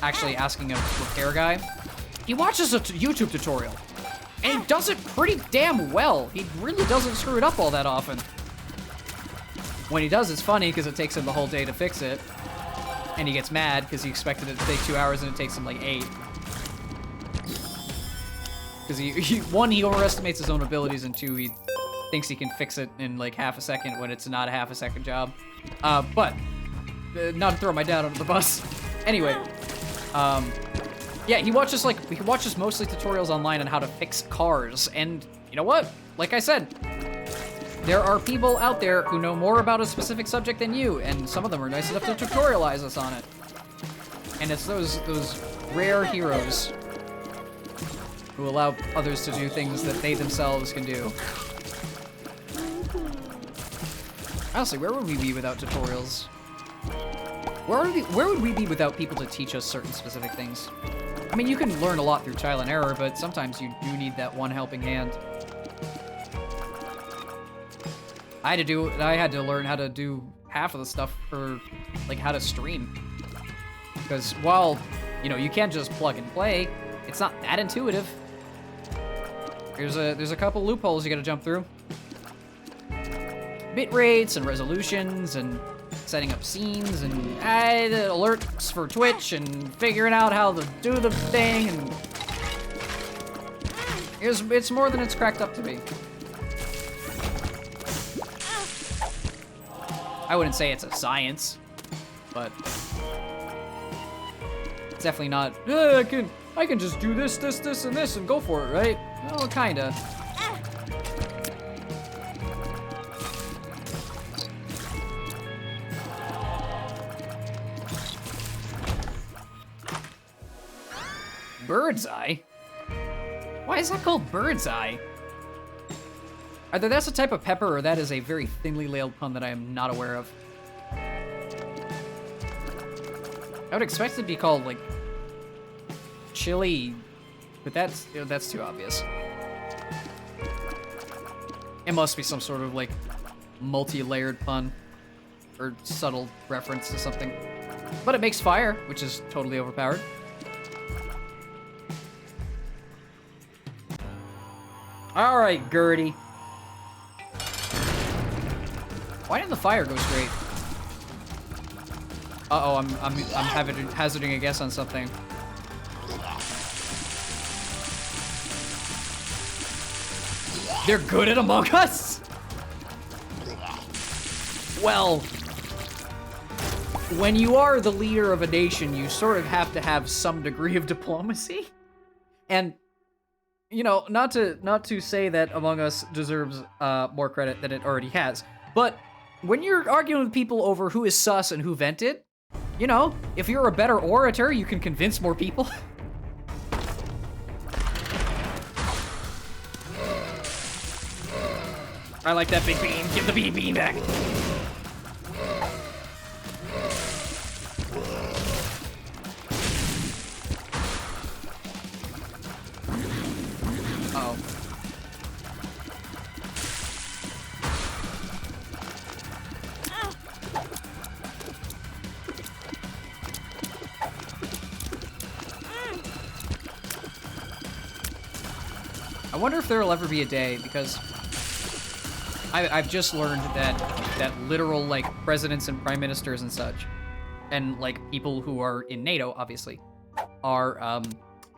[SPEAKER 1] actually asking a repair guy, he watches a YouTube tutorial. And he does it pretty damn well. He really doesn't screw it up all that often. When he does, it's funny because it takes him the whole day to fix it. And he gets mad because he expected it to take 2 hours and it takes him like 8. Because one, he overestimates his own abilities, and 2, he thinks he can fix it in like half a second when it's not a half a second job. But not to throw my dad under the bus. Anyway, yeah, he watches mostly tutorials online on how to fix cars, and you know what? Like I said, there are people out there who know more about a specific subject than you, and some of them are nice enough to tutorialize us on it. And it's those rare heroes who allow others to do things that they themselves can do. Honestly, where would we be without tutorials? Where would we be without people to teach us certain specific things? I mean, you can learn a lot through trial and error, but sometimes you do need that one helping hand. I had to learn how to do half of the stuff for, like, how to stream. Because while, you know, you can't just plug and play, it's not that intuitive. There's a couple loopholes you gotta jump through. Bit rates and resolutions and setting up scenes and alerts for Twitch and figuring out how to do the thing, and it's more than it's cracked up to be. I wouldn't say it's a science, but it's definitely not, I can just do this, and this and go for it, right? Well, kinda. Bird's eye? Why is that called bird's eye? Either that's a type of pepper or that is a very thinly layered pun that I am not aware of. I would expect it to be called, like, chili, but that's too obvious. It must be some sort of, like, multi-layered pun or subtle reference to something. But it makes fire, which is totally overpowered. All right, Gertie. Why didn't the fire go straight? Uh-oh, I'm hazarding a guess on something. They're good at Among Us? Well, when you are the leader of a nation, you sort of have to have some degree of diplomacy. And you know, not to say that Among Us deserves more credit than it already has, but when you're arguing with people over who is sus and who vented, you know, if you're a better orator, you can convince more people. I like that big bean. Give the bean back. Uh-oh. I wonder if there'll ever be a day, because I've just learned that literal, like, presidents and prime ministers and such, and, like, people who are in NATO, obviously, are,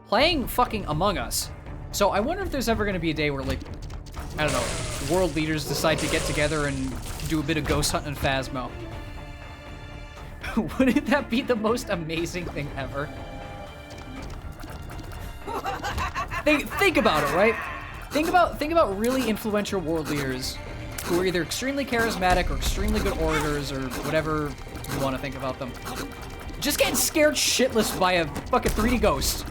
[SPEAKER 1] playing fucking Among Us. So I wonder if there's ever gonna be a day where, like, I don't know, world leaders decide to get together and do a bit of ghost hunting and Phasmo. Wouldn't that be the most amazing thing ever? Think about it, right? Think about really influential world leaders who are either extremely charismatic or extremely good orators or whatever you want to think about them. Just getting scared shitless by a fucking 3D ghost.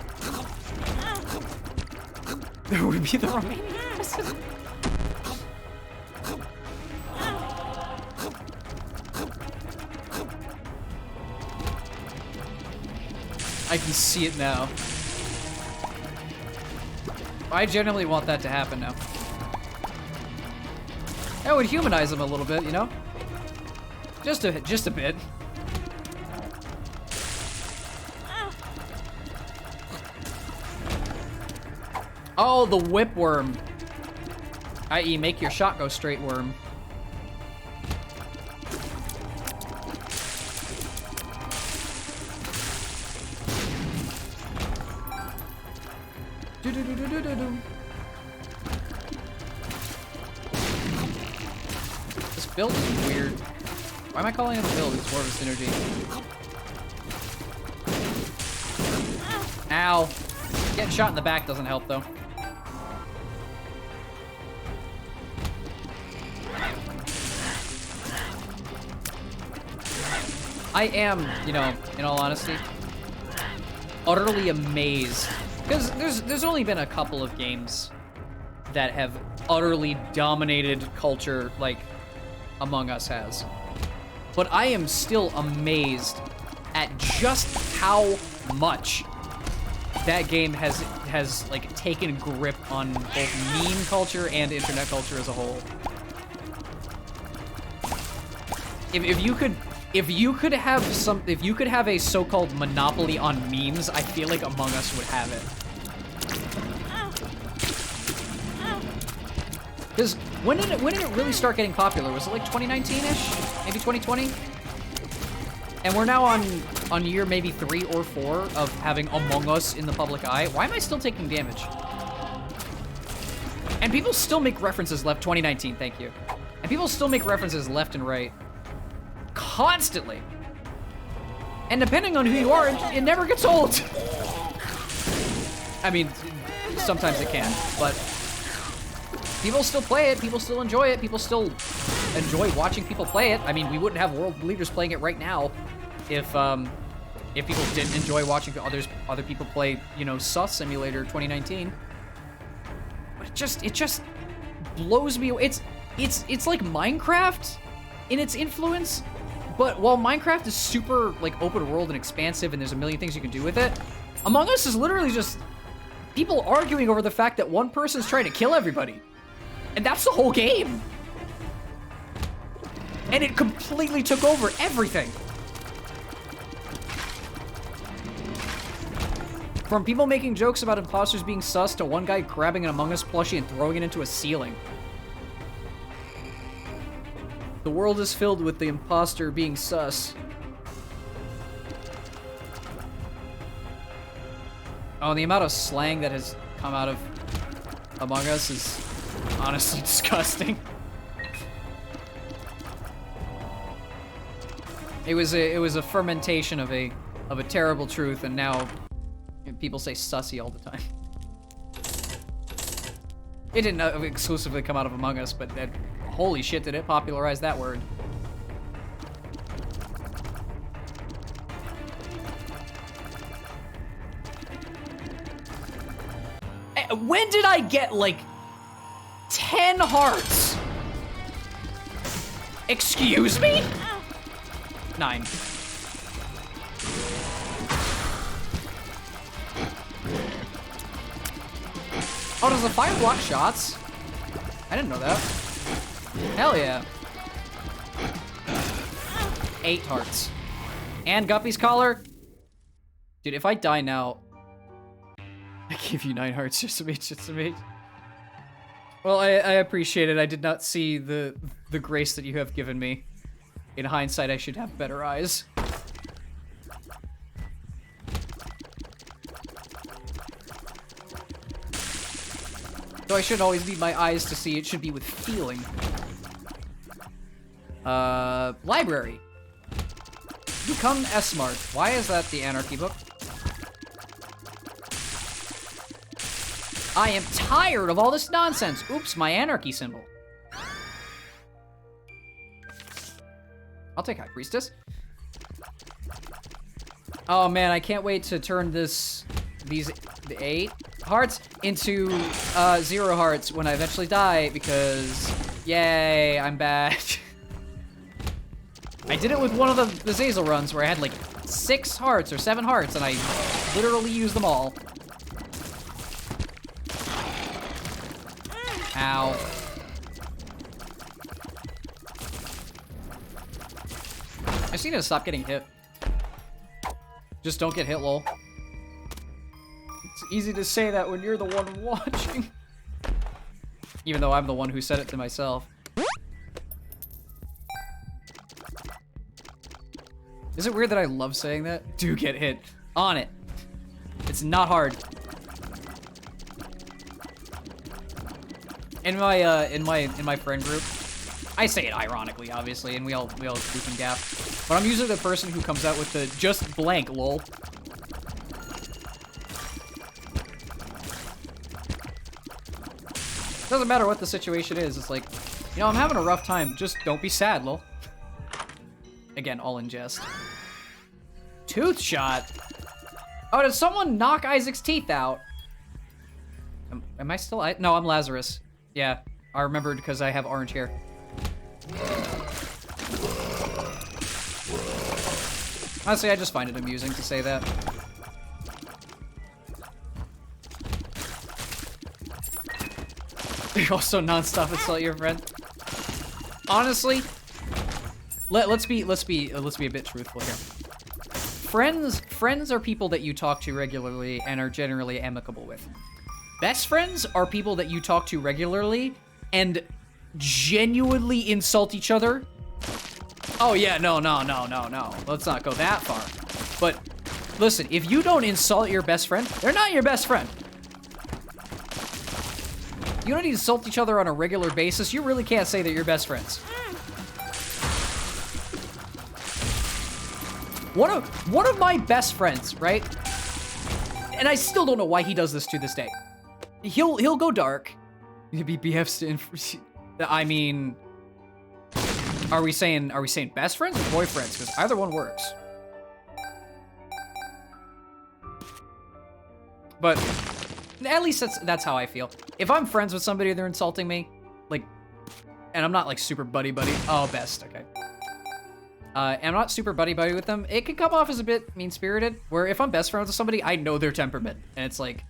[SPEAKER 1] There would be the Romanian president. I can see it now. I genuinely want that to happen now. That would humanize him a little bit, you know? Just a bit. Oh, the whip worm. I.e., make your shot go straight worm. This build is weird. Why am I calling it a build? It's more of a synergy. Ow. Getting shot in the back doesn't help, though. I am, you know, in all honesty, utterly amazed. Because there's only been a couple of games that have utterly dominated culture like Among Us has. But I am still amazed at just how much that game has like taken grip on both meme culture and internet culture as a whole. If you could have a so-called monopoly on memes, I feel like Among Us would have it. Because when did it really start getting popular? Was it like 2019-ish? Maybe 2020? And we're now on year maybe 3 or 4 of having Among Us in the public eye. Why am I still taking damage? And people still make references left. 2019, thank you. And people still make references left and right. Constantly. And depending on who you are, it never gets old. I mean, sometimes it can, but people still play it, people still enjoy it, people still enjoy watching people play it. I mean, we wouldn't have world leaders playing it right now if people didn't enjoy watching other people play, you know, Sus Simulator 2019. But it just blows me away. It's like Minecraft in its influence. But while Minecraft is super, like, open world and expansive and there's a million things you can do with it, Among Us is literally just people arguing over the fact that one person's trying to kill everybody. And that's the whole game. And it completely took over everything. From people making jokes about imposters being sus to one guy grabbing an Among Us plushie and throwing it into a ceiling. The world is filled with the imposter being sus. Oh, the amount of slang that has come out of Among Us is honestly disgusting. It was a fermentation of a terrible truth, and now people say sussy all the time. It didn't exclusively come out of Among Us, but holy shit, did it popularize that word. When did I get, like, 10 hearts? Excuse me? 9. Oh, does the fire block shots? I didn't know that. Hell yeah. 8 hearts. And Guppy's collar. Dude, if I die now, I give you 9 hearts just to me. Well, I appreciate it. I did not see the grace that you have given me. In hindsight, I should have better eyes. Though I should always need my eyes to see, it should be with feeling. Library. Become S-Smart. Why is that the anarchy book? I am tired of all this nonsense. Oops, my anarchy symbol. I'll take High Priestess. Oh man, I can't wait to turn these 8 hearts into 0 hearts when I eventually die, because yay, I'm bad. I did it with one of the Zazel runs where I had like 6 hearts or 7 hearts and I literally used them all. Ow. I just need to stop getting hit. Just don't get hit, lol. It's easy to say that when you're the one watching. Even though I'm the one who said it to myself. Is it weird that I love saying that? Do get hit. On it. It's not hard. In my friend group, I say it ironically, obviously, and we all goof and gaff. But I'm usually the person who comes out with the just blank, lol. Doesn't matter what the situation is. It's like, you know, I'm having a rough time. Just don't be sad, lol. Again, all in jest. Tooth shot. Oh, did someone knock Isaac's teeth out? Am I still? No, I'm Lazarus. Yeah, I remembered because I have orange hair. Honestly, I just find it amusing to say that. You also non-stop insult your friend. Honestly, let's be a bit truthful here. Friends are people that you talk to regularly and are generally amicable with. Best friends are people that you talk to regularly and genuinely insult each other. Oh yeah, no. Let's not go that far. But listen, if you don't insult your best friend, they're not your best friend. You don't insult each other on a regular basis, you really can't say that you're best friends. One of my best friends, right? And I still don't know why he does this to this day. He'll go dark. He'll be BFs. I mean, are we saying best friends or boyfriends? Because either one works. But at least that's how I feel. If I'm friends with somebody and they're insulting me, like, and I'm not like super buddy. Oh, best. Okay. And I'm not super buddy with them. It can come off as a bit mean-spirited. Where if I'm best friends with somebody, I know their temperament, and it's like,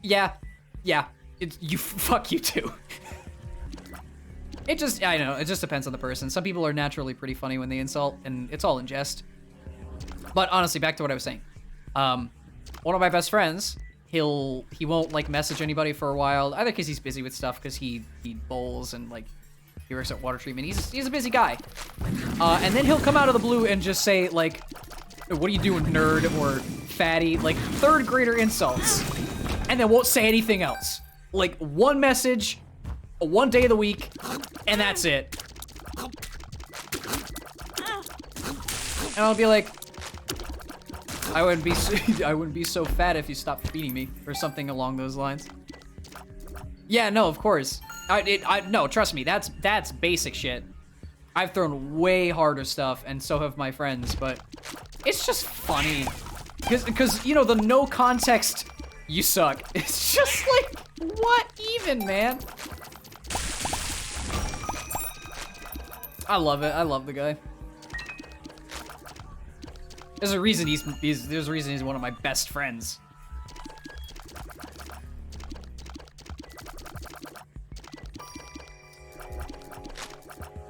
[SPEAKER 1] yeah. Fuck you too. I don't know, it just depends on the person. Some people are naturally pretty funny when they insult, and it's all in jest. But honestly, back to what I was saying. One of my best friends, he won't like message anybody for a while, either because he's busy with stuff, because he bowls and like he works at water treatment. He's a busy guy. And then he'll come out of the blue and just say like, "What are you doing, nerd?" or "fatty," like 3rd grader insults. And then won't say anything else. Like, one message, one day of the week, and that's it. And I'll be like, I wouldn't be so fat if you stopped feeding me, or something along those lines. Yeah, no, of course. No, trust me, that's basic shit. I've thrown way harder stuff, and so have my friends, but it's just funny. Because you know, the no context, you suck. It's just like, what even, man? I love it. I love the guy. There's a reason he's one of my best friends.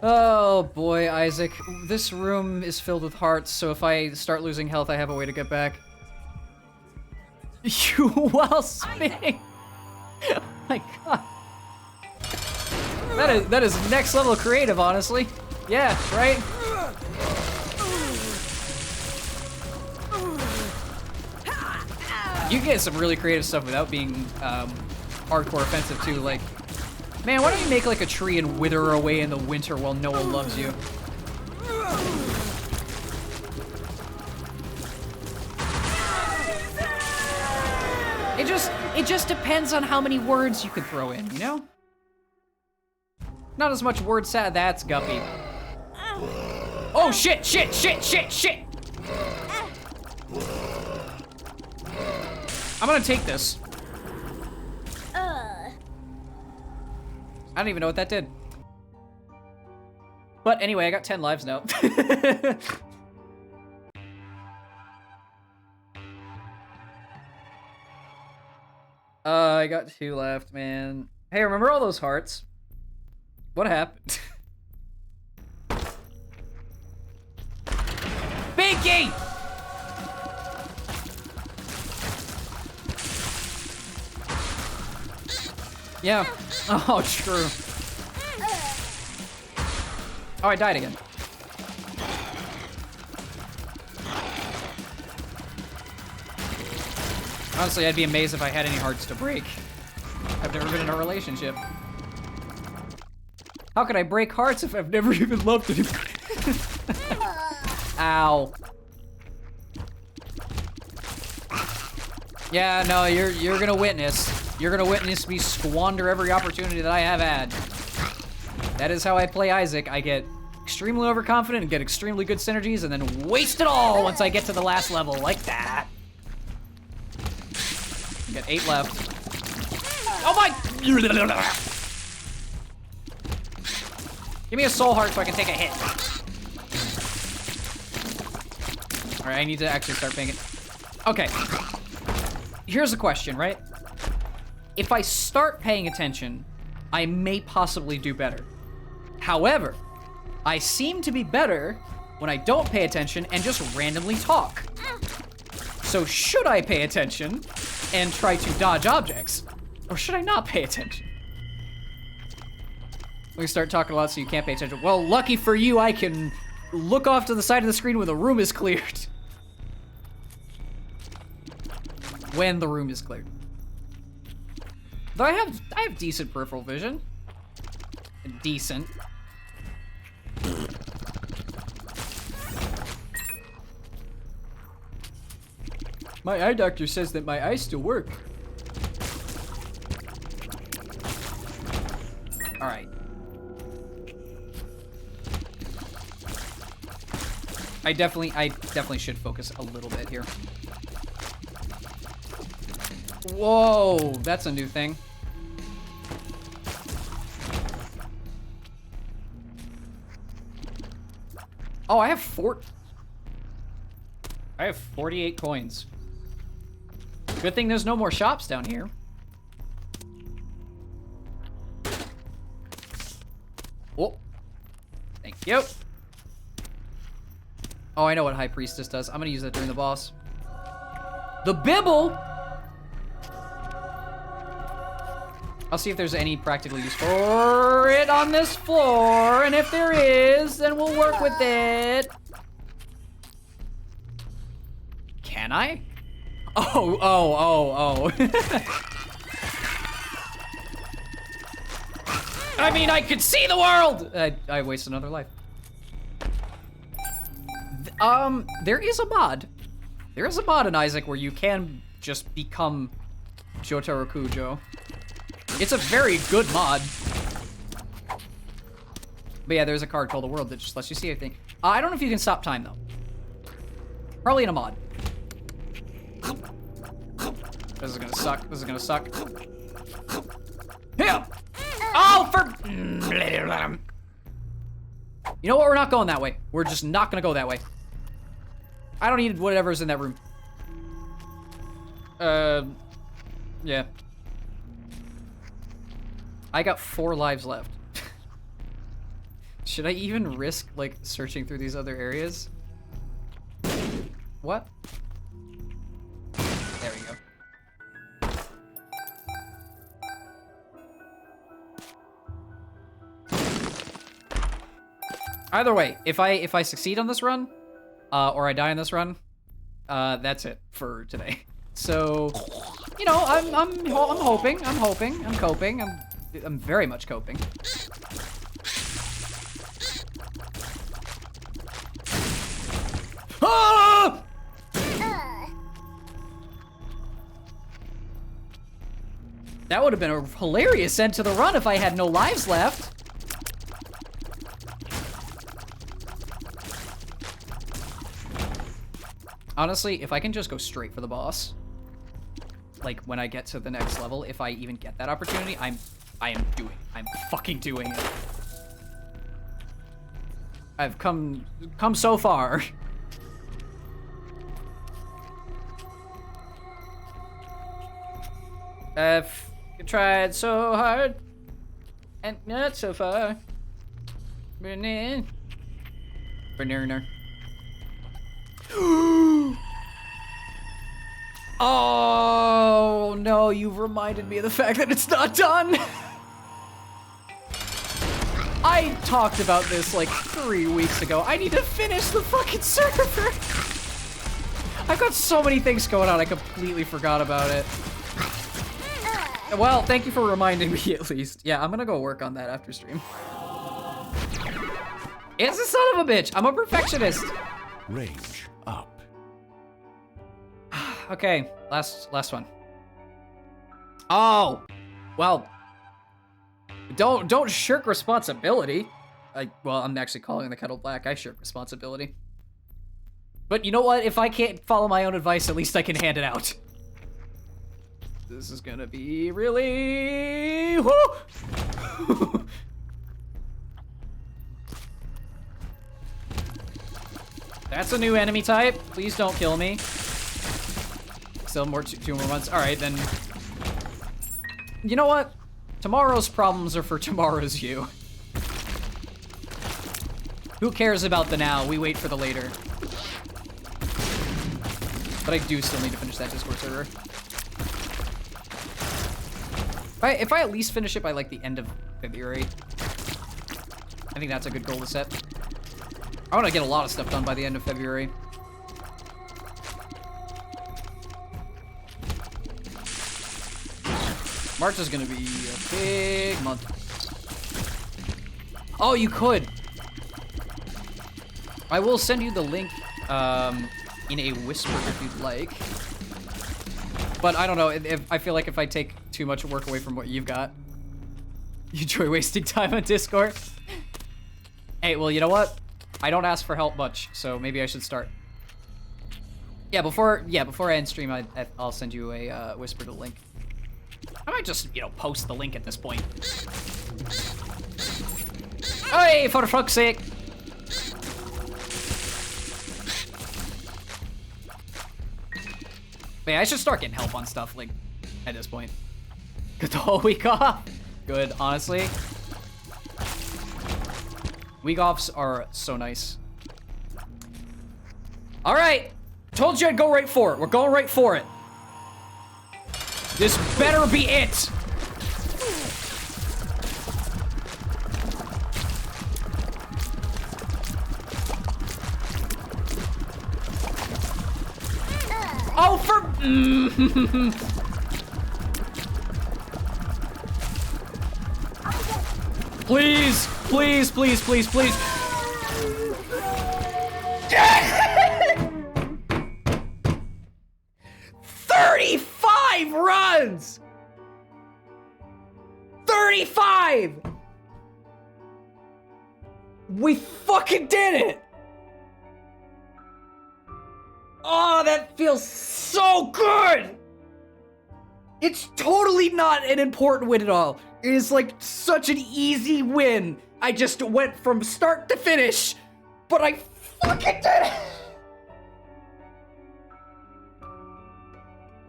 [SPEAKER 1] Oh boy, Isaac. This room is filled with hearts, so if I start losing health, I have a way to get back. You while spinning. Oh my god. That is next level creative, honestly. Yeah, right? You can get some really creative stuff without being hardcore offensive too. Like, man, why don't you make like a tree and wither away in the winter while no one loves you? It just depends on how many words you can throw in, you know? Not as much word salad. That's Guppy. Oh shit! Shit! Shit! Shit! Shit! I'm gonna take this. I don't even know what that did. But anyway, I got 10 lives now. I got 2 left, man. Hey, remember all those hearts? What happened? Binky! Yeah. Oh, true. Oh, I died again. Honestly, I'd be amazed if I had any hearts to break. I've never been in a relationship. How could I break hearts if I've never even loved anybody? Ow. Yeah, no, you're gonna witness. You're gonna witness me squander every opportunity that I have had. That is how I play Isaac. I get extremely overconfident and get extremely good synergies and then waste it all once I get to the last level, like that. Got 8 left. Oh my! Give me a soul heart so I can take a hit. Alright, I need to actually start paying it. Okay. Here's a question, right? If I start paying attention, I may possibly do better. However, I seem to be better when I don't pay attention and just randomly talk. So should I pay attention and try to dodge objects? Or should I not pay attention? We start talking a lot so you can't pay attention. Well, lucky for you, I can look off to the side of the screen when the room is cleared. When the room is cleared. Though I have decent peripheral vision. Decent. My eye doctor says that my eyes still work. All right. I definitely should focus a little bit here. Whoa, that's a new thing. Oh, I have 48 coins. Good thing there's no more shops down here. Oh, thank you. Oh, I know what High Priestess does. I'm gonna use that during the boss. The Bibble! I'll see if there's any practical use for it on this floor, and if there is, then we'll work with it. Can I? Oh. I mean, I could see the world! I waste another life. There is a mod. There is a mod in Isaac where you can just become Jotaro Kujo. It's a very good mod. But yeah, there's a card called the World that just lets you see everything. I don't know if you can stop time, though. Probably in a mod. This is gonna suck. This is gonna suck. Yeah. Oh, for... You know what? We're not going that way. We're just not gonna go that way. I don't need whatever's in that room. Yeah. I got 4 lives left. Should I even risk, like, searching through these other areas? What? There we go. Either way, if I succeed on this run, or I die on this run, that's it for today. So, you know, I'm hoping, I'm coping, I'm very much coping. Ah! That would have been a hilarious end to the run if I had no lives left. Honestly, if I can just go straight for the boss, like when I get to the next level, if I even get that opportunity, I'm fucking doing it. I've come so far. I've tried so hard and not so far. Banana. Oh no, you've reminded me of the fact that it's not done. I talked about this like 3 weeks ago. I need to finish the fucking server. I've got so many things going on, I completely forgot about it. Well, thank you for reminding me at least. Yeah, I'm gonna go work on that after stream. It's a son of a bitch. I'm a perfectionist.
[SPEAKER 2] Range up.
[SPEAKER 1] Okay, last one. Oh, well, don't shirk responsibility. Well, I'm actually calling the kettle black. I shirk responsibility. But you know what? If I can't follow my own advice, at least I can hand it out. This is gonna be really... Woo! That's a new enemy type. Please don't kill me. Still more 2 more months. All right, then. You know what? Tomorrow's problems are for tomorrow's you. Who cares about the now? We wait for the later. But I do still need to finish that Discord server. If I at least finish it by like the end of February, I think that's a good goal to set. I want to get a lot of stuff done by the end of February. March is gonna be a big month. Oh, you could. I will send you the link in a whisper if you'd like. But I don't know, I feel like if I take too much work away from what you've got, you enjoy wasting time on Discord. Hey, well, you know what? I don't ask for help much, so maybe I should start. Yeah, before I end stream, I'll send you a whispered link. I might just, you know, post the link at this point. Hey, for fuck's sake! But yeah, I should start getting help on stuff, like, at this point. Get the whole week off. Good, honestly. Week offs are so nice. All right, told you I'd go right for it. We're going right for it. This better be it. Oh, for... Please, please, please, please, please. 35 runs! 35! We fucking did it! Oh, that feels so good! It's totally not an important win at all. It is like such an easy win. I just went from start to finish, but I fucking did it!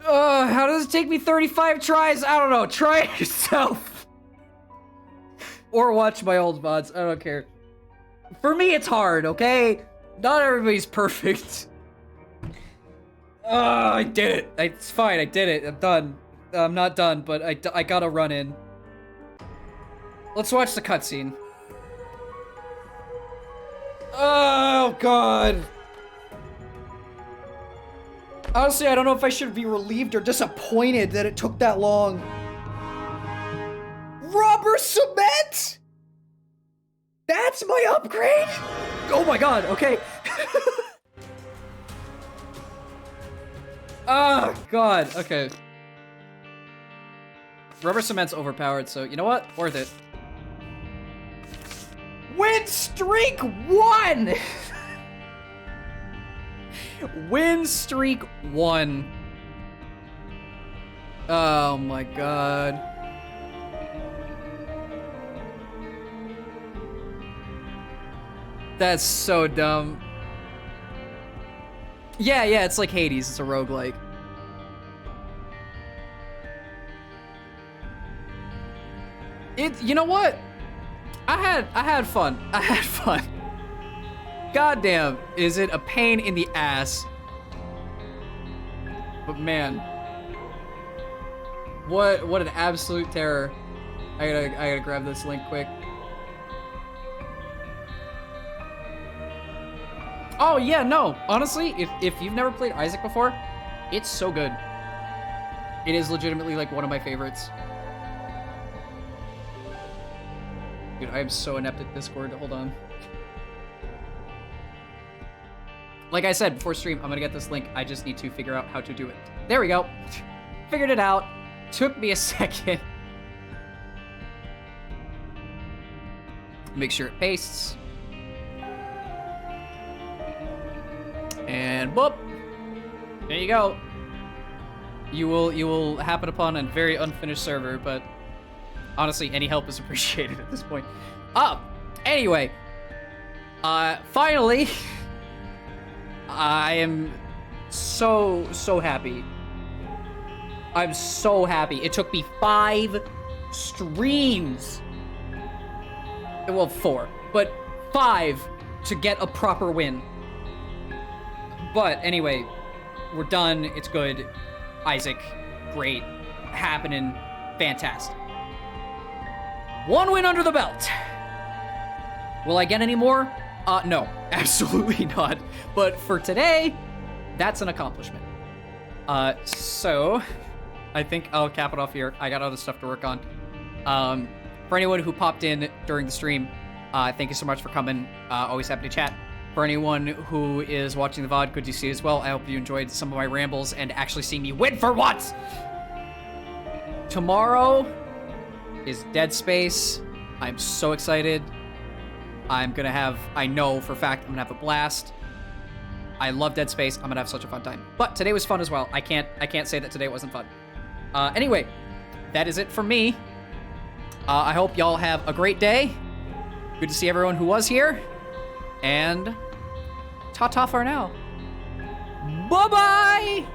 [SPEAKER 1] How does it take me 35 tries? I don't know. Try it yourself. Or watch my old VODs. I don't care. For me, it's hard, okay? Not everybody's perfect. I did it. It's fine. I did it. I'm done. I'm not done, but I gotta run in. Let's watch the cutscene. Oh, God. Honestly, I don't know if I should be relieved or disappointed that it took that long. Rubber cement? That's my upgrade? Oh my God, okay. Oh God, okay. Rubber cement's overpowered, so you know what? Worth it. Win streak 1! Win streak 1. Oh my God. That's so dumb. Yeah, it's like Hades, it's a roguelike. You know what? I had fun. I had fun. Goddamn, is it a pain in the ass? But man, what an absolute terror. I gotta grab this link quick. Oh yeah, no. Honestly, if you've never played Isaac before, it's so good. It is legitimately like one of my favorites. Dude, I am so inept at Discord. Hold on. Like I said before stream, I'm gonna get this link. I just need to figure out how to do it. There we go. Figured it out. Took me a second. Make sure it pastes. And boop. There you go. You will happen upon a very unfinished server, but honestly, any help is appreciated at this point. Anyway. Finally. I am so happy. I'm so happy. It took me 5 streams. Well, 4, but 5 to get a proper win. But anyway, we're done. It's good. Isaac, great. Happening. Fantastic. 1 win under the belt. Will I get any more? No, absolutely not. But for today, that's an accomplishment. So I think I'll cap it off here. I got other stuff to work on. For anyone who popped in during the stream, thank you so much for coming. Always happy to chat. For anyone who is watching the VOD, good to see you as well. I hope you enjoyed some of my rambles and actually seeing me win for once. Tomorrow is Dead Space. I'm so excited. I'm gonna have, I know for a fact, I'm gonna have a blast. I love Dead Space. I'm gonna have such a fun time. But today was fun as well. I can't say that today wasn't fun. Anyway, that is it for me. I hope y'all have a great day. Good to see everyone who was here. And ta-ta for now. Bye-bye!